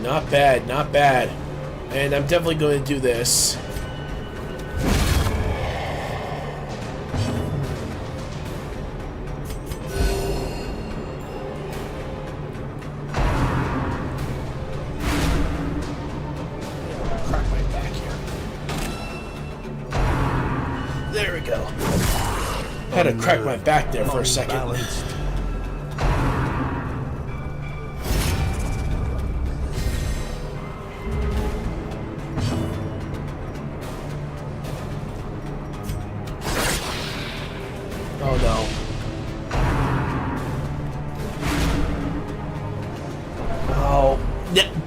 Not bad, not bad. And I'm definitely going to do this. Crack my back here. There we go. Had to crack my back there for a second. Oh no. Oh.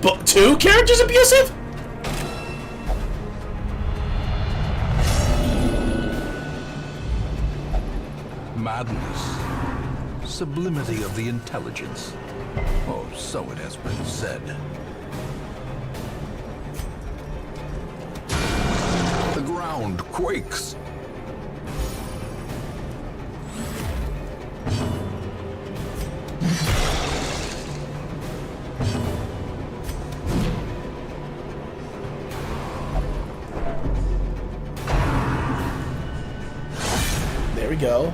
But 2 characters abusive? Madness. Sublimity of the intelligence. Oh, so it has been said. The ground quakes. There we go.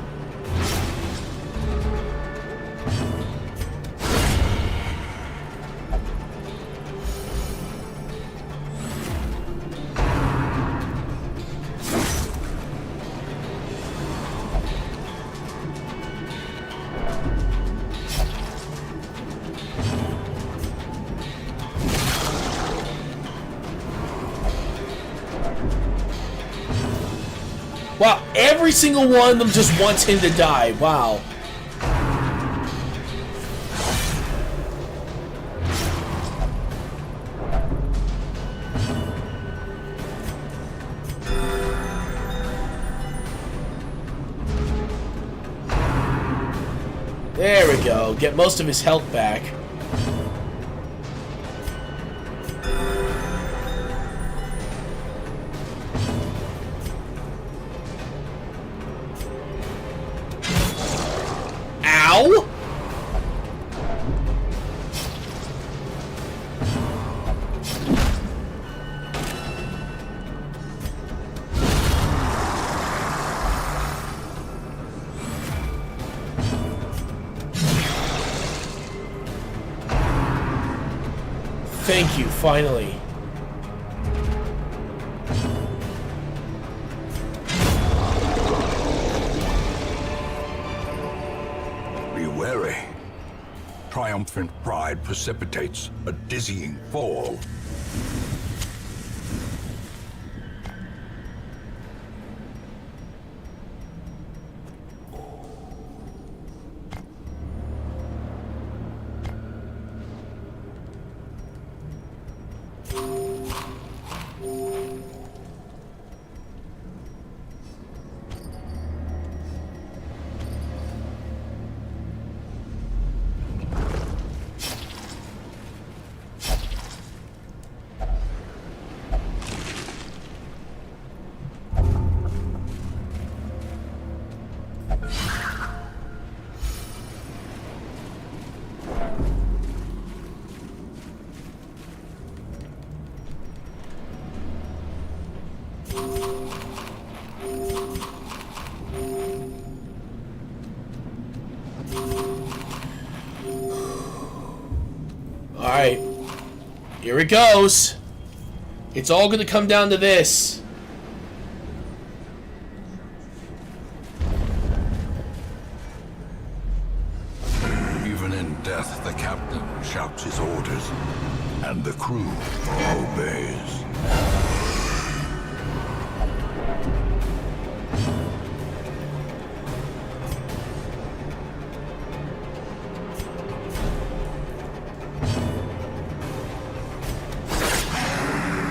Wow, every single one of them just wants him to die. Wow. There we go. Get most of his health back. Ow! Thank you, finally. Be wary. Triumphant pride precipitates a dizzying fall. Alright. Here it goes. It's all gonna come down to this. Even in death, the captain shouts his orders, and the crew obeys.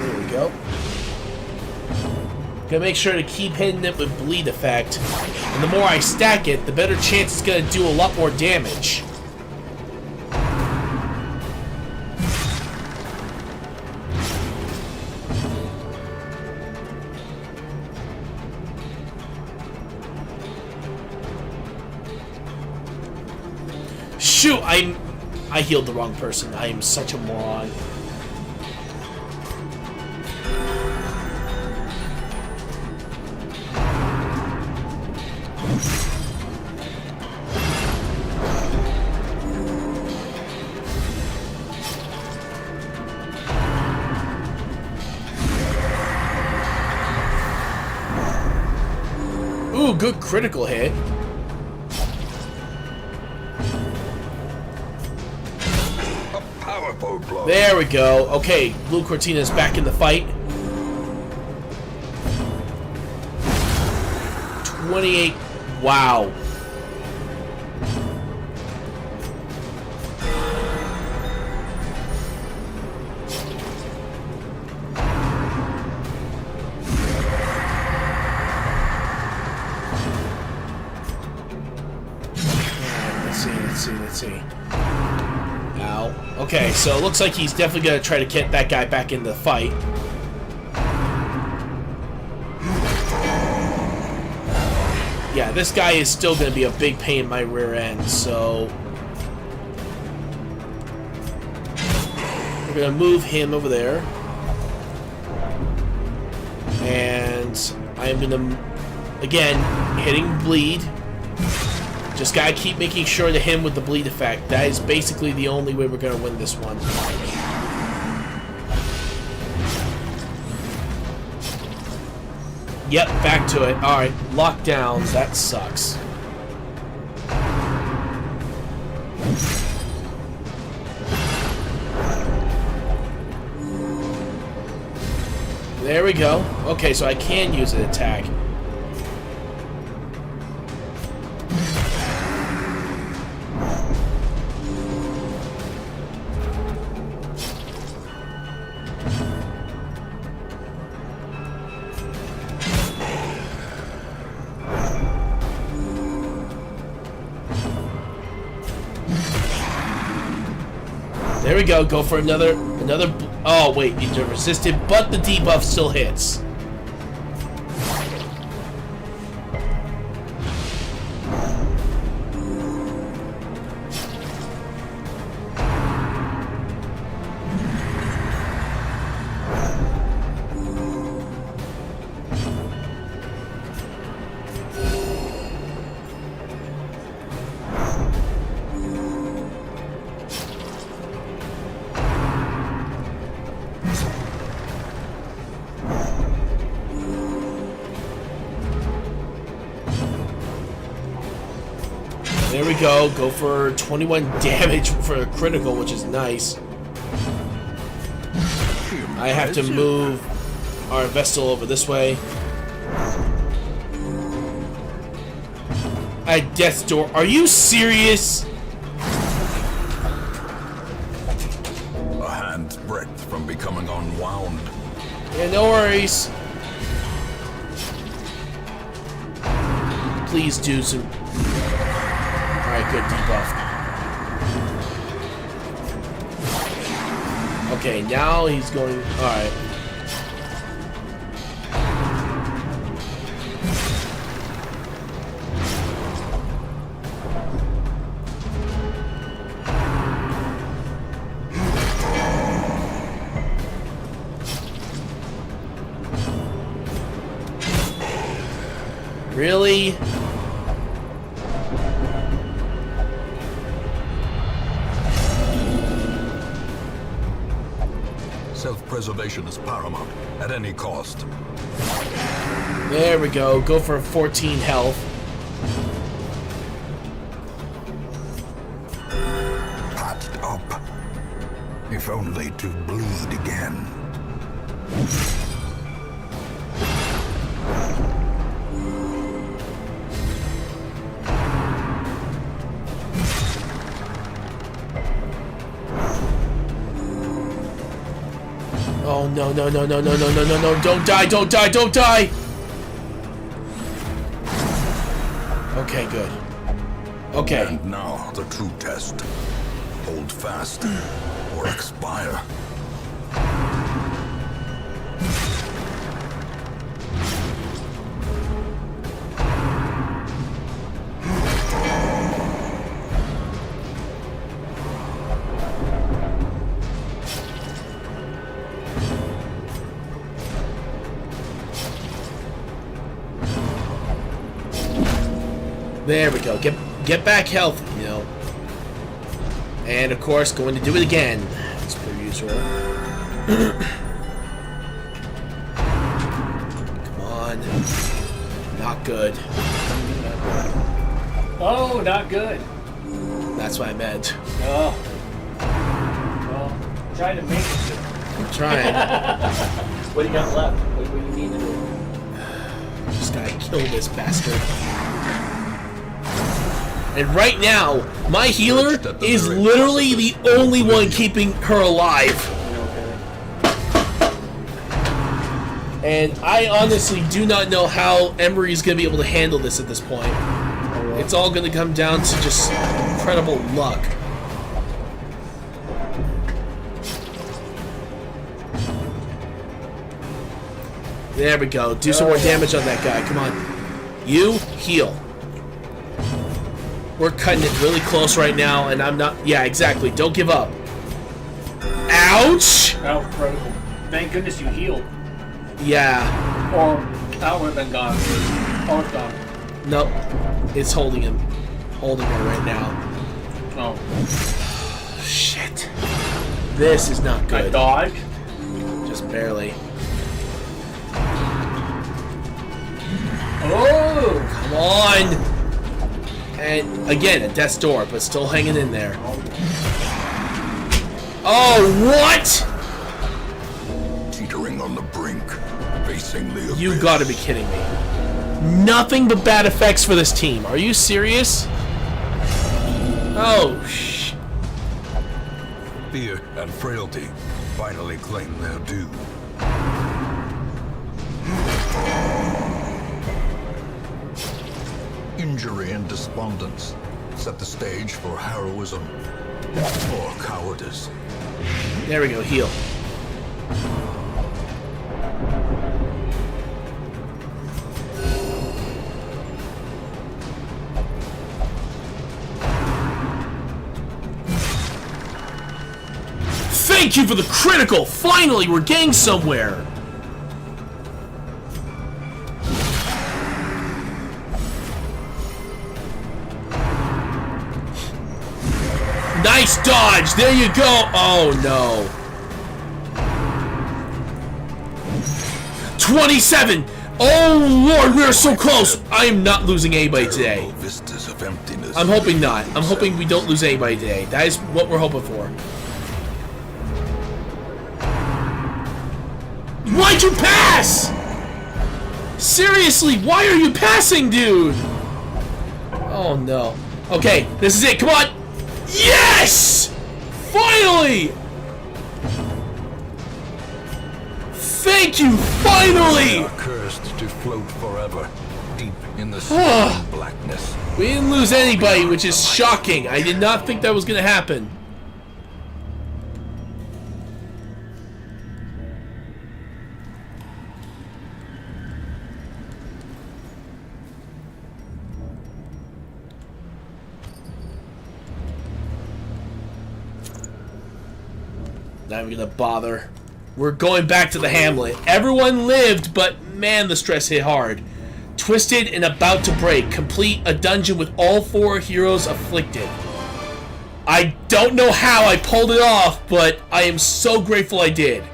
There we go. Gotta make sure to keep hitting it with bleed effect. And the more I stack it, the better chance it's gonna do a lot more damage. Shoot, I healed the wrong person. I am such a moron. Ooh, good critical hit. Powerful blow. There we go. Okay, Blue Cortina's back in the fight. 28. Wow. Let's see. Ow. Okay, so it looks like he's definitely gonna try to get that guy back in the fight. Yeah, this guy is still gonna be a big pain in my rear end, so we're gonna move him over there. And I am gonna, again, hitting bleed. Just gotta keep making sure to hit him with the bleed effect. That is basically the only way we're gonna win this one. Yep, back to it. Alright, lockdowns. That sucks. There we go. Okay, so I can use an attack. There we go. Go for another. Oh wait, it's resisted, but the debuff still hits. There we go. Go for 21 damage for a critical, which is nice. I have to move our Vestal over this way. At death's door. Are you serious? A hand's breadth from becoming unwound. Yeah, no worries. Please do some. Alright, good debuff. Okay, now he's going. Alright. Really? Self-preservation is paramount, at any cost. There we go. Go for 14 health. Patched up. If only to bleed again. Oh no no no no no no no no no! Don't die! Don't die! Don't die! Okay, good. Okay. And now the true test. Hold fast or expire. There we go. Get back healthy, you know. And of course, going to do it again, as per usual. Come on. Not good. Oh, not good. That's what I meant. Oh. Well, I'm trying to make it. I'm trying. What do you got left? What do you need to do? Just gotta kill this bastard. And right now, my healer is literally the only one keeping her alive. And I honestly do not know how Emery's going to be able to handle this at this point. It's all going to come down to just incredible luck. There we go. Do some more damage on that guy. Come on. You, heal. We're cutting it really close right now, and I'm not... Yeah, exactly. Don't give up. Ouch! Oh, critical. Thank goodness you healed. Yeah. Or that would have been gone. Or it's gone. Nope. It's holding him. Holding her right now. Oh. Shit. This is not good. I dodged. Just barely. Oh! Come on! And again, at death's door, but still hanging in there. Oh, what? Teetering on the brink, facing the abyss. You gotta be kidding me. Nothing but bad effects for this team. Are you serious? Oh, Fear and frailty finally claim their due. Injury and despondence set the stage for heroism or cowardice. There we go, heal. Thank you for the critical! Finally, we're getting somewhere! Nice dodge! There you go! Oh no. 27! Oh lord, we are so close! I am not losing anybody today. Vistas of emptiness this. I'm hoping not. I'm hoping we don't lose anybody today. That is what we're hoping for. Why'd you pass? Seriously, why are you passing, dude? Oh no. Okay, this is it. Come on. Yes! Finally! Thank you, finally! They are cursed to float forever, deep in the sullen blackness. We didn't lose anybody, which is shocking. I did not think that was going to happen. Not even going to bother. We're going back to the hamlet. Everyone lived, but man, the stress hit hard. Twisted and about to break. Complete a dungeon with all 4 heroes afflicted. I don't know how I pulled it off, but I am so grateful I did.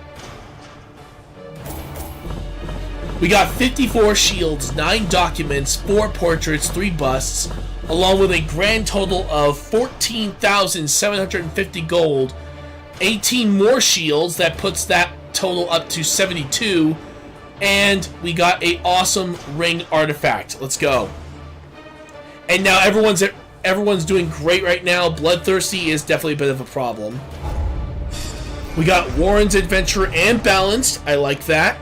We got 54 shields, 9 documents, 4 portraits, 3 busts, along with a grand total of 14,750 gold, 18 more shields. That puts that total up to 72. And we got a awesome ring artifact. Let's go. And now everyone's doing great right now. Bloodthirsty is definitely a bit of a problem. We got Warren's Adventure and Balanced. I like that.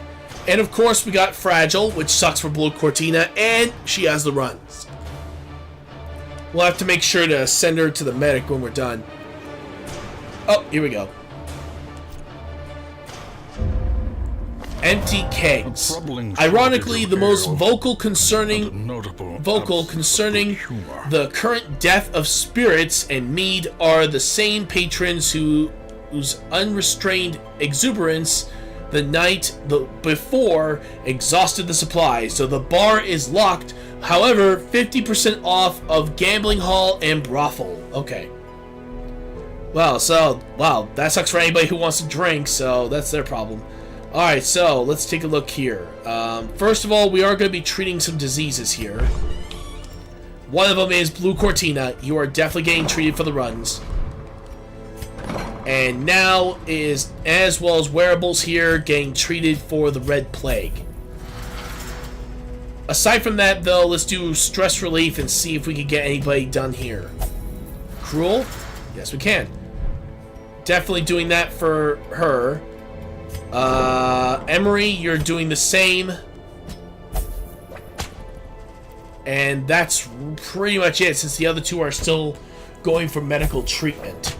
And of course we got Fragile, which sucks for Blue Cortina, and she has the runs. We'll have to make sure to send her to the medic when we're done. Oh, here we go. Empty kegs. Ironically, the most vocal concerning the current death of spirits and mead are the same patrons whose unrestrained exuberance the night before exhausted the supply. So the bar is locked. However, 50% off of gambling hall and brothel. Okay. Wow, that sucks for anybody who wants to drink, so that's their problem. Alright, so let's take a look here. First of all, we are going to be treating some diseases here. One of them is Blue Cortina. You are definitely getting treated for the runs. And now is, as well as wearables here, getting treated for the Red Plague. Aside from that, though, let's do stress relief and see if we can get anybody done here. Cruel? Yes, we can. Definitely doing that for her. Emery, you're doing the same. And that's pretty much it, since the other two are still going for medical treatment.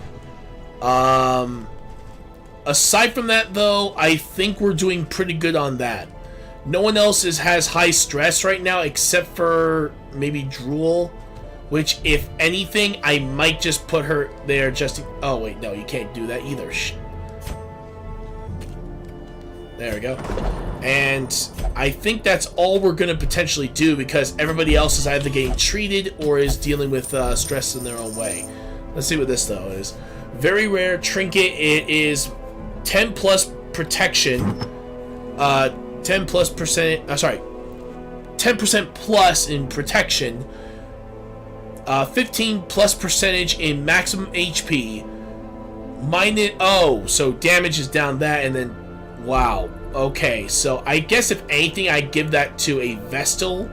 Aside from that, though, I think we're doing pretty good on that. No one else has high stress right now, except for maybe Drool, which, if anything, I might just put her there just to... Oh, wait, no, you can't do that either. There we go. And I think that's all we're going to potentially do, because everybody else is either getting treated or is dealing with stress in their own way. Let's see what this, though, is. Very rare trinket. It is 10 plus protection. 10% plus in protection. 15 plus percentage in maximum HP. So damage is down that, and then wow. Okay, so I guess if anything, I'd give that to a Vestal.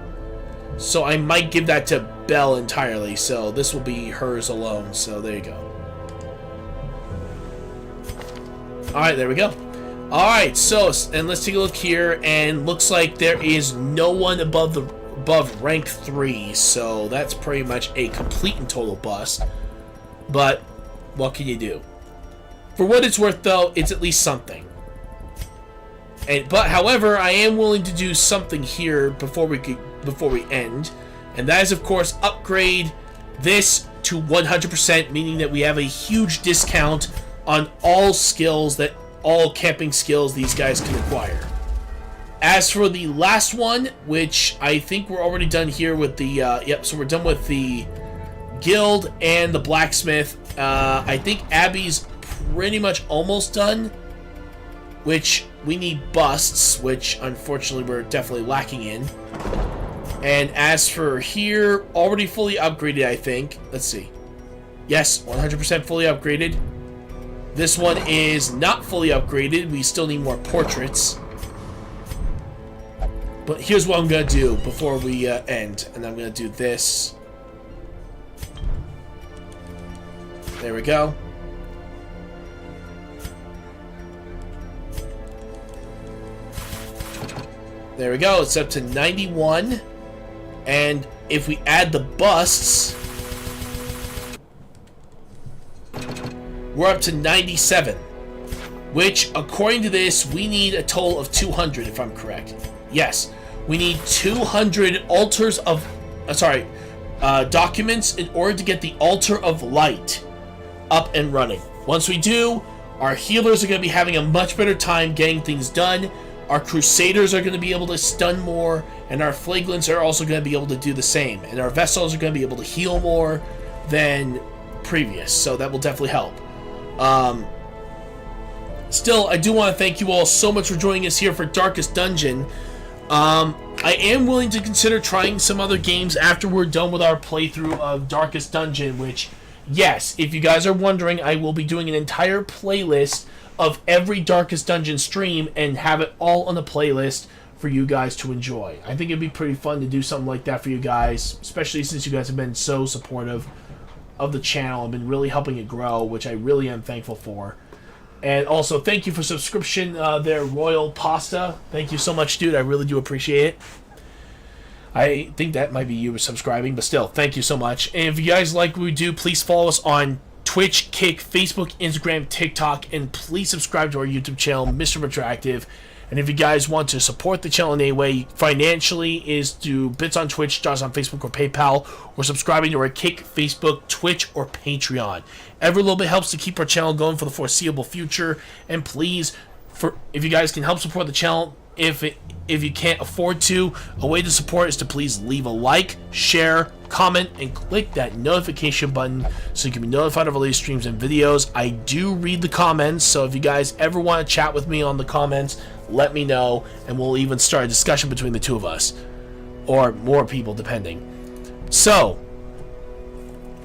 So I might give that to Belle entirely. So this will be hers alone. So there you go. Alright, there we go. Alright, so, and let's take a look here, and looks like there is no one above rank 3, so that's pretty much a complete and total bust. But what can you do? For what it's worth, though, it's at least something. But however, I am willing to do something here before we end, and that is, of course, upgrade this to 100%, meaning that we have a huge discount on all camping skills these guys can acquire. As for the last one, which I think we're already done here with the, so we're done with the guild and the blacksmith. I think Abby's pretty much almost done, which we need busts, which unfortunately we're definitely lacking in. And as for here, already fully upgraded, I think. Let's see. Yes, 100% fully upgraded. This one is not fully upgraded. We still need more portraits. But here's what I'm going to do before we end. And I'm going to do this. There we go. There we go. It's up to 91. And if we add the busts, we're up to 97. Which, according to this, we need a total of 200, if I'm correct. Yes. We need 200 altars of... documents in order to get the altar of light up and running. Once we do, our healers are going to be having a much better time getting things done. Our crusaders are going to be able to stun more, and our flagelants are also going to be able to do the same. And our vessels are going to be able to heal more than previous, so that will definitely help. Still, I do want to thank you all so much for joining us here for Darkest Dungeon. I am willing to consider trying some other games after we're done with our playthrough of Darkest Dungeon, which, yes, if you guys are wondering, I will be doing an entire playlist of every Darkest Dungeon stream and have it all on the playlist for you guys to enjoy. I think it'd be pretty fun to do something like that for you guys, especially since you guys have been so supportive of the channel and been really helping it grow, which I really am thankful for. And also, thank you for subscription there, Royal Pasta. Thank you so much, dude. I really do appreciate it. I think that might be you subscribing, but still, thank you so much. And if you guys like what we do, please follow us on Twitch, Kick, Facebook, Instagram, TikTok, and please subscribe to our YouTube channel, Mr. RetroActive. And if you guys want to support the channel in any way financially, is do bits on Twitch, dollars on Facebook or PayPal, or subscribing to our Kick, Facebook, Twitch, or Patreon. Every little bit helps to keep our channel going for the foreseeable future. And please, if you guys can help support the channel, if you can't afford to, a way to support is to please leave a like, share, comment, and click that notification button so you can be notified of our latest streams and videos. I do read the comments, so if you guys ever want to chat with me on the comments, let me know, and we'll even start a discussion between the two of us, or more people depending. So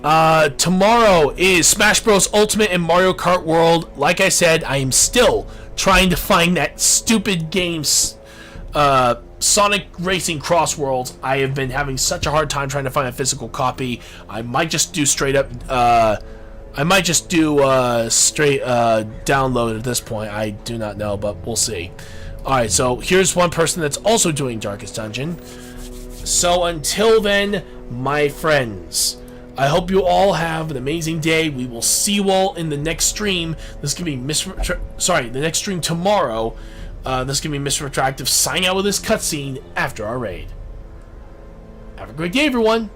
tomorrow is Smash Bros. Ultimate and Mario Kart World. Like I said, I am still trying to find that stupid game's Sonic Racing Cross Worlds. I have been having such a hard time trying to find a physical copy. I might just do straight download at this point. I do not know, but we'll see. Alright, so here's one person that's also doing Darkest Dungeon. So until then, my friends, I hope you all have an amazing day. We will see you all in the next stream. This is gonna be the next stream tomorrow. This is gonna be Mr. RetroActive signing out with this cutscene after our raid. Have a great day, everyone.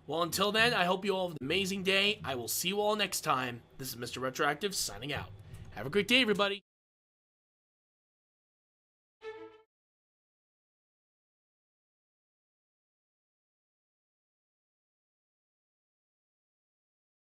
Well, until then, I hope you all have an amazing day. I will see you all next time. This is Mr. RetroActive signing out. Have a great day, everybody.